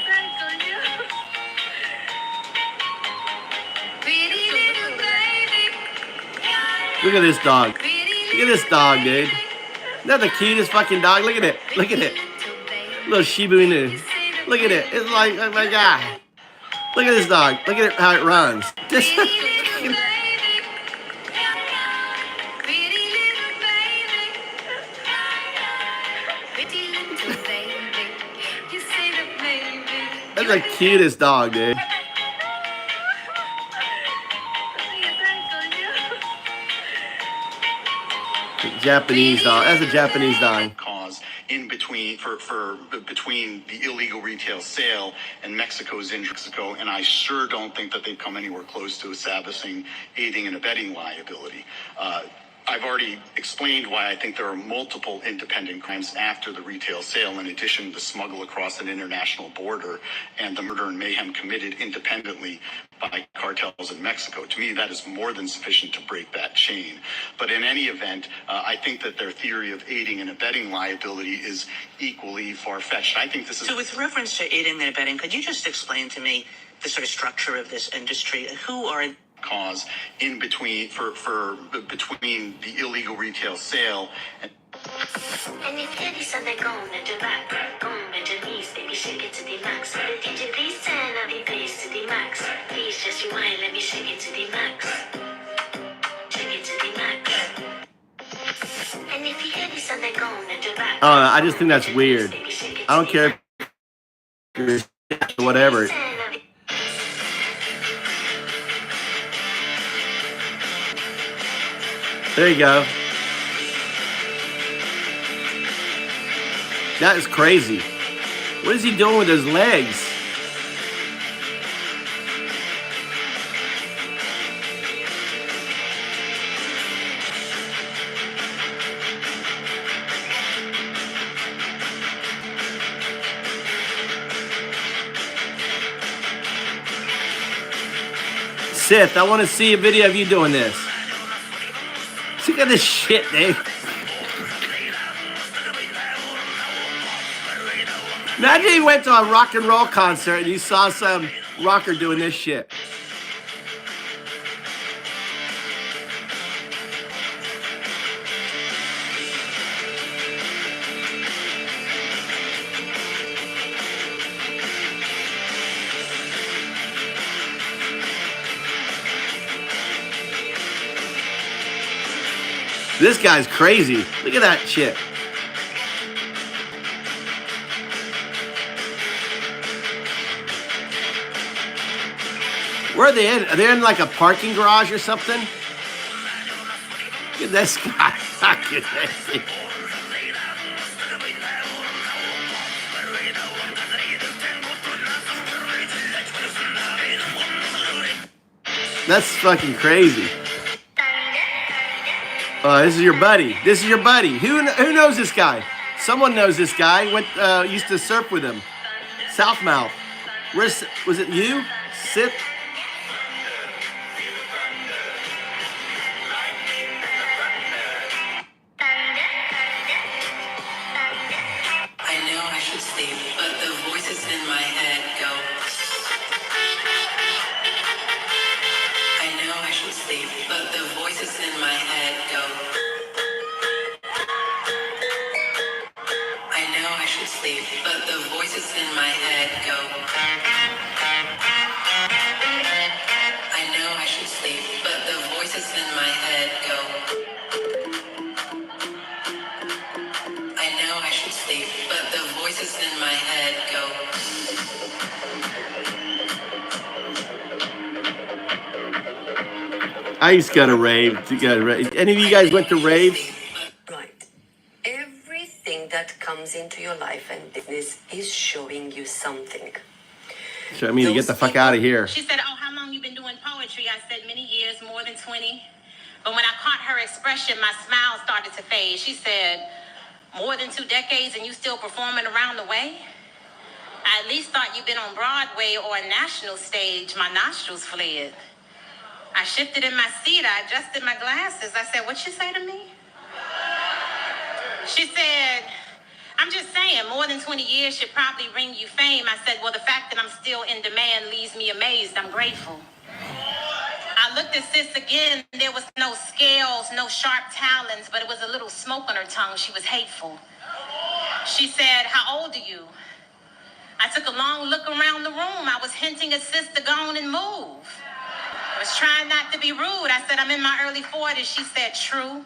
Speaker 11: Look at this dog. Look at this dog, dude. Isn't that the cutest fucking dog? Look at it. Look at it. Little Shiba Inu. Look at it. It's like, oh my God. Look at this dog. Look at it, how it runs. Just that's the cutest dog, dude. Japanese dog. That's a Japanese dog.
Speaker 14: Cause in between between the illegal retail sale and Mexico's in Mexico, and I sure don't think that they've come anywhere close to establishing aiding and abetting liability. I've already explained why I think there are multiple independent crimes after the retail sale, in addition to smuggle across an international border and the murder and mayhem committed independently by cartels in Mexico. To me, that is more than sufficient to break that chain. But in any event, I think that their theory of aiding and abetting liability is equally far-fetched. I think this is...
Speaker 4: So with reference to aiding and abetting, could you just explain to me the sort of structure of this industry? Who are...
Speaker 14: cause in between between the illegal retail sale and
Speaker 11: I just think that's weird. I don't care if you're whatever. There you go. That is crazy. What is he doing with his legs? Sith, I want to see a video of you doing this. Look at this shit, dude. Imagine you went to a rock and roll concert and you saw some rocker doing this shit. This guy's crazy. Look at that shit. Where are they in? Are they in like a parking garage or something? Look at this guy. Look at this. That's fucking crazy. This is your buddy. This is your buddy. Who knows this guy? Someone knows this guy. Used to surf with him. Southmouth. Was it you? Sip?
Speaker 3: I know I should sleep, but the voices in my head go. I know I should sleep, but the voices in my head go. I know I should sleep, but the voices in my head go. I know I should sleep, but the voices in my head go. I know I should sleep, but the voices in my head go.
Speaker 11: I used to go to rave. Any of you guys went to raves?
Speaker 3: Right. Everything that comes into your life and business is showing you something.
Speaker 11: Show me to get the fuck out of here.
Speaker 6: She said, "Oh, how long you been doing poetry?" I said, "Many years, more than 20. But when I caught her expression, my smile started to fade. She said, "More than 2 decades and you still performing around the way? I at least thought you'd been on Broadway or a national stage." My nostrils fled. I shifted in my seat. I adjusted my glasses. I said, "What'd you say to me?" She said, "I'm just saying, more than 20 years should probably bring you fame." I said, "Well, the fact that I'm still in demand leaves me amazed. I'm grateful." I looked at sis again. There was no scales, no sharp talons, but it was a little smoke on her tongue. She was hateful. She said, "How old are you?" I took a long look around the room. I was hinting at sis to go on and move. I was trying not to be rude. I said, "I'm in my early 40s. She said, "True.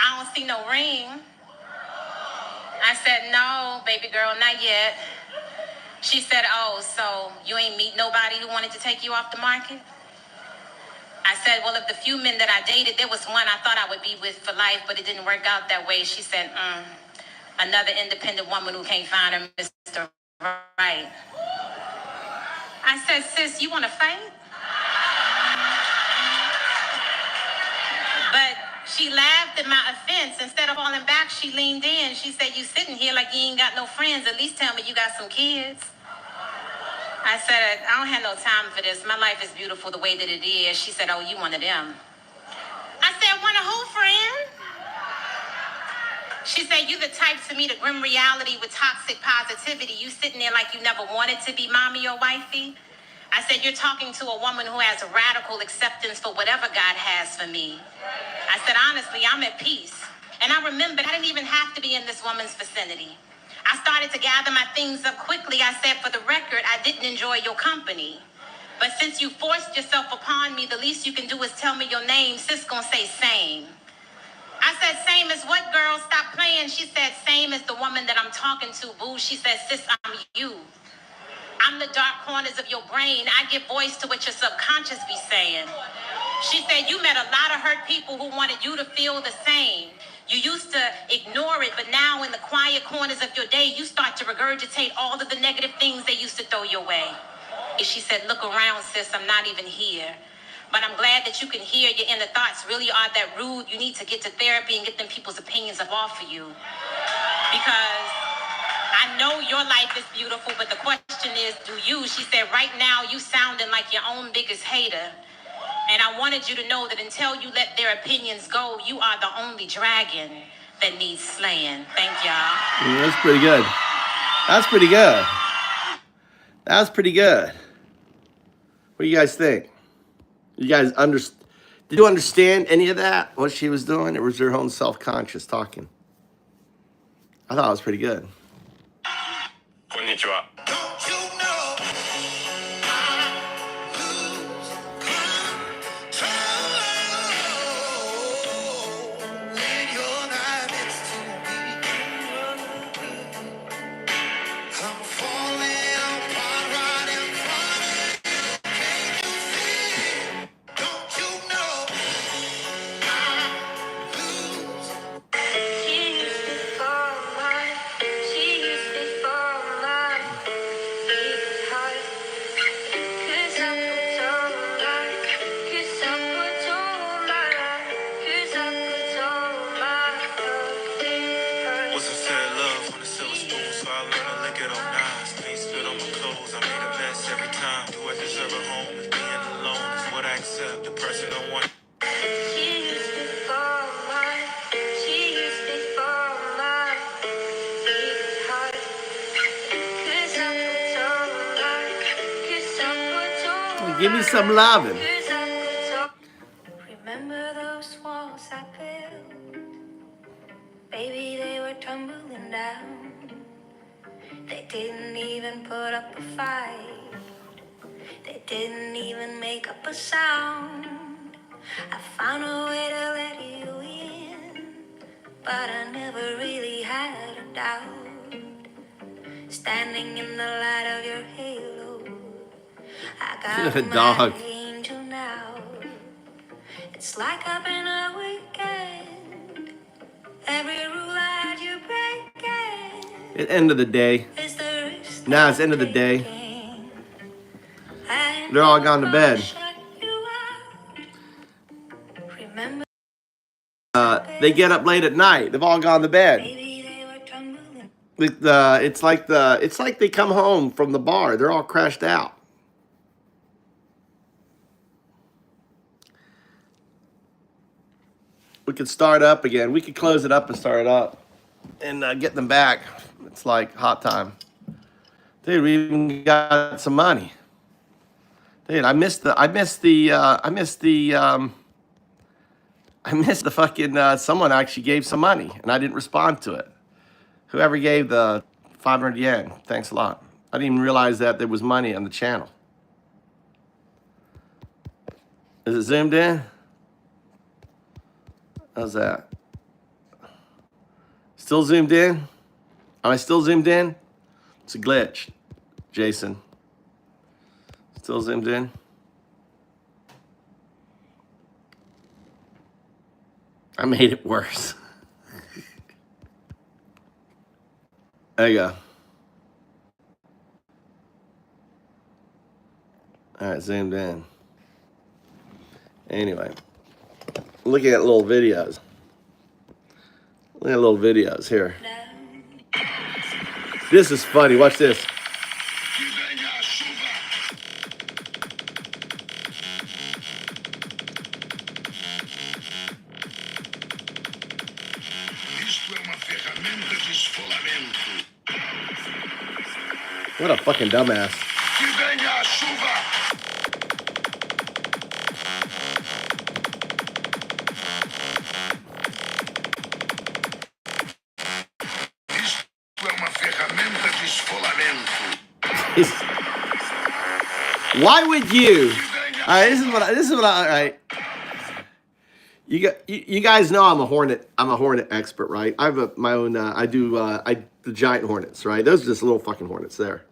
Speaker 6: I don't see no ring." I said, "No, baby girl, not yet." She said, "Oh, so you ain't meet nobody who wanted to take you off the market?" I said, "Well, of the few men that I dated, there was one I thought I would be with for life, but it didn't work out that way." She said, "Another independent woman who can't find her Mr. Right." I said, "Sis, you want to fight?" But she laughed at my offense. Instead of falling back, she leaned in. She said, "You sitting here like you ain't got no friends. At least tell me you got some kids." I said, "I don't have no time for this. My life is beautiful the way that it is." She said, "Oh, you one of them." I said, "One of who, friend?" She said, "You the type to meet a grim reality with toxic positivity. You sitting there like you never wanted to be mommy or wifey." I said, "You're talking to a woman who has a radical acceptance for whatever God has for me." I said, "Honestly, I'm at peace." And I remembered I didn't even have to be in this woman's vicinity. I started to gather my things up quickly. I said, "For the record, I didn't enjoy your company. But since you forced yourself upon me, the least you can do is tell me your name." Sis gonna say same. I said, "Same as what, girl? Stop playing." She said, "Same as the woman that I'm talking to, boo." She said, "Sis, I'm you. I'm the dark corners of your brain. I give voice to what your subconscious be saying." She said, "You met a lot of hurt people who wanted you to feel the same. You used to ignore it, but now in the quiet corners of your day, you start to regurgitate all of the negative things they used to throw your way." And she said, "Look around, sis. I'm not even here. But I'm glad that you can hear your inner thoughts really are that rude. You need to get to therapy and get them people's opinions up off of you. Because I know your life is beautiful, but the question is, do you?" She said, "Right now, you sounding like your own biggest hater. And I wanted you to know that until you let their opinions go, you are the only dragon that needs slaying." Thank y'all.
Speaker 11: That's pretty good. That's pretty good. That's pretty good. What do you guys think? You guys did you understand any of that, what she was doing? Or was her own self-conscious talking? I thought it was pretty good.
Speaker 8: Konnichiwa.
Speaker 12: The president won.
Speaker 11: Give me some loving.
Speaker 12: Remember those walls I built? Baby, they were tumbling down. They didn't even put up a fight. They didn't even make up a sound. I found a way to let you in, but I never really had a doubt. Standing in the light of your halo, I got
Speaker 11: a dog.
Speaker 12: my angel now. It's like I've been a weekend. Every rule that you break.
Speaker 11: At the end of the day. Nah, it's the end of the day. They're all gone to bed. They get up late at night. They've all gone to bed. It's like they come home from the bar. They're all crashed out. We could start up again. We could close it up and start it up, and get them back. It's like hot time. Dude, we even got some money. Dude, I missed the fucking, someone actually gave some money, and I didn't respond to it. Whoever gave the 500 yen, thanks a lot. I didn't even realize that there was money on the channel. Is it zoomed in? How's that? Still zoomed in? Am I still zoomed in? It's a glitch, Jason. Still zoomed in? I made it worse. There you go. All right, zoomed in. Anyway, looking at little videos. Look at little videos here. This is funny. Watch this. What a fucking dumbass. Why would you? All right, this is what I, all right. You guys know I'm a hornet expert, right? I have my own, I do the giant hornets, right? Those are just little fucking hornets there.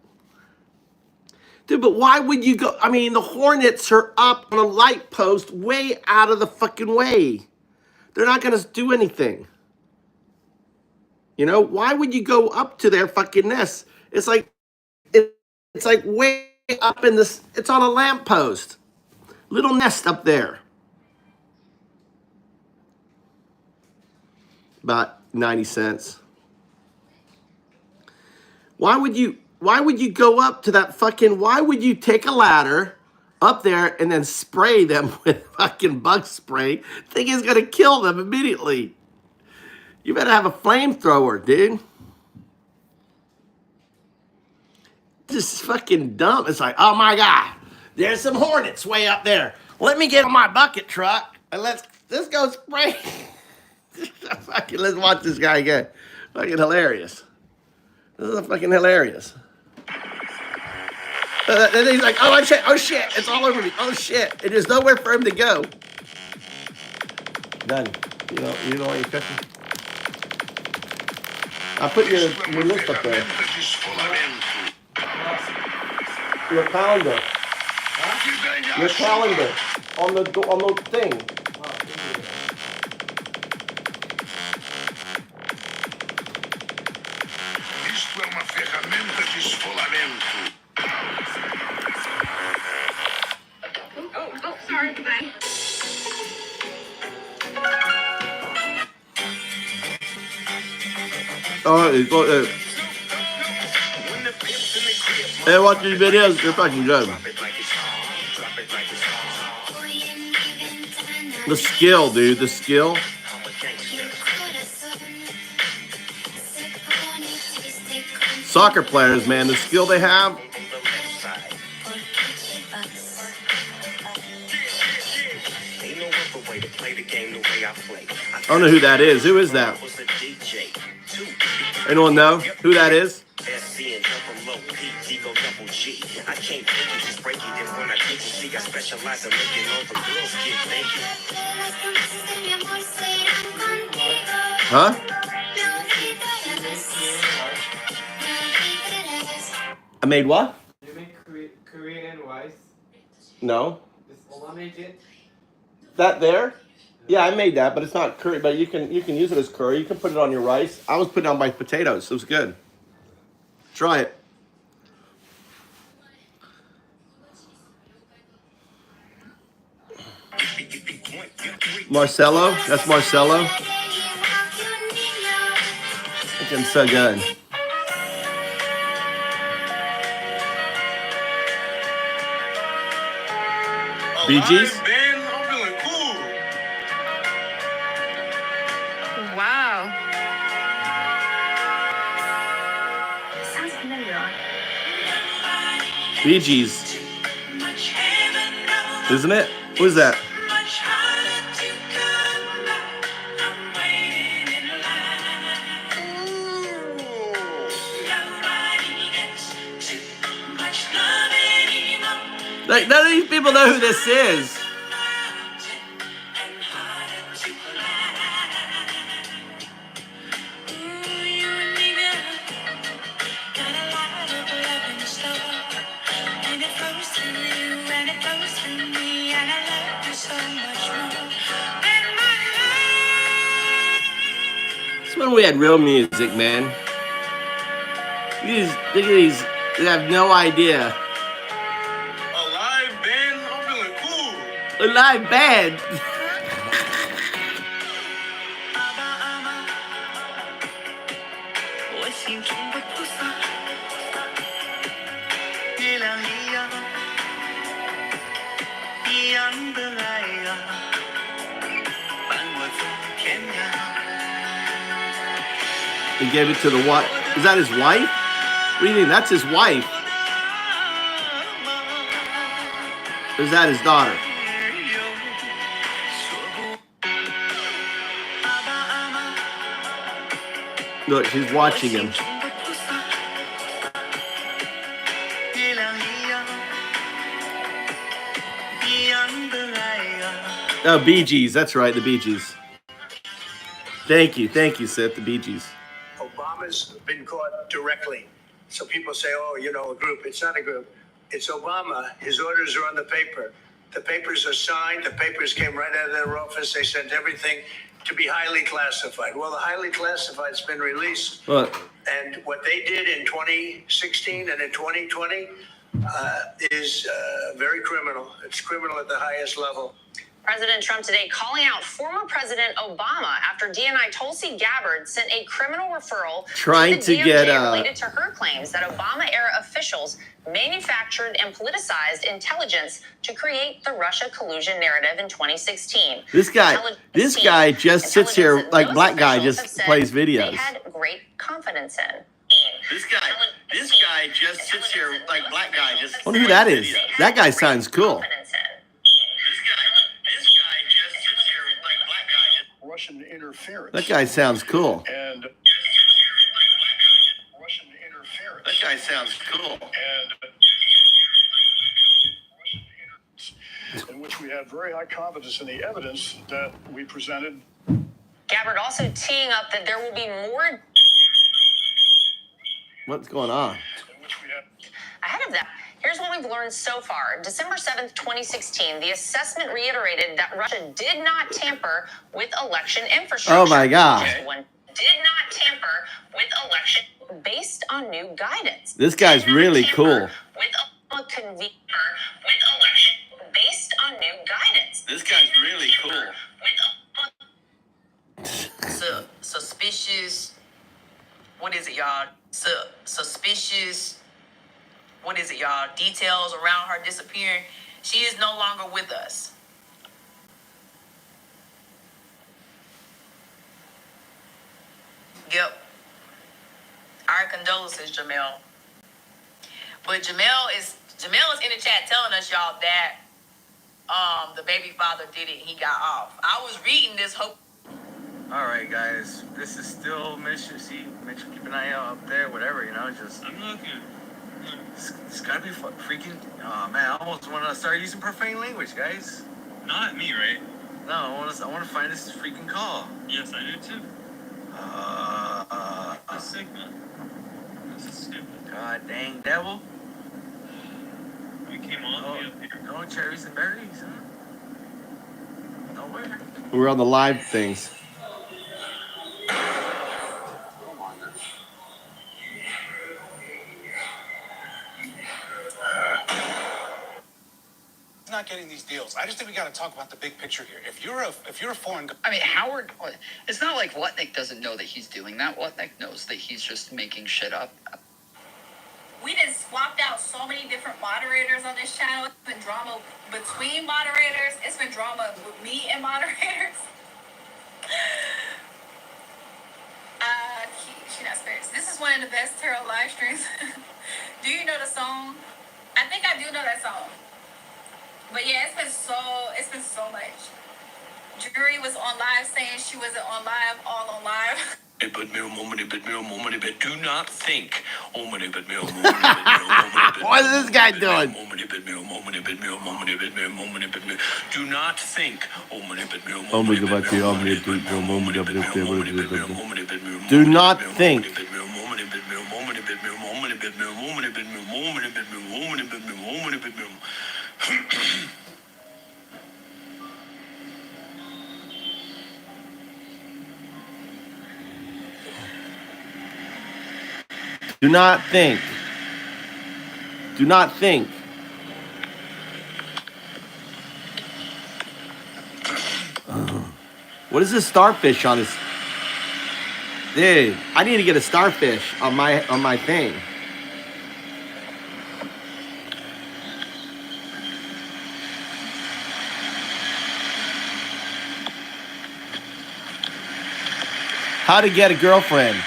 Speaker 11: Dude, but why would you go? I mean, the hornets are up on a light post way out of the fucking way. They're not going to do anything. You know, why would you go up to their fucking nest? It's like way up in this, it's on a lamppost. Little nest up there. About 90 cents. Why would you go up to that fucking, why would you take a ladder up there and then spray them with fucking bug spray? Thing is gonna kill them immediately. You better have a flamethrower, dude. This is fucking dumb. It's like, oh my God, there's some hornets way up there. Let me get on my bucket truck and let's go spray. Fucking, let's watch this guy again. Fucking hilarious. This is fucking hilarious. And he's like, oh shit, it's all over me. Oh shit, and there's nowhere for him to go. Done. You know what you're cooking? I'll put your list up there. Your calendar. Your calendar on the thing.
Speaker 12: Oh, sorry, bye.
Speaker 11: Hey, watch these videos. They're fucking good. The skill, dude. The skill. Soccer players, man, the skill they have. I don't know who that is. Who is that? Anyone know who that is? Huh? I made what?
Speaker 15: You make Korean rice?
Speaker 11: No.
Speaker 15: This Oma made it?
Speaker 11: That there? Yeah, I made that, but it's not curry. But you can use it as curry. You can put it on your rice. I was putting it on my potatoes. It was good. Try it. Marcelo? That's Marcelo? It's so good. Bee Gees?
Speaker 2: Man, I'm feeling cool.
Speaker 6: Wow.
Speaker 12: Sounds familiar.
Speaker 11: Bee Gees. Isn't it? Who's that? Like, none of these people know who this is. It's when we had real music, man. Look at these. They have no idea.
Speaker 2: A live band? I'm feeling cool.
Speaker 11: A live band. He gave it to the what? Is that his wife? What do you think? That's his wife. Or is that his daughter? Look, she's watching him. Oh, Bee Gees. That's right, the Bee Gees. Thank you, Seth, the Bee Gees.
Speaker 17: Obama's been caught directly. So people say, oh, you know, a group. It's not a group. It's Obama. His orders are on the paper. The papers are signed. The papers came right out of their office. They sent everything to be highly classified. Well, the highly classified's been released.
Speaker 11: What?
Speaker 17: And what they did in 2016 and in 2020 is very criminal. It's criminal at the highest level.
Speaker 6: President Trump today calling out former President Obama after DNI Tulsi Gabbard sent a criminal referral
Speaker 11: Trying
Speaker 6: to the
Speaker 11: to
Speaker 6: DOJ
Speaker 11: get
Speaker 6: related to her claims that Obama-era officials manufactured and politicized intelligence to create the Russia collusion narrative in 2016.
Speaker 11: This guy just sits here like black guy just plays videos.
Speaker 6: They had great confidence in.
Speaker 11: This guy just sits here like black guy just. I wonder who that is. That guy sounds cool.
Speaker 17: Russian interference.
Speaker 11: That guy sounds cool.
Speaker 17: And Russian interference.
Speaker 11: That guy sounds cool.
Speaker 17: In which we had very high confidence in the evidence that we presented.
Speaker 6: Gabbard also teeing up that there will be more.
Speaker 11: What's going on?
Speaker 6: Ahead of that, here's what we've learned so far. December 7th, 2016, the assessment reiterated that Russia did not tamper with election infrastructure.
Speaker 11: Oh my God.
Speaker 6: Did not tamper with election based on new guidance.
Speaker 11: This guy's really cool.
Speaker 6: With a convener with election based on new guidance.
Speaker 11: This guy's really cool.
Speaker 18: Suspicious. What is it, y'all? Suspicious. What is it, y'all? Details around her disappearing. She is no longer with us. Yep. Our condolences, Jamel. But Jamel is in the chat telling us, y'all, that the baby father did it and he got off. I was reading this hope.
Speaker 5: All right, guys. This is still Mitch. See, Mitch, keep an eye out up there. Whatever, you know. Just I'm looking. It's gotta be freaking. Oh man, I almost want to start using profane language, guys. Not at me, right? No, I want to find this freaking call. Yes, I do too. That's sick, man. This is stupid. God dang devil. We came all the way up here. No cherries and berries, huh? Nowhere.
Speaker 11: We're on the live things.
Speaker 16: Not getting these deals. I just think we got to talk about the big picture here. If you're a foreign,
Speaker 19: I mean, Howard. It's not like Whatnick doesn't know that he's doing that. Whatnick knows that he's just making shit up.
Speaker 20: We just swapped out so many different moderators on this channel. It's been drama between moderators. It's been drama with me and moderators. She not serious. This is one of the best tarot live streams. Do you know the song? I think I do know that song. But yeah, it's been so much. Jury was on live saying she wasn't on live, all on live.
Speaker 2: But do not think.
Speaker 11: What is this guy doing?
Speaker 2: Do not think.
Speaker 11: Do not think. Do not think. Do not think. What is this starfish on his? Dude, I need to get a starfish on my thing. How to get a girlfriend.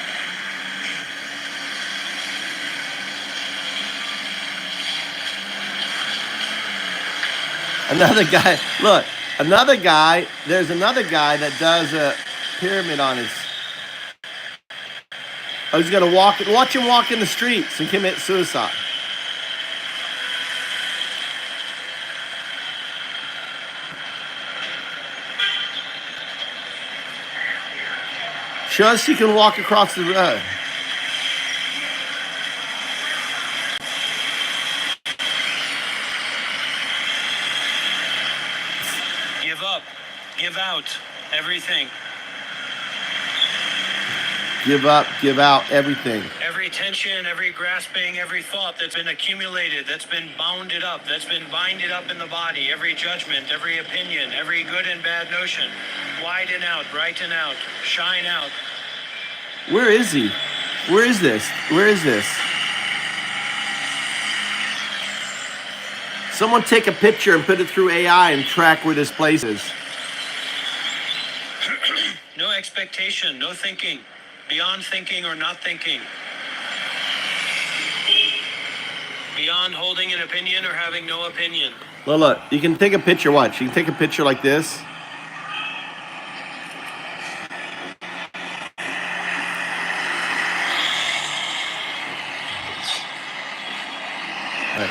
Speaker 11: Another guy, look, there's another guy that does a pyramid on his. Oh, he's gonna watch him walk in the streets and commit suicide. Just he can walk across the road.
Speaker 13: Give up. Give out. Everything.
Speaker 11: Give up, give out everything.
Speaker 13: Every tension, every grasping, every thought that's been accumulated, that's been bounded up, that's been binded up in the body, every judgment, every opinion, every good and bad notion, widen out, brighten out, shine out.
Speaker 11: Where is he? Where is this? Where is this? Someone take a picture and put it through AI and track where this place is.
Speaker 13: No expectation, no thinking. Beyond thinking or not thinking. Beyond holding an opinion or having no opinion.
Speaker 11: Look, you can take a picture, watch. You can take a picture like this. Right.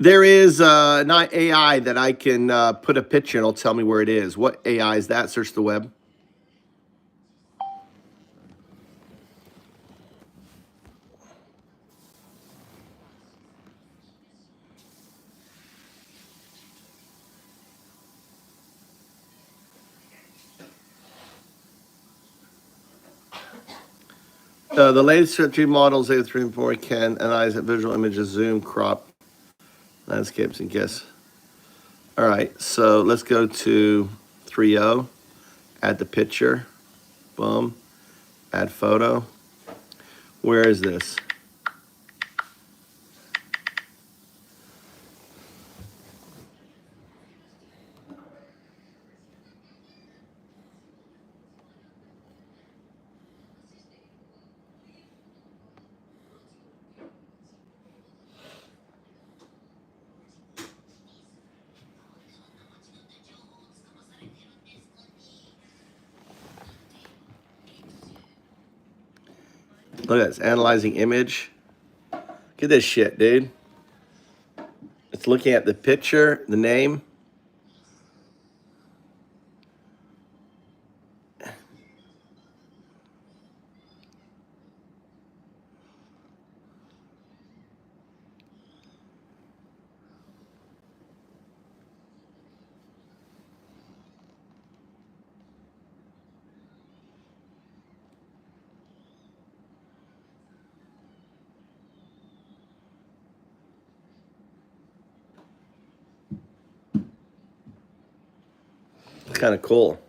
Speaker 11: There is an AI that I can put a picture and it'll tell me where it is. What AI is that? Search the web. The latest 3 models, A3 and 4, can analyze visual images, zoom, crop, landscapes, and guess. All right, so let's go to 3.0, add the picture, boom, add photo. Where is this? Look at this, analyzing image. Look at this shit, dude. It's looking at the picture, the name. It's kind of cool.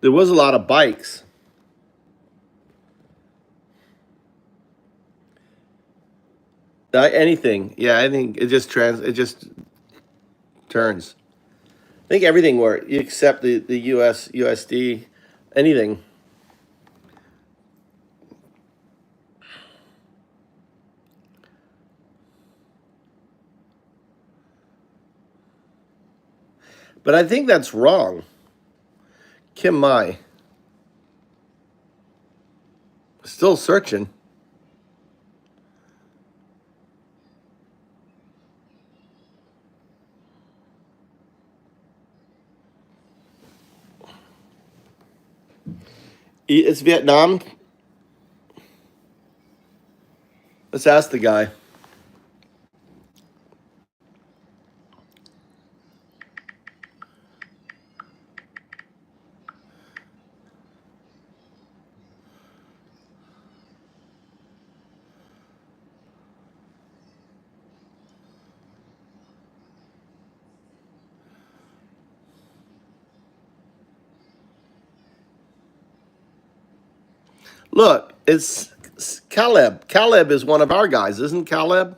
Speaker 11: There was a lot of bikes. Anything. Yeah, I think it just turns. I think everything works except the US USD, anything. But I think that's wrong. Kim Mai. Still searching. It's Vietnam. Let's ask the guy. Look, it's Caleb. Caleb is one of our guys, isn't Caleb?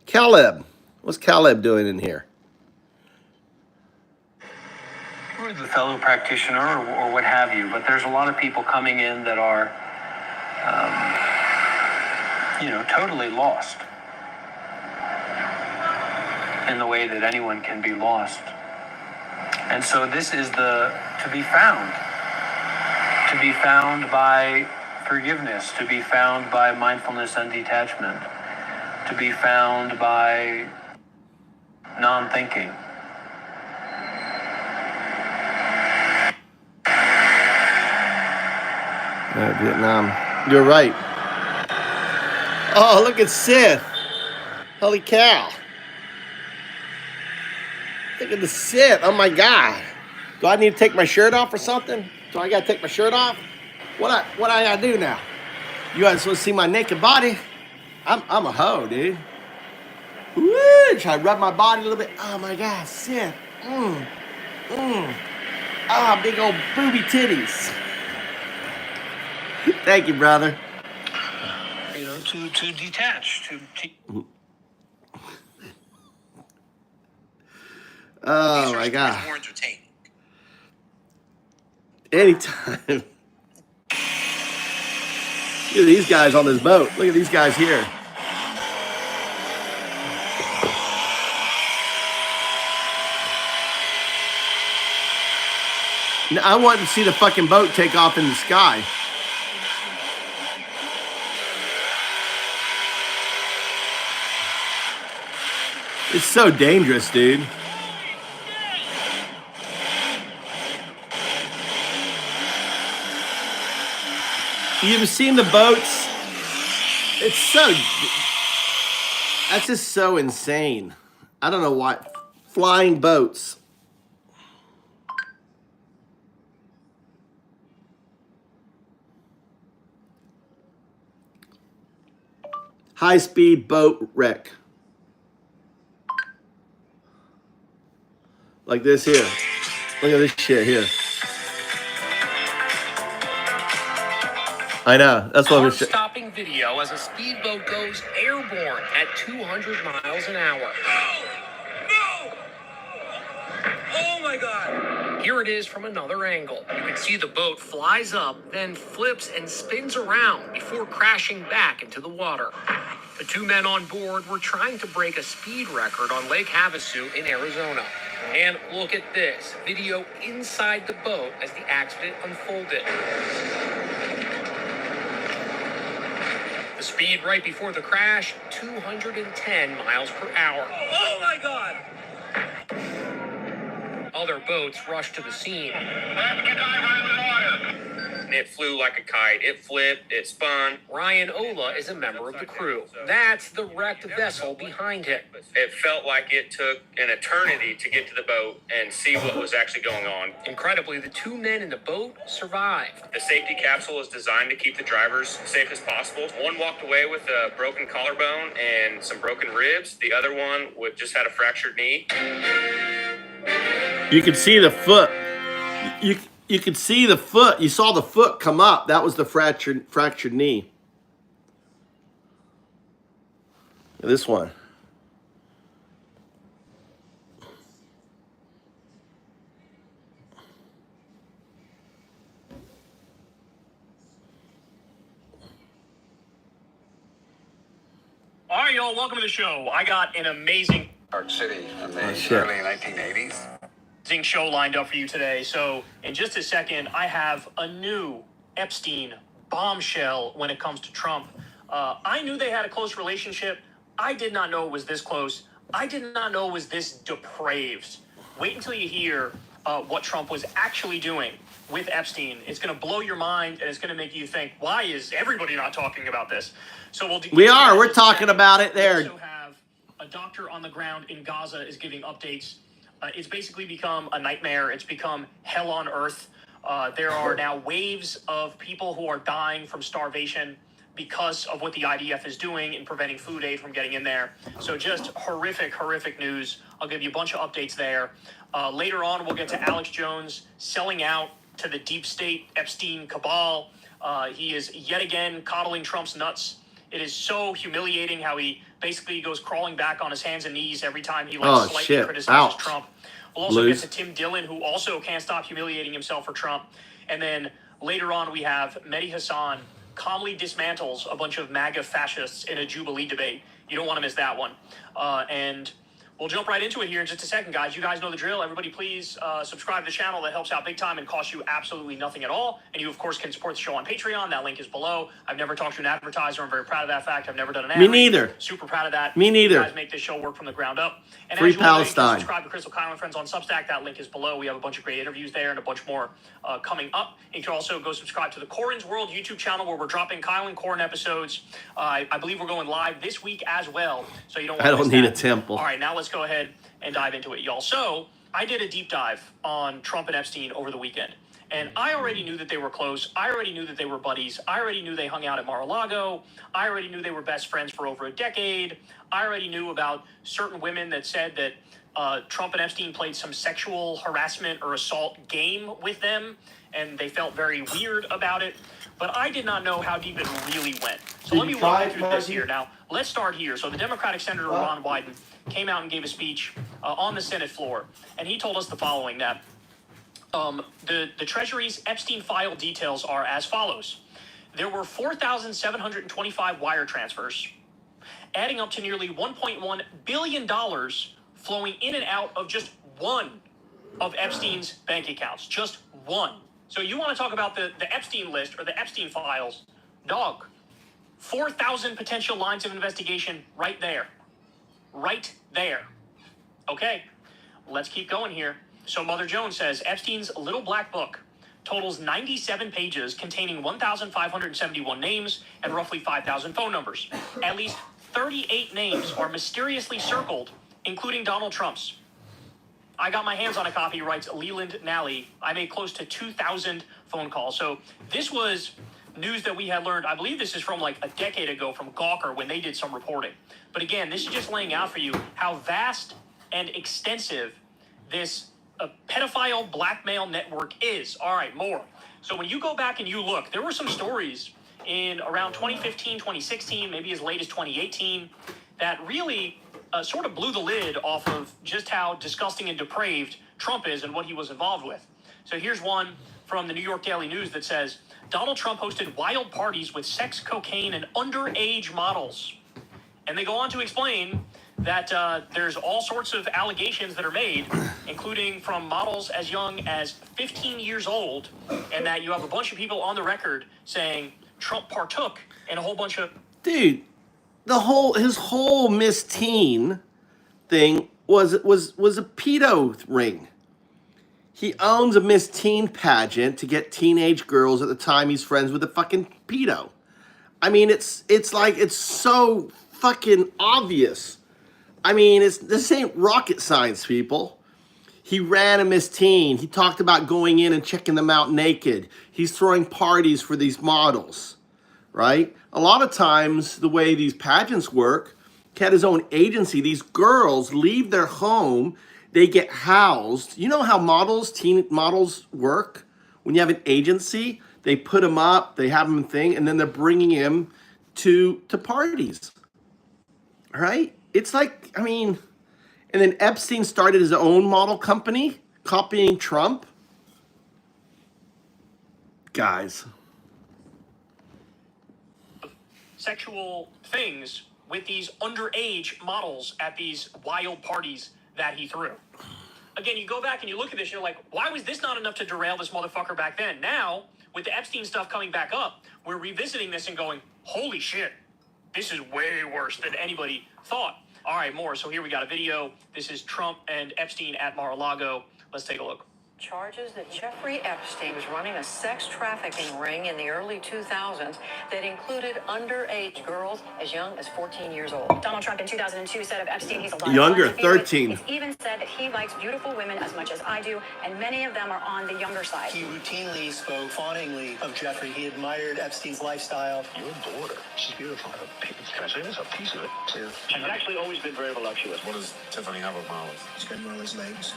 Speaker 11: Caleb. What's Caleb doing in here?
Speaker 9: Or the fellow practitioner or what have you, but there's a lot of people coming in that are, totally lost in the way that anyone can be lost. And so this is to be found by forgiveness, to be found by mindfulness and detachment, to be found by non-thinking.
Speaker 11: Vietnam. You're right. Oh, look at Sith. Holy cow. Look at the Sith. Oh my God. Do I need to take my shirt off or something? Do I gotta take my shirt off? What I gotta do now? You guys want to see my naked body? I'm a hoe, dude. Woo! Try to rub my body a little bit. Oh my God, Sith. Ah, big old booby titties. Thank you, brother.
Speaker 9: To detach,
Speaker 11: Oh my God. Anytime. Look at these guys on this boat. Look at these guys here. Now, I want to see the fucking boat take off in the sky. It's so dangerous, dude. You've seen the boats? It's so... That's just so insane. I don't know why. Flying boats. High-speed boat wreck. Like this here. Look at this shit here. I know. That's what we're
Speaker 10: stopping video as a speedboat goes airborne at 200 miles an hour.
Speaker 23: No!
Speaker 10: Oh my God! Here it is from another angle. You can see the boat flies up, then flips and spins around before crashing back into the water. The two men on board were trying to break a speed record on Lake Havasu in Arizona. And look at this video inside the boat as the accident unfolded. The speed right before the crash, 210 miles per hour. Oh my God! Other boats rushed to the scene. It flew like a kite. It flipped, it spun. Ryan Ola is a member of the crew. That's the wrecked vessel behind him. It felt like it took an eternity to get to the boat and see what was actually going on. Incredibly, the two men in the boat survived. The safety capsule is designed to keep the drivers safe as possible. One walked away with a broken collarbone and some broken ribs. The other one just had a fractured knee.
Speaker 11: You could see the foot. You could see the foot. You saw the foot come up. That was the fractured knee. This one.
Speaker 10: All right, y'all, welcome to the show. I got an amazing
Speaker 1: York City in the
Speaker 11: shit.
Speaker 1: early 1980s.
Speaker 10: show lined up for you today. So in just a second, I have a new Epstein bombshell when it comes to Trump. I knew they had a close relationship. I did not know it was this close. I did not know it was this depraved. Wait until you hear what Trump was actually doing with Epstein. It's going to blow your mind, and it's going to make you think, why is everybody not talking about this? So
Speaker 11: we're talking about it there.
Speaker 10: We also have a doctor on the ground in Gaza is giving updates. It's basically become a nightmare. It's become hell on earth. There are now waves of people who are dying from starvation because of what the IDF is doing in preventing food aid from getting in there. So just horrific, horrific news. I'll give you a bunch of updates there. Later on, we'll get to Alex Jones selling out to the deep state Epstein cabal. He is yet again coddling Trump's nuts. It is so humiliating how he basically goes crawling back on his hands and knees every time he slightly criticizes Trump. We'll also get to Tim Dillon, who also can't stop humiliating himself for Trump. And then later on, we have Mehdi Hasan calmly dismantles a bunch of MAGA fascists in a Jubilee debate. You don't want to miss that one. And we'll jump right into it here in just a second, guys. You guys know the drill. Everybody, please subscribe to the channel. That helps out big time and costs you absolutely nothing at all. And you, of course, can support the show on Patreon. That link is below. I've never talked to an advertiser. I'm very proud of that fact. I've never done an ad.
Speaker 11: Me neither.
Speaker 10: Super proud of that.
Speaker 11: Me neither.
Speaker 10: You guys make this show work from the ground up. And
Speaker 11: Free
Speaker 10: as you already
Speaker 11: Palestine.
Speaker 10: subscribe to Crystal Kyle and Friends on Substack. That link is below. We have a bunch of great interviews there and a bunch more coming up. You can also go subscribe to the Corin's World YouTube channel where we're dropping Kyle and Corin episodes. I believe we're going live this week as well. So you don't want to
Speaker 11: I don't need a temple.
Speaker 10: All right, now let's go ahead and dive into it, y'all. So I did a deep dive on Trump and Epstein over the weekend. And I already knew that they were close. I already knew that they were buddies. I already knew they hung out at Mar-a-Lago. I already knew they were best friends for over a decade. I already knew about certain women that said that Trump and Epstein played some sexual harassment or assault game with them, and they felt very weird about it. But I did not know how deep it really went. So let me walk you through this here. Now, let's start here. So the Democratic Senator Ron Wyden came out and gave a speech on the Senate floor, and he told us the following, that the Treasury's Epstein file details are as follows. There were 4,725 wire transfers, adding up to nearly $1.1 billion flowing in and out of just one of Epstein's bank accounts. Just one. So you want to talk about the Epstein list or the Epstein files? Dog. 4,000 potential lines of investigation right there. Right there. Okay, let's keep going here. So Mother Jones says Epstein's little black book totals 97 pages containing 1,571 names and roughly 5,000 phone numbers. At least 38 names are mysteriously circled, including Donald Trump's. I got my hands on a copy, writes Leland Nally. I made close to 2,000 phone calls. So this was news that we had learned. I believe this is from like a decade ago from Gawker when they did some reporting. But again, this is just laying out for you how vast and extensive this pedophile blackmail network is. All right, more. So when you go back and you look, there were some stories in around 2015, 2016, maybe as late as 2018, that really sort of blew the lid off of just how disgusting and depraved Trump is and what he was involved with. So here's one from the New York Daily News that says, Donald Trump hosted wild parties with sex, cocaine, and underage models. And they go on to explain that there's all sorts of allegations that are made, including from models as young as 15 years old, and that you have a bunch of people on the record saying Trump partook in a whole bunch of...
Speaker 11: Dude, his whole Miss Teen thing was a pedo ring. He owns a Miss Teen pageant to get teenage girls at the time he's friends with a fucking pedo. I mean, it's like, it's so fucking obvious. I mean, this ain't rocket science, people. He ran a Miss Teen. He talked about going in and checking them out naked. He's throwing parties for these models, right? A lot of times, the way these pageants work, he had his own agency. These girls leave their home. They get housed. You know how teen models work? When you have an agency, they put them up, they have them thing, and then they're bringing him to parties, right? It's like, I mean, and then Epstein started his own model company, copying Trump. Guys.
Speaker 10: sexual things with these underage models at these wild parties that he threw. Again, you go back and you look at this, you're like, why was this not enough to derail this motherfucker back then? Now, with the Epstein stuff coming back up, we're revisiting this and going, holy shit, this is way worse than anybody thought. All right, more. So here we got a video. This is Trump and Epstein at Mar-a-Lago. Let's take a look.
Speaker 21: Charges that Jeffrey Epstein was running a sex trafficking ring in the early 2000s that included underage girls as young as 14 years old.
Speaker 22: Donald Trump in 2002 said of Epstein, he's a lot
Speaker 11: younger, 13.
Speaker 22: He's even said that he likes beautiful women as much as I do, and many of them are on the younger side.
Speaker 23: He routinely spoke fawningly of Jeffrey. He admired Epstein's lifestyle.
Speaker 24: Your daughter, she's beautiful. Can I say this? A piece of it, too.
Speaker 23: She's actually always been very voluptuous.
Speaker 24: What does Tiffany have of Molly's?
Speaker 23: She's got Molly's legs.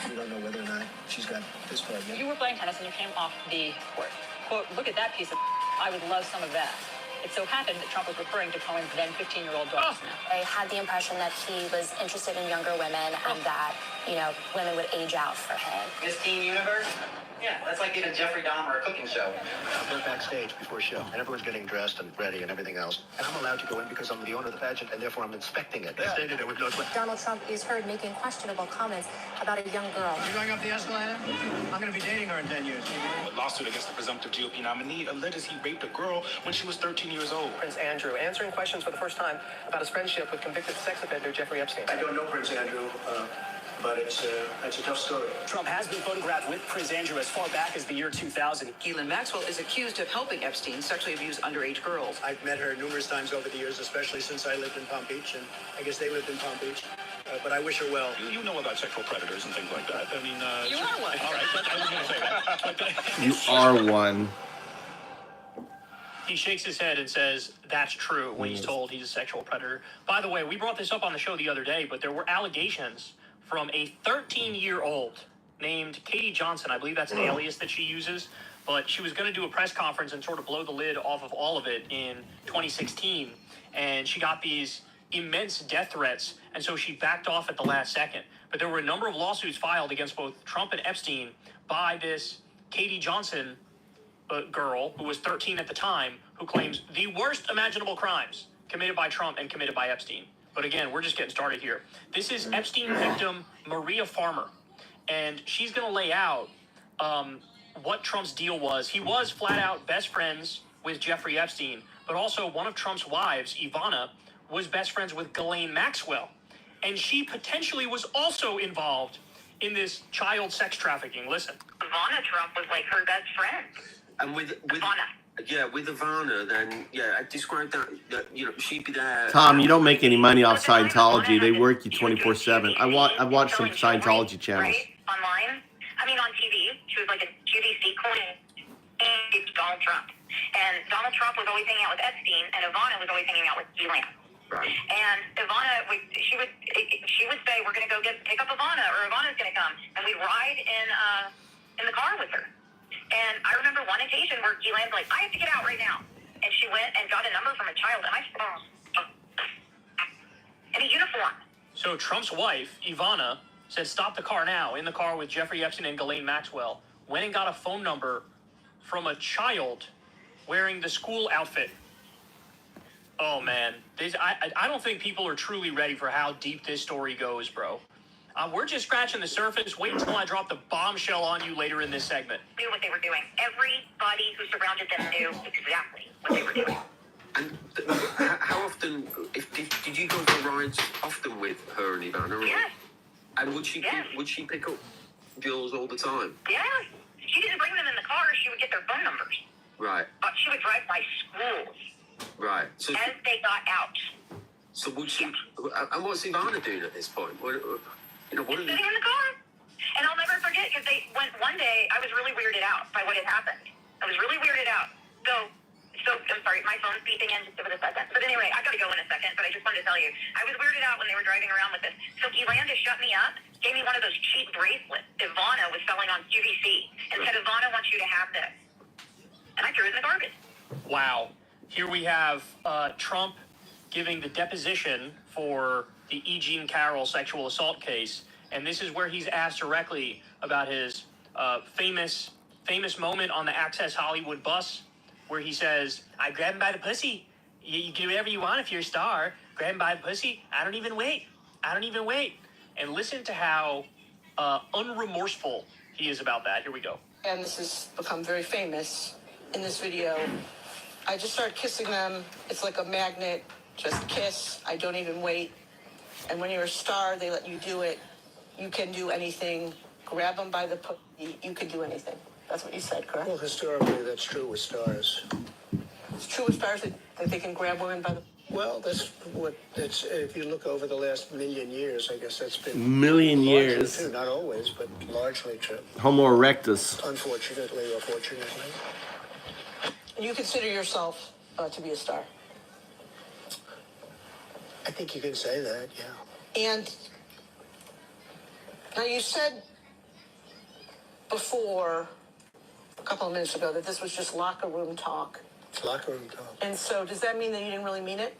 Speaker 23: We don't know whether or not she's got this part yet.
Speaker 21: You were playing tennis and you came off the court. Quote, look at that piece of I would love some of that. It so happened that Trump was referring to Cohen's then 15-year-old daughter.
Speaker 22: I had the impression that he was interested in younger women and that, you know, women would age out for him.
Speaker 25: Miss Teen Universe? Yeah, that's like being a Jeffrey Dahmer cooking show.
Speaker 23: We're backstage before show, and everyone's getting dressed and ready and everything else. And I'm allowed to go in because I'm the owner of the pageant, and therefore I'm inspecting it. They stated it with no question.
Speaker 22: Donald Trump is heard making questionable comments about a young girl.
Speaker 23: You going up the escalator? I'm going to be dating her in 10 years.
Speaker 16: A lawsuit against the presumptive GOP nominee alleges he raped a girl when she was 13 years old.
Speaker 23: Prince Andrew answering questions for the first time about his friendship with convicted sex offender Jeffrey Epstein.
Speaker 24: I don't know Prince Andrew, but it's a tough story.
Speaker 23: Trump has been photographed with Prince Andrew as far back as the year 2000.
Speaker 21: Ghislaine Maxwell is accused of helping Epstein sexually abuse underage girls.
Speaker 23: I've met her numerous times over the years, especially since I lived in Palm Beach, and I guess they lived in Palm Beach. But I wish her well.
Speaker 16: You know about sexual predators and things like that. I mean,
Speaker 21: You are one.
Speaker 16: All right, I was going to say that.
Speaker 11: You are one.
Speaker 10: He shakes his head and says, that's true, when he's told he's a sexual predator. By the way, we brought this up on the show the other day, but there were allegations from a 13-year-old named Katie Johnson. I believe that's an alias that she uses. But she was going to do a press conference and sort of blow the lid off of all of it in 2016. And she got these immense death threats. And so she backed off at the last second. But there were a number of lawsuits filed against both Trump and Epstein by this Katie Johnson girl, who was 13 at the time, who claims the worst imaginable crimes committed by Trump and committed by Epstein. But again, we're just getting started here. This is Epstein victim Maria Farmer. And she's going to lay out what Trump's deal was. He was flat out best friends with Jeffrey Epstein, but also one of Trump's wives, Ivana, was best friends with Ghislaine Maxwell. And she potentially was also involved in this child sex trafficking. Listen.
Speaker 22: Ivana Trump was like her best friend.
Speaker 26: And with Ivana, then, I described that, she'd be there.
Speaker 11: Tom, you don't make any money off Scientology. They work you 24/7. I watch some Scientology channels.
Speaker 22: Right? Online? I mean, on TV. She was like a QVC queen. And Donald Trump. And Donald Trump was always hanging out with Epstein, and Ivana was always hanging out with Ghislaine.
Speaker 26: Right.
Speaker 22: And Ivana, she would say, we're going to go pick up Ivana, or Ivana's going to come. And we'd ride in the car with her. And I remember one occasion where Ghislaine's like, I have to get out right now. And she went and got a number from a child, and I saw in a uniform.
Speaker 10: So Trump's wife, Ivana, said, "Stop the car now." In the car with Jeffrey Epstein and Ghislaine Maxwell. Went and got a phone number from a child wearing the school outfit. Oh, man. I don't think people are truly ready for how deep this story goes, bro. We're just scratching the surface. Wait until I drop the bombshell on you later in this segment.
Speaker 22: Knew what they were doing. Everybody who surrounded them knew exactly what they were doing.
Speaker 26: And how often, did you go for rides often with her and Ivana?
Speaker 22: Yes.
Speaker 26: And would she pick up girls all the time?
Speaker 22: Yeah. She didn't bring them in the car. She would get their phone numbers.
Speaker 26: Right.
Speaker 22: But she would drive by schools.
Speaker 26: Right. So
Speaker 22: as they got out.
Speaker 26: So would she? And what's Ivana doing at this point? What
Speaker 22: Sitting in the car. And I'll never forget because they went one day. I was really weirded out by what had happened. I was really weirded out. So I'm sorry, my phone's beeping in just give it a second. But anyway, I gotta go in a second. But I just wanted to tell you, I was weirded out when they were driving around with this. So Yolanda shut me up, gave me one of those cheap bracelets Ivana was selling on QVC, and said, "Ivana wants you to have this." And I threw it in the garbage.
Speaker 10: Wow. Here we have Trump giving the deposition for the E. Jean Carroll sexual assault case. And this is where he's asked directly about his famous moment on the Access Hollywood bus where he says, "I grab him by the pussy. You can do whatever you want if you're a star. Grab him by the pussy. I don't even wait. And listen to how unremorseful he is about that. Here we go.
Speaker 3: And this has become very famous in this video. I just start kissing them. It's like a magnet. Just kiss. I don't even wait. And when you're a star, they let you do it. You can do anything. Grab them by the pussy. You can do anything. That's what you said, correct?
Speaker 23: Well, historically, that's true with stars.
Speaker 3: It's true with stars that they can grab women by the...
Speaker 23: Well, that's what it's. If you look over the last million years, I guess that's been
Speaker 11: Million
Speaker 23: largely
Speaker 11: years.
Speaker 23: true. Not always, but largely true.
Speaker 11: Homo erectus.
Speaker 23: Unfortunately or fortunately.
Speaker 3: You consider yourself to be a star?
Speaker 23: I think you can say that, yeah.
Speaker 3: And now you said before, a couple of minutes ago, that this was just locker room talk.
Speaker 23: It's locker room talk.
Speaker 3: And so does that mean that you didn't really mean it?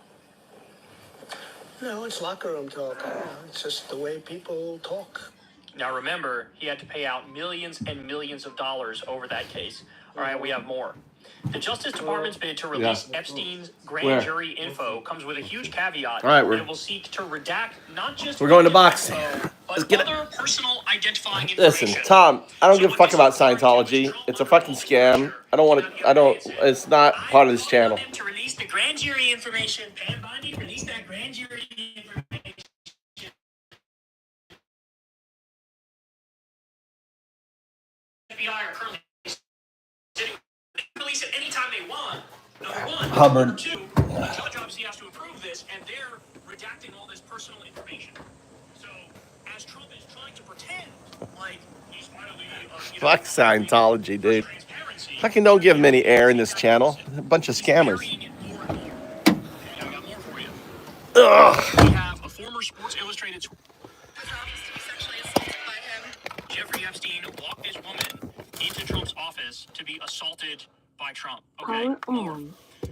Speaker 23: No, it's locker room talk. It's just the way people talk.
Speaker 10: Now remember, he had to pay out millions and millions of dollars over that case. All right, we have more. The Justice Department's bid to release Epstein's grand jury info comes with a huge caveat.
Speaker 11: All right,
Speaker 10: that it will seek to redact not just
Speaker 11: We're going to boxing.
Speaker 10: but other personal identifying
Speaker 11: Listen,
Speaker 10: information.
Speaker 11: Tom, I don't give a fuck about Scientology. It's a fucking scam. It's not part of this channel.
Speaker 10: To release the grand jury information, Pam Bondi released that grand jury information. FBI are currently sitting. They can release it anytime they want. Number one.
Speaker 11: Hubbard.
Speaker 10: Number two, the judge obviously has to approve this, and they're redacting all this personal information. So, as Trump is trying to pretend like he's finally,
Speaker 11: Fuck Scientology, dude. Fucking don't give them any air in this channel. A bunch of scammers. Ugh.
Speaker 10: We have a former Sports Illustrated Jeffrey Epstein walked his woman into Trump's office to be assaulted by Trump. Okay, more.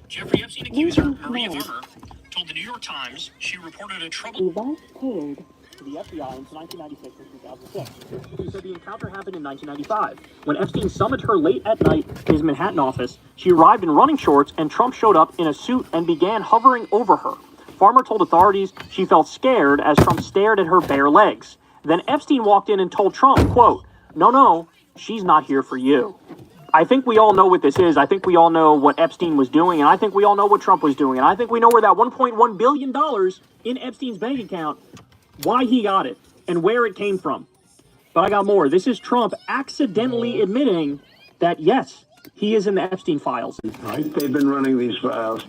Speaker 10: Jeffrey Epstein accuser Maria Varner told the New York Times she reported a trouble to the FBI in 1996 and 2006. She said the encounter happened in 1995. When Epstein summoned her late at night in his Manhattan office, she arrived in running shorts and Trump showed up in a suit and began hovering over her. Farmer told authorities she felt scared as Trump stared at her bare legs. Then Epstein walked in and told Trump, quote, no, she's not here for you. I think we all know what this is. I think we all know what Epstein was doing, and I think we all know what Trump was doing, and I think we know where that $1.1 billion in Epstein's bank account, why he got it, and where it came from. But I got more. This is Trump accidentally admitting that, yes, he is in the Epstein files.
Speaker 23: Right? They've been running these files.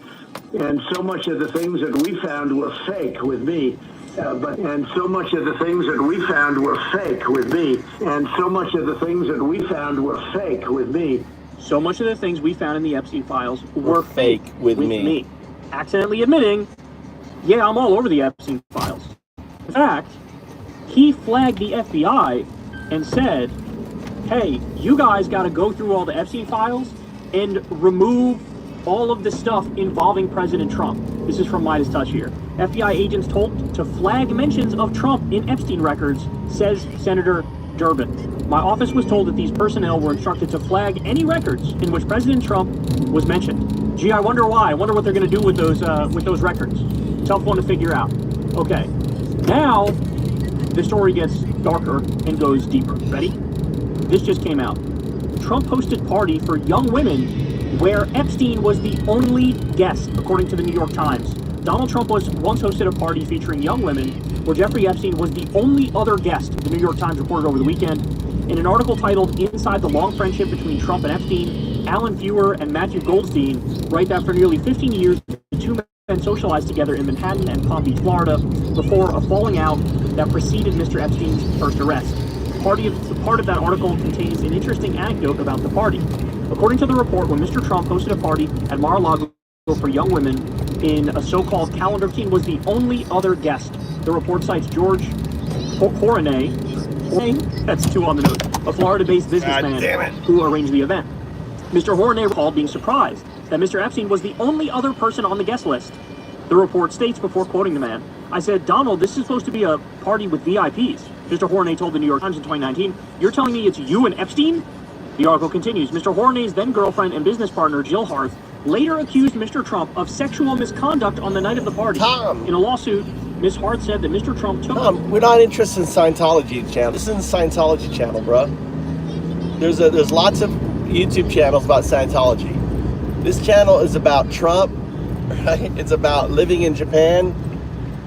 Speaker 23: And so much of the things that we found were fake with me. And so much of the things that we found were fake with me. And so much of the things that we found were fake with me.
Speaker 10: So much of the things we found in the Epstein files were fake
Speaker 11: with me.
Speaker 10: Accidentally admitting, yeah, I'm all over the Epstein files. In fact, he flagged the FBI and said, hey, you guys got to go through all the Epstein files and remove all of the stuff involving President Trump. This is from Midas Touch here. FBI agents told to flag mentions of Trump in Epstein records, says Senator Durbin. My office was told that these personnel were instructed to flag any records in which President Trump was mentioned. Gee, I wonder why. I wonder what they're going to do with those records. Tough one to figure out. Okay, now the story gets darker and goes deeper. Ready? This just came out. Trump hosted party for young women where Epstein was the only guest, according to the New York Times. Donald Trump once hosted a party featuring young women where Jeffrey Epstein was the only other guest, the New York Times reported over the weekend. In an article titled Inside the Long Friendship Between Trump and Epstein, Alan Feuer and Matthew Goldstein write that for nearly 15 years, the two men socialized together in Manhattan and Palm Beach, Florida, before a falling out that preceded Mr. Epstein's first arrest. Part of that article contains an interesting anecdote about the party. According to the report, when Mr. Trump hosted a party at Mar-a-Lago for young women in a so-called calendar, Epstein was the only other guest. The report cites George Horanay, that's two on the note, a Florida-based businessman who arranged the event. Mr. Horanay recalled being surprised that Mr. Epstein was the only other person on the guest list. The report states, before quoting the man, I said, Donald, this is supposed to be a party with VIPs. Mr. Horanay told the New York Times in 2019, you're telling me it's you and Epstein? The article continues, Mr. Horanay's then-girlfriend and business partner, Jill Harth, later accused Mr. Trump of sexual misconduct on the night of the party.
Speaker 11: Tom.
Speaker 10: In a lawsuit, Ms. Harth said that Mr. Trump took...
Speaker 11: Tom, we're not interested in Scientology channel. This isn't a Scientology channel, bro. There's lots of YouTube channels about Scientology. This channel is about Trump, right? It's about living in Japan.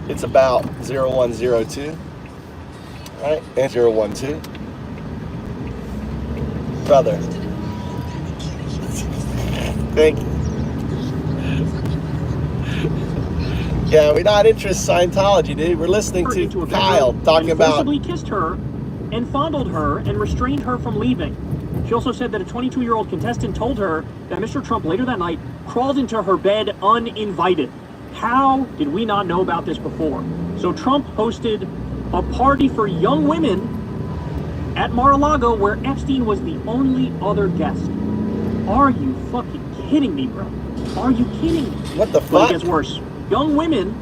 Speaker 11: It's about 0102, right? And 012. Brother. Thank you. Yeah, we're not interested in Scientology, dude. We're listening to Kyle talking about...
Speaker 10: forcibly kissed her and fondled her and restrained her from leaving. She also said that a 22-year-old contestant told her that Mr. Trump later that night crawled into her bed uninvited. How did we not know about this before? So Trump hosted a party for young women at Mar-a-Lago where Epstein was the only other guest. Are you fucking kidding me, bro? Are you kidding me?
Speaker 11: What the fuck?
Speaker 10: But it gets worse. Young women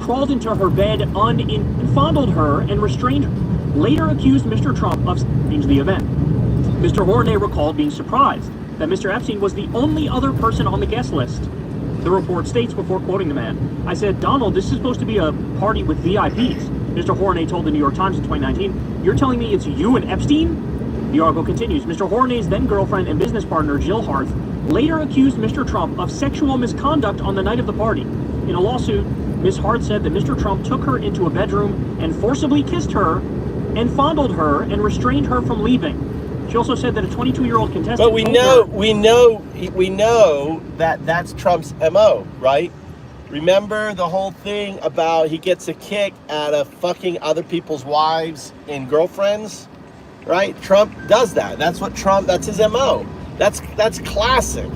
Speaker 10: crawled into her bed and fondled her and restrained her. Later accused Mr. Trump of staging the event. Mr. Horanay recalled being surprised that Mr. Epstein was the only other person on the guest list. The report states, before quoting the man, I said, Donald, this is supposed to be a party with VIPs. Mr. Horanay told the New York Times in 2019, you're telling me it's you and Epstein? The article continues, Mr. Horanay's then-girlfriend and business partner, Jill Harth, later accused Mr. Trump of sexual misconduct on the night of the party. In a lawsuit, Ms. Harth said that Mr. Trump took her into a bedroom and forcibly kissed her and fondled her and restrained her from leaving. She also said that a 22-year-old contestant...
Speaker 11: But we know that that's Trump's MO, right? Remember the whole thing about he gets a kick out of fucking other people's wives and girlfriends, right? Trump does that. That's his MO. That's classic.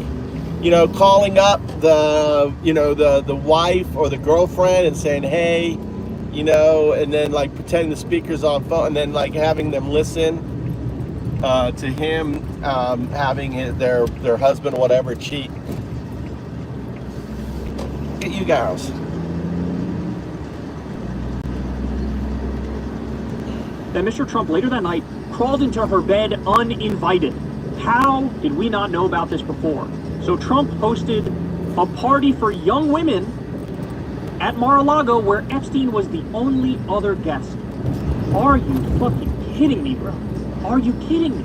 Speaker 11: You know, calling up the wife or the girlfriend and saying, hey, you know, and then like pretending the speaker's on phone and then like having them listen to him having their husband or whatever cheat. Look at you guys.
Speaker 10: That Mr. Trump later that night crawled into her bed uninvited. How did we not know about this before? So Trump hosted a party for young women at Mar-a-Lago where Epstein was the only other guest. Are you fucking kidding me, bro? Are you kidding me?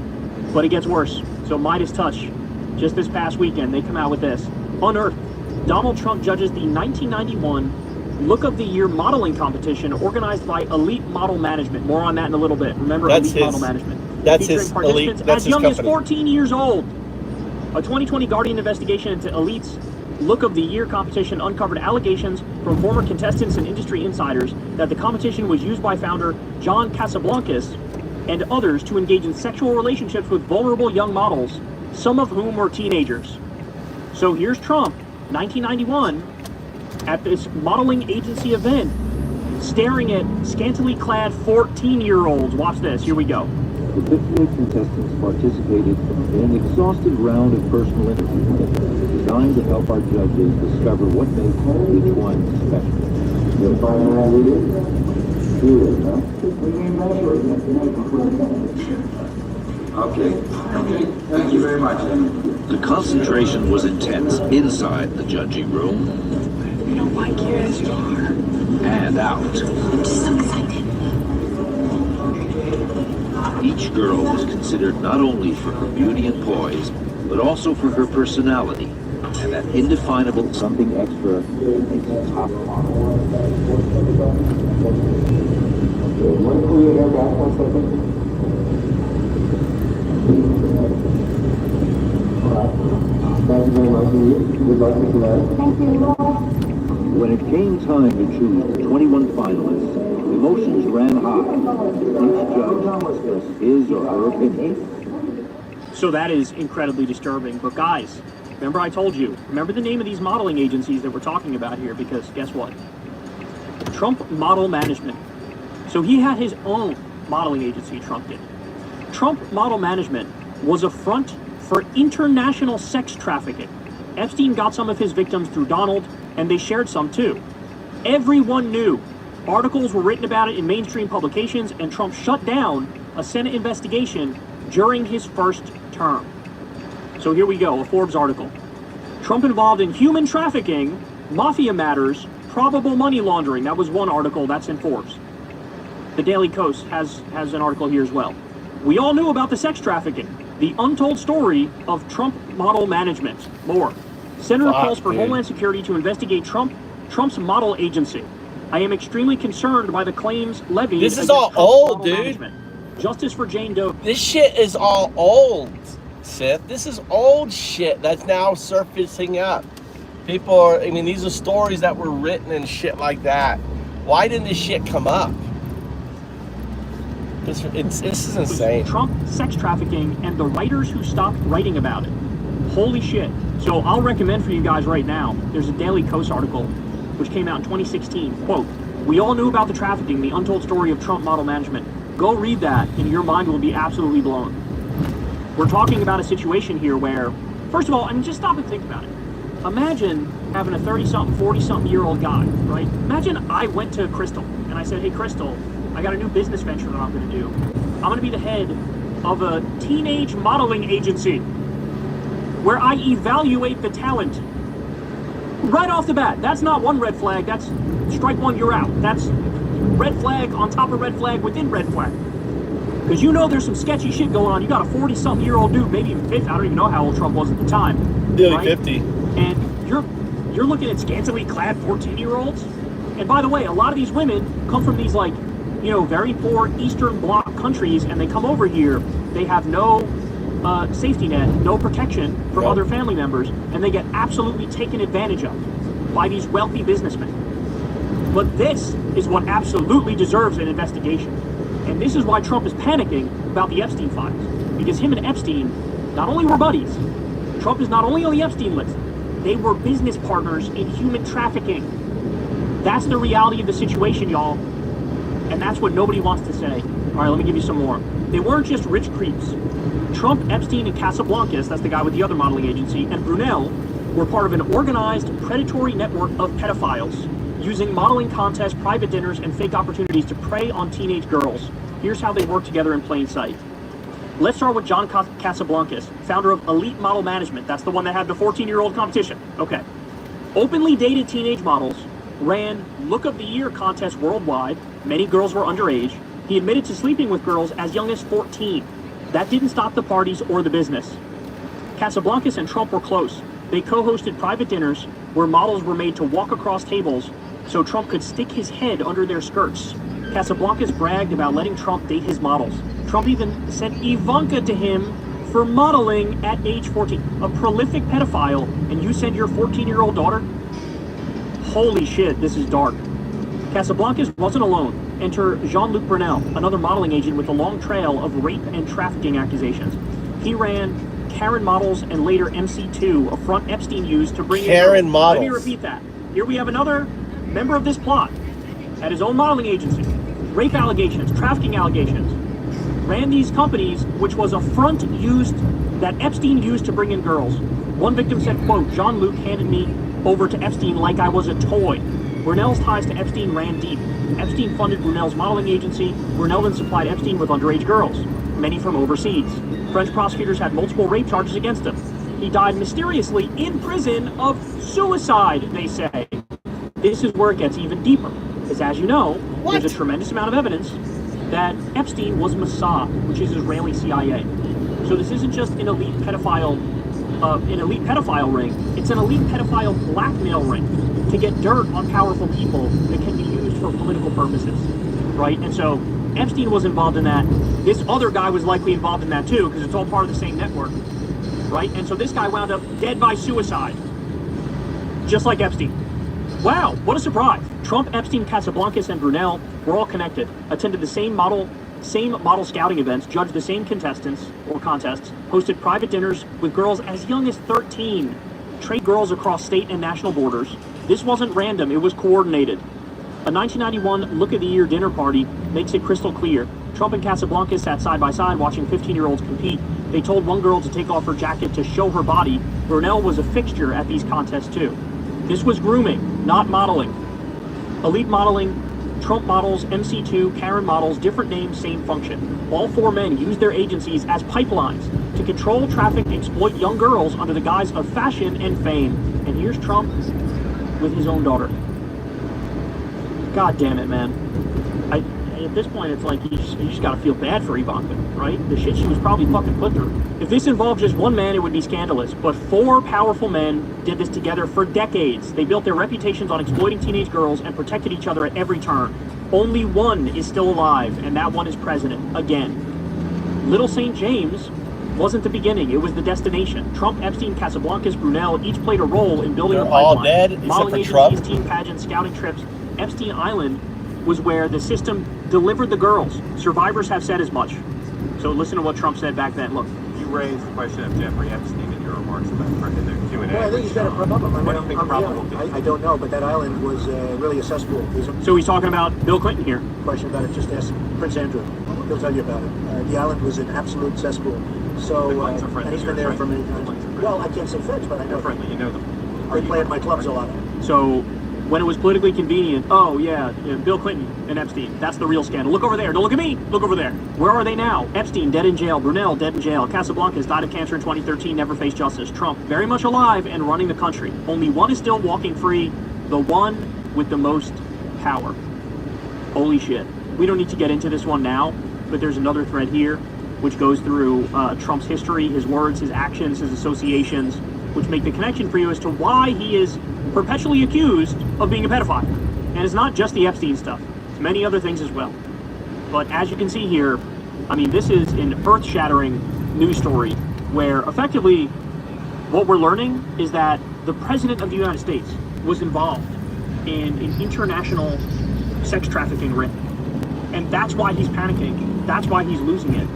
Speaker 10: But it gets worse. So Midas Touch, just this past weekend, they come out with this. Unearthed. Donald Trump judges the 1991 Look of the Year modeling competition organized by Elite Model Management. More on that in a little bit. Remember, Elite Model Management.
Speaker 11: That's his elite. That's
Speaker 10: as young
Speaker 11: his
Speaker 10: as 14 years old. A 2020 Guardian investigation into Elite's Look of the Year competition uncovered allegations from former contestants and industry insiders that the competition was used by founder John Casablancas and others to engage in sexual relationships with vulnerable young models, some of whom were teenagers. So here's Trump, 1991, at this modeling agency event, staring at scantily clad 14-year-olds. Watch this, here we go.
Speaker 4: The 58 contestants participated in an exhaustive round of personal interviews designed to help our judges discover what makes each one special.
Speaker 7: Okay. Thank you very much.
Speaker 4: The concentration was intense inside the judging room.
Speaker 7: You don't like you as you are.
Speaker 4: And out.
Speaker 7: I'm just so excited.
Speaker 4: Each girl was considered not only for her beauty and poise, but also for her personality and that indefinable something extra that makes a top model.
Speaker 23: Want to clear your hair back 1 second? Thank you very much. Good luck with tonight. Thank you.
Speaker 4: When it came time to choose the 21 finalists, emotions ran high. Each judge expressed his or her opinion.
Speaker 10: So that is incredibly disturbing. But guys, remember I told you, remember the name of these modeling agencies that we're talking about here, because guess what? Trump Model Management. So he had his own modeling agency, Trump did. Trump Model Management was a front for international sex trafficking. Epstein got some of his victims through Donald, and they shared some too. Everyone knew. Articles were written about it in mainstream publications, and Trump shut down a Senate investigation during his first term. So here we go, a Forbes article. Trump involved in human trafficking, mafia matters, probable money laundering. That was one article, that's in Forbes. The Daily Kos has an article here as well. We all knew about the sex trafficking, the untold story of Trump Model Management. More. Senator calls for Homeland Security to investigate Trump's model agency. I am extremely concerned by the claims levied.
Speaker 11: This is all old, dude.
Speaker 10: Management. Justice for Jane Doe.
Speaker 11: This shit is all old, Sith. This is old shit that's now surfacing up. People are, I mean, these are stories that were written and shit like that. Why didn't this shit come up? This is insane.
Speaker 10: Trump sex trafficking and the writers who stopped writing about it. Holy shit. So I'll recommend for you guys right now, there's a Daily Kos article which came out in 2016. Quote, we all knew about the trafficking, the untold story of Trump Model Management. Go read that and your mind will be absolutely blown. We're talking about a situation here where, first of all, I mean, just stop and think about it. Imagine having a 30-something, 40-something-year-old guy, right? Imagine I went to Crystal and I said, hey, Crystal, I got a new business venture that I'm going to do. I'm going to be the head of a teenage modeling agency where I evaluate the talent. Right off the bat, that's not one red flag, that's strike one, you're out. That's red flag on top of red flag within red flag. Because you know there's some sketchy shit going on. You got a 40-something-year-old dude, maybe even 50, I don't even know how old Trump was at the time.
Speaker 11: Nearly
Speaker 10: right?
Speaker 11: 50.
Speaker 10: And you're looking at scantily clad 14-year-olds. And by the way, a lot of these women come from these, like, you know, very poor Eastern Bloc countries, and they come over here, they have no safety net, no protection from other family members, and they get absolutely taken advantage of by these wealthy businessmen. But this is what absolutely deserves an investigation. And this is why Trump is panicking about the Epstein files. Because him and Epstein not only were buddies, Trump is not only on the Epstein list, they were business partners in human trafficking. That's the reality of the situation, y'all. And that's what nobody wants to say. All right, let me give you some more. They weren't just rich creeps. Trump, Epstein, and Casablancas, that's the guy with the other modeling agency, and Brunel were part of an organized predatory network of pedophiles, using modeling contests, private dinners, and fake opportunities to prey on teenage girls. Here's how they work together in plain sight. Let's start with John Casablancas, founder of Elite Model Management. That's the one that had the 14-year-old competition. Okay. Openly dated teenage models, ran Look of the Year contests worldwide. Many girls were underage. He admitted to sleeping with girls as young as 14. That didn't stop the parties or the business. Casablancas and Trump were close. They co-hosted private dinners where models were made to walk across tables so Trump could stick his head under their skirts. Casablancas bragged about letting Trump date his models. Trump even sent Ivanka to him for modeling at age 14. A prolific pedophile, and you send your 14-year-old daughter? Holy shit, this is dark. Casablancas wasn't alone. Enter Jean-Luc Brunel, another modeling agent with a long trail of rape and trafficking accusations. He ran Karen Models and later MC2, a front Epstein used to bring
Speaker 11: Karen
Speaker 10: in...
Speaker 11: Models.
Speaker 10: Let me repeat that. Here we have another member of this plot at his own modeling agency. Rape allegations, trafficking allegations. ran these companies, which was a front that Epstein used to bring in girls. One victim said, quote, Jean-Luc handed me over to Epstein like I was a toy. Brunel's ties to Epstein ran deep. Epstein funded Brunel's modeling agency. Brunel then supplied Epstein with underage girls, many from overseas. French prosecutors had multiple rape charges against him. He died mysteriously in prison of suicide, they say. This is where it gets even deeper, because as you know, there's a tremendous amount of evidence that Epstein was Mossad, which is Israeli CIA. So this isn't just an elite pedophile ring. It's an elite pedophile blackmail ring to get dirt on powerful people that can be used for political purposes, right? And so Epstein was involved in that. This other guy was likely involved in that too, because it's all part of the same network, right? And so this guy wound up dead by suicide, just like Epstein. Wow, what a surprise. Trump, Epstein, Casablancas, and Brunel were all connected, attended the same model scouting events, judged the same contestants or contests, hosted private dinners with girls as young as 13, trade girls across state and national borders. This wasn't random, it was coordinated. A 1991 Look at the Year dinner party makes it crystal clear. Trump and Casablancas sat side by side watching 15-year-olds compete. They told one girl to take off her jacket to show her body. Brunel was a fixture at these contests too. This was grooming, not modeling. Elite modeling, Trump models, MC2, Karen models, different names, same function. All four men used their agencies as pipelines to control, traffic, exploit young girls under the guise of fashion and fame. And here's Trump with his own daughter. God damn it, man. At this point, it's like you just gotta feel bad for Ivanka, right? The shit she was probably fucking put through. If this involved just one man, it would be scandalous. But four powerful men did this together for decades. They built their reputations on exploiting teenage girls and protected each other at every turn. Only one is still alive, and that one is president, again. Little St. James wasn't the beginning, it was the destination. Trump, Epstein, Casablancas, Brunel each played a role in building
Speaker 11: They're
Speaker 10: the pipeline.
Speaker 11: all dead, except
Speaker 10: Modeling
Speaker 11: for Trump.
Speaker 10: agencies, teen pageants, scouting trips. Epstein Island was where the system delivered the girls. Survivors have said as much. So listen to what Trump said back then. Look.
Speaker 6: You raised the question of Jeffrey Epstein in your remarks about in the Q&A.
Speaker 8: Well, I think he's got a problem.
Speaker 6: What do you think the problem will be?
Speaker 8: I don't know, but that island was really a cesspool.
Speaker 10: So he's talking about Bill Clinton here.
Speaker 8: Question about it, just ask Prince Andrew. He'll tell you about it. The island was an absolute cesspool. So, and he's been there for many times. Well, I can't say French, but I know.
Speaker 6: Friendly, you know them.
Speaker 8: They play at my clubs a lot.
Speaker 10: So when it was politically convenient, oh yeah, Bill Clinton and Epstein, that's the real scandal. Look over there, don't look at me, look over there. Where are they now? Epstein, dead in jail. Brunel, dead in jail. Casablancas died of cancer in 2013, never faced justice. Trump, very much alive and running the country. Only one is still walking free, the one with the most power. Holy shit. We don't need to get into this one now, but there's another thread here, which goes through Trump's history, his words, his actions, his associations, which make the connection for you as to why he is perpetually accused of being a pedophile. And it's not just the Epstein stuff, it's many other things as well. But as you can see here, I mean, this is an earth-shattering news story where effectively what we're learning is that the President of the United States was involved in an international sex trafficking ring. And that's why he's panicking. That's why he's losing it.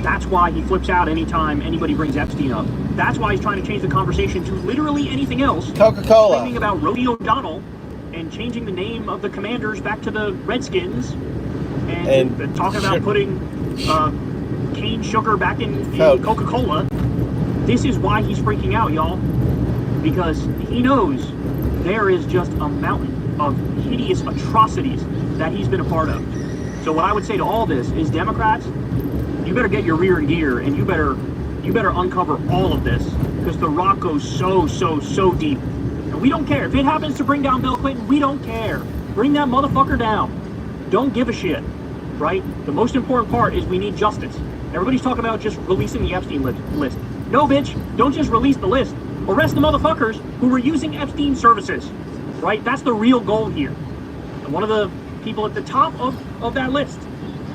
Speaker 10: That's why he flips out anytime anybody brings Epstein up. That's why he's trying to change the conversation to literally anything else.
Speaker 11: Coca-Cola.
Speaker 10: Screaming about Rodeo O'Donnell and changing the name of the Commanders back to the Redskins and talking about putting cane sugar back in Coca-Cola. This is why he's freaking out, y'all. Because he knows there is just a mountain of hideous atrocities that he's been a part of. So what I would say to all this is, Democrats, you better get your rear in gear and you better uncover all of this, because the rock goes so deep. And we don't care. If it happens to bring down Bill Clinton, we don't care. Bring that motherfucker down. Don't give a shit, right? The most important part is we need justice. Everybody's talking about just releasing the Epstein list. No, bitch, don't just release the list. Arrest the motherfuckers who were using Epstein services, right? That's the real goal here. And one of the people at the top of that list,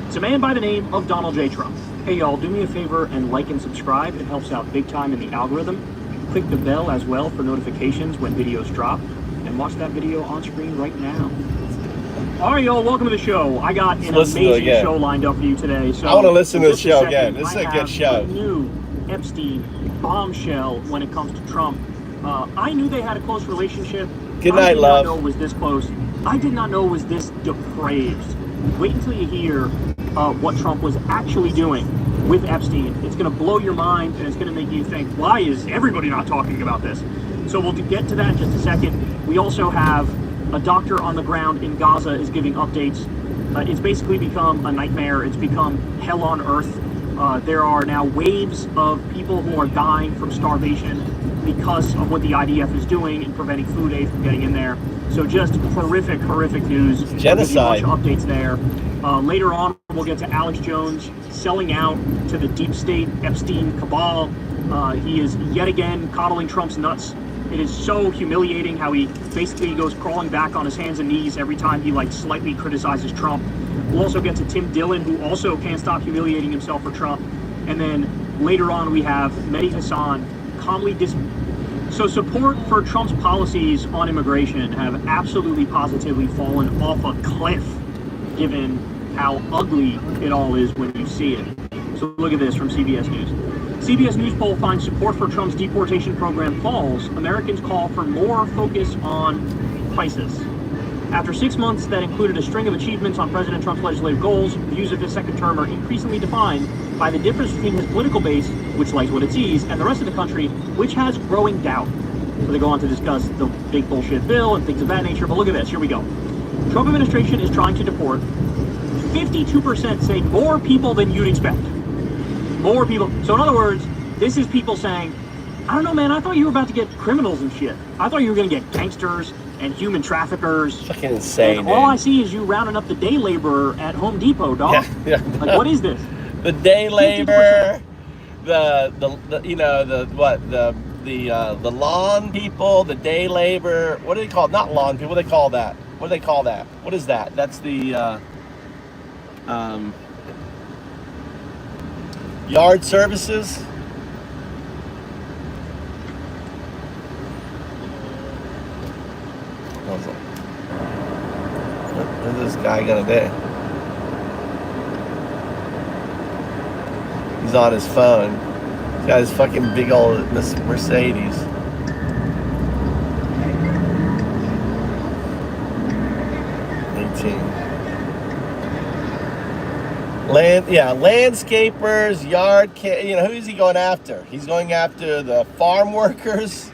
Speaker 10: it's a man by the name of Donald J. Trump. Hey y'all, do me a favor and like and subscribe. It helps out big time in the algorithm. Click the bell as well for notifications when videos drop. And watch that video on screen right now. Alright y'all, welcome to the show. I got an amazing show lined up for you today. So
Speaker 11: I want to listen to the show again. This is a good show.
Speaker 10: A new Epstein bombshell when it comes to Trump. I knew they had a close relationship.
Speaker 11: Good night, love.
Speaker 10: I did not know it was this close. I did not know it was this depraved. Wait until you hear what Trump was actually doing with Epstein. It's going to blow your mind, and it's going to make you think, why is everybody not talking about this? So we'll get to that in just a second. We also have a doctor on the ground in Gaza is giving updates. It's basically become a nightmare. It's become hell on earth. There are now waves of people who are dying from starvation because of what the IDF is doing in preventing food aid from getting in there. So just horrific news.
Speaker 11: Genocide.
Speaker 10: We'll give you a bunch of updates there. Later on, we'll get to Alex Jones selling out to the deep state Epstein cabal. He is yet again coddling Trump's nuts. It is so humiliating how he basically goes crawling back on his hands and knees every time he slightly criticizes Trump. We'll also get to Tim Dillon, who also can't stop humiliating himself for Trump. And then later on, we have Mehdi Hassan calmly So support for Trump's policies on immigration have absolutely positively fallen off a cliff, given how ugly it all is when you see it. So look at this from CBS News. CBS News poll finds support for Trump's deportation program falls. Americans call for more focus on crisis. After 6 months that included a string of achievements on President Trump's legislative goals, views of his second term are increasingly defined by the difference between his political base, which likes what it sees, and the rest of the country, which has growing doubt. So they go on to discuss the big bullshit bill and things of that nature, but look at this, here we go. Trump administration is trying to deport. 52% say more people than you'd expect. More people. So in other words, this is people saying, I don't know, man, I thought you were about to get criminals and shit. I thought you were going to get gangsters and human traffickers.
Speaker 11: Fucking insane,
Speaker 10: and all I see is you rounding up the day laborer at Home Depot, dog.
Speaker 11: Yeah.
Speaker 10: Like, what is this?
Speaker 11: The day labor, the lawn people, the day labor. What do they call it? Not lawn people. What do they call that? What do they call that? What is that? That's the yard services. What is this guy gonna do? He's on his phone. He's got his fucking big old Mercedes. Landscapers, who's he going after? He's going after the farm workers,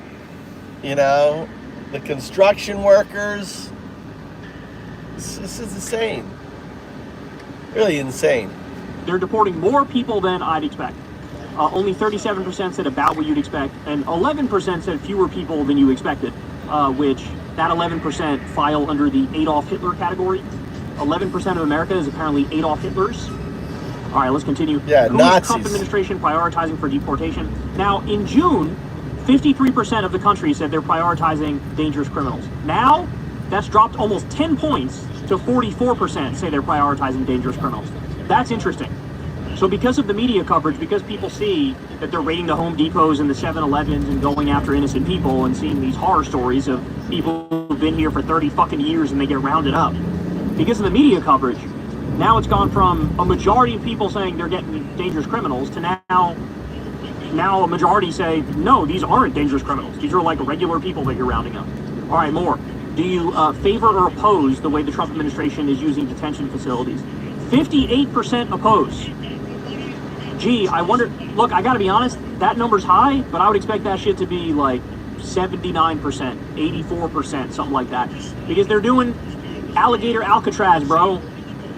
Speaker 11: the construction workers. This is insane. Really insane.
Speaker 10: They're deporting more people than I'd expect. Only 37% said about what you'd expect, and 11% said fewer people than you expected, which that 11% file under the Adolf Hitler category. 11% of America is apparently Adolf Hitlers. All right, let's continue.
Speaker 11: Yeah,
Speaker 10: Who
Speaker 11: Nazis.
Speaker 10: is Trump administration prioritizing for deportation? Now, in June, 53% of the country said they're prioritizing dangerous criminals. Now, that's dropped almost 10 points to 44% say they're prioritizing dangerous criminals. That's interesting. So because of the media coverage, because people see that they're raiding the Home Depots and the 7-Elevens and going after innocent people and seeing these horror stories of people who've been here for 30 fucking years and they get rounded up. Because of the media coverage, now it's gone from a majority of people saying they're getting dangerous criminals to now a majority say, no, these aren't dangerous criminals. These are like regular people that you're rounding up. All right, more. Do you favor or oppose the way the Trump administration is using detention facilities? 58% oppose. Gee, I wonder, look, I gotta be honest, that number's high, but I would expect that shit to be like 79%, 84%, something like that. Because they're doing alligator Alcatraz, bro.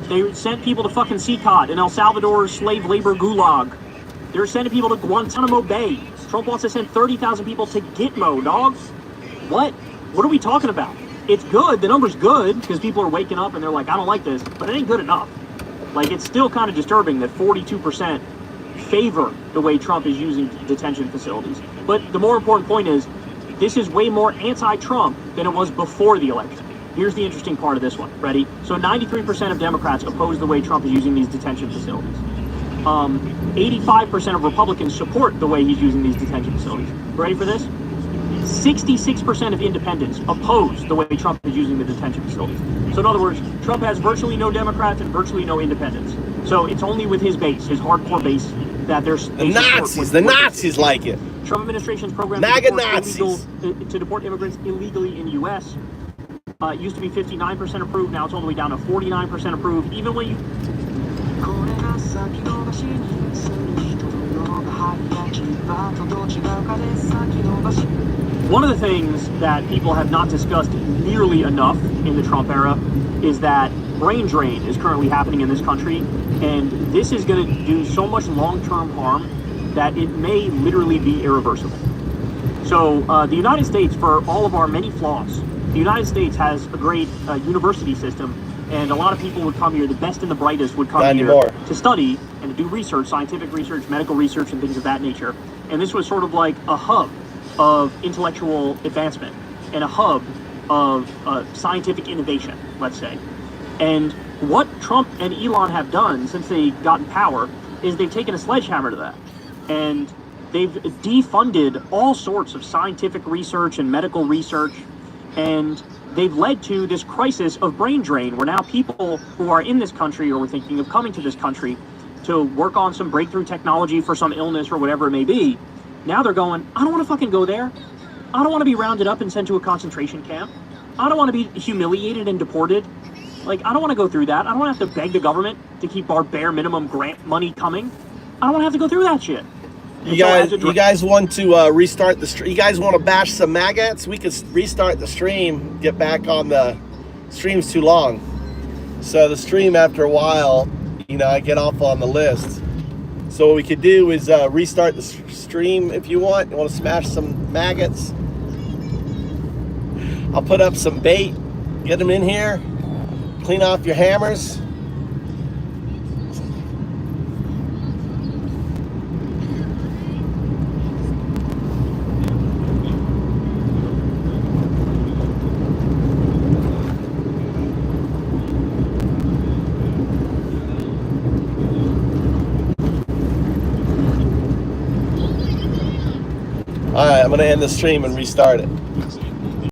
Speaker 10: They sent people to fucking CCOT in El Salvador's slave labor gulag. They're sending people to Guantanamo Bay. Trump wants to send 30,000 people to Gitmo, dog. What? What are we talking about? It's good, the number's good, because people are waking up and they're like, I don't like this, but it ain't good enough. Like, it's still kind of disturbing that 42% favor the way Trump is using detention facilities. But the more important point is, this is way more anti-Trump than it was before the election. Here's the interesting part of this one. Ready? So 93% of Democrats oppose the way Trump is using these detention facilities. 85% of Republicans support the way he's using these detention facilities. Ready for this? 66% of independents oppose the way Trump is using the detention facilities. So in other words, Trump has virtually no Democrats and virtually no independents. So it's only with his base, his hardcore base, that there's
Speaker 11: the Nazis like it.
Speaker 10: Trump administration's program to deport immigrants illegally in the U.S. It used to be 59% approved. Now it's all the way down to 49% approved. Even when you One of the things that people have not discussed nearly enough in the Trump era is that brain drain is currently happening in this country, and this is going to do so much long-term harm that it may literally be irreversible. So the United States, for all of our many flaws, the United States has a great university system, and a lot of people would come here, the best and the brightest would come here to study and to do research, scientific research, medical research, and things of that nature. And this was sort of like a hub of intellectual advancement and a hub of scientific innovation, let's say. And what Trump and Elon have done since they got in power is they've taken a sledgehammer to that. And they've defunded all sorts of scientific research and medical research. And they've led to this crisis of brain drain, where now people who are in this country or were thinking of coming to this country to work on some breakthrough technology for some illness or whatever it may be, now they're going, I don't want to fucking go there. I don't want to be rounded up and sent to a concentration camp. I don't want to be humiliated and deported. Like, I don't want to go through that. I don't want to have to beg the government to keep our bare minimum grant money coming. I don't want to have to go through that shit.
Speaker 11: You guys want to restart the stream? You guys want to bash some maggots? We could restart the stream, get back on the stream's too long. So the stream, after a while, you know, I get off on the list. So what we could do is restart the stream if you want. You want to smash some maggots? I'll put up some bait, get them in here, clean off your hammers. All right, I'm going to end the stream and restart it.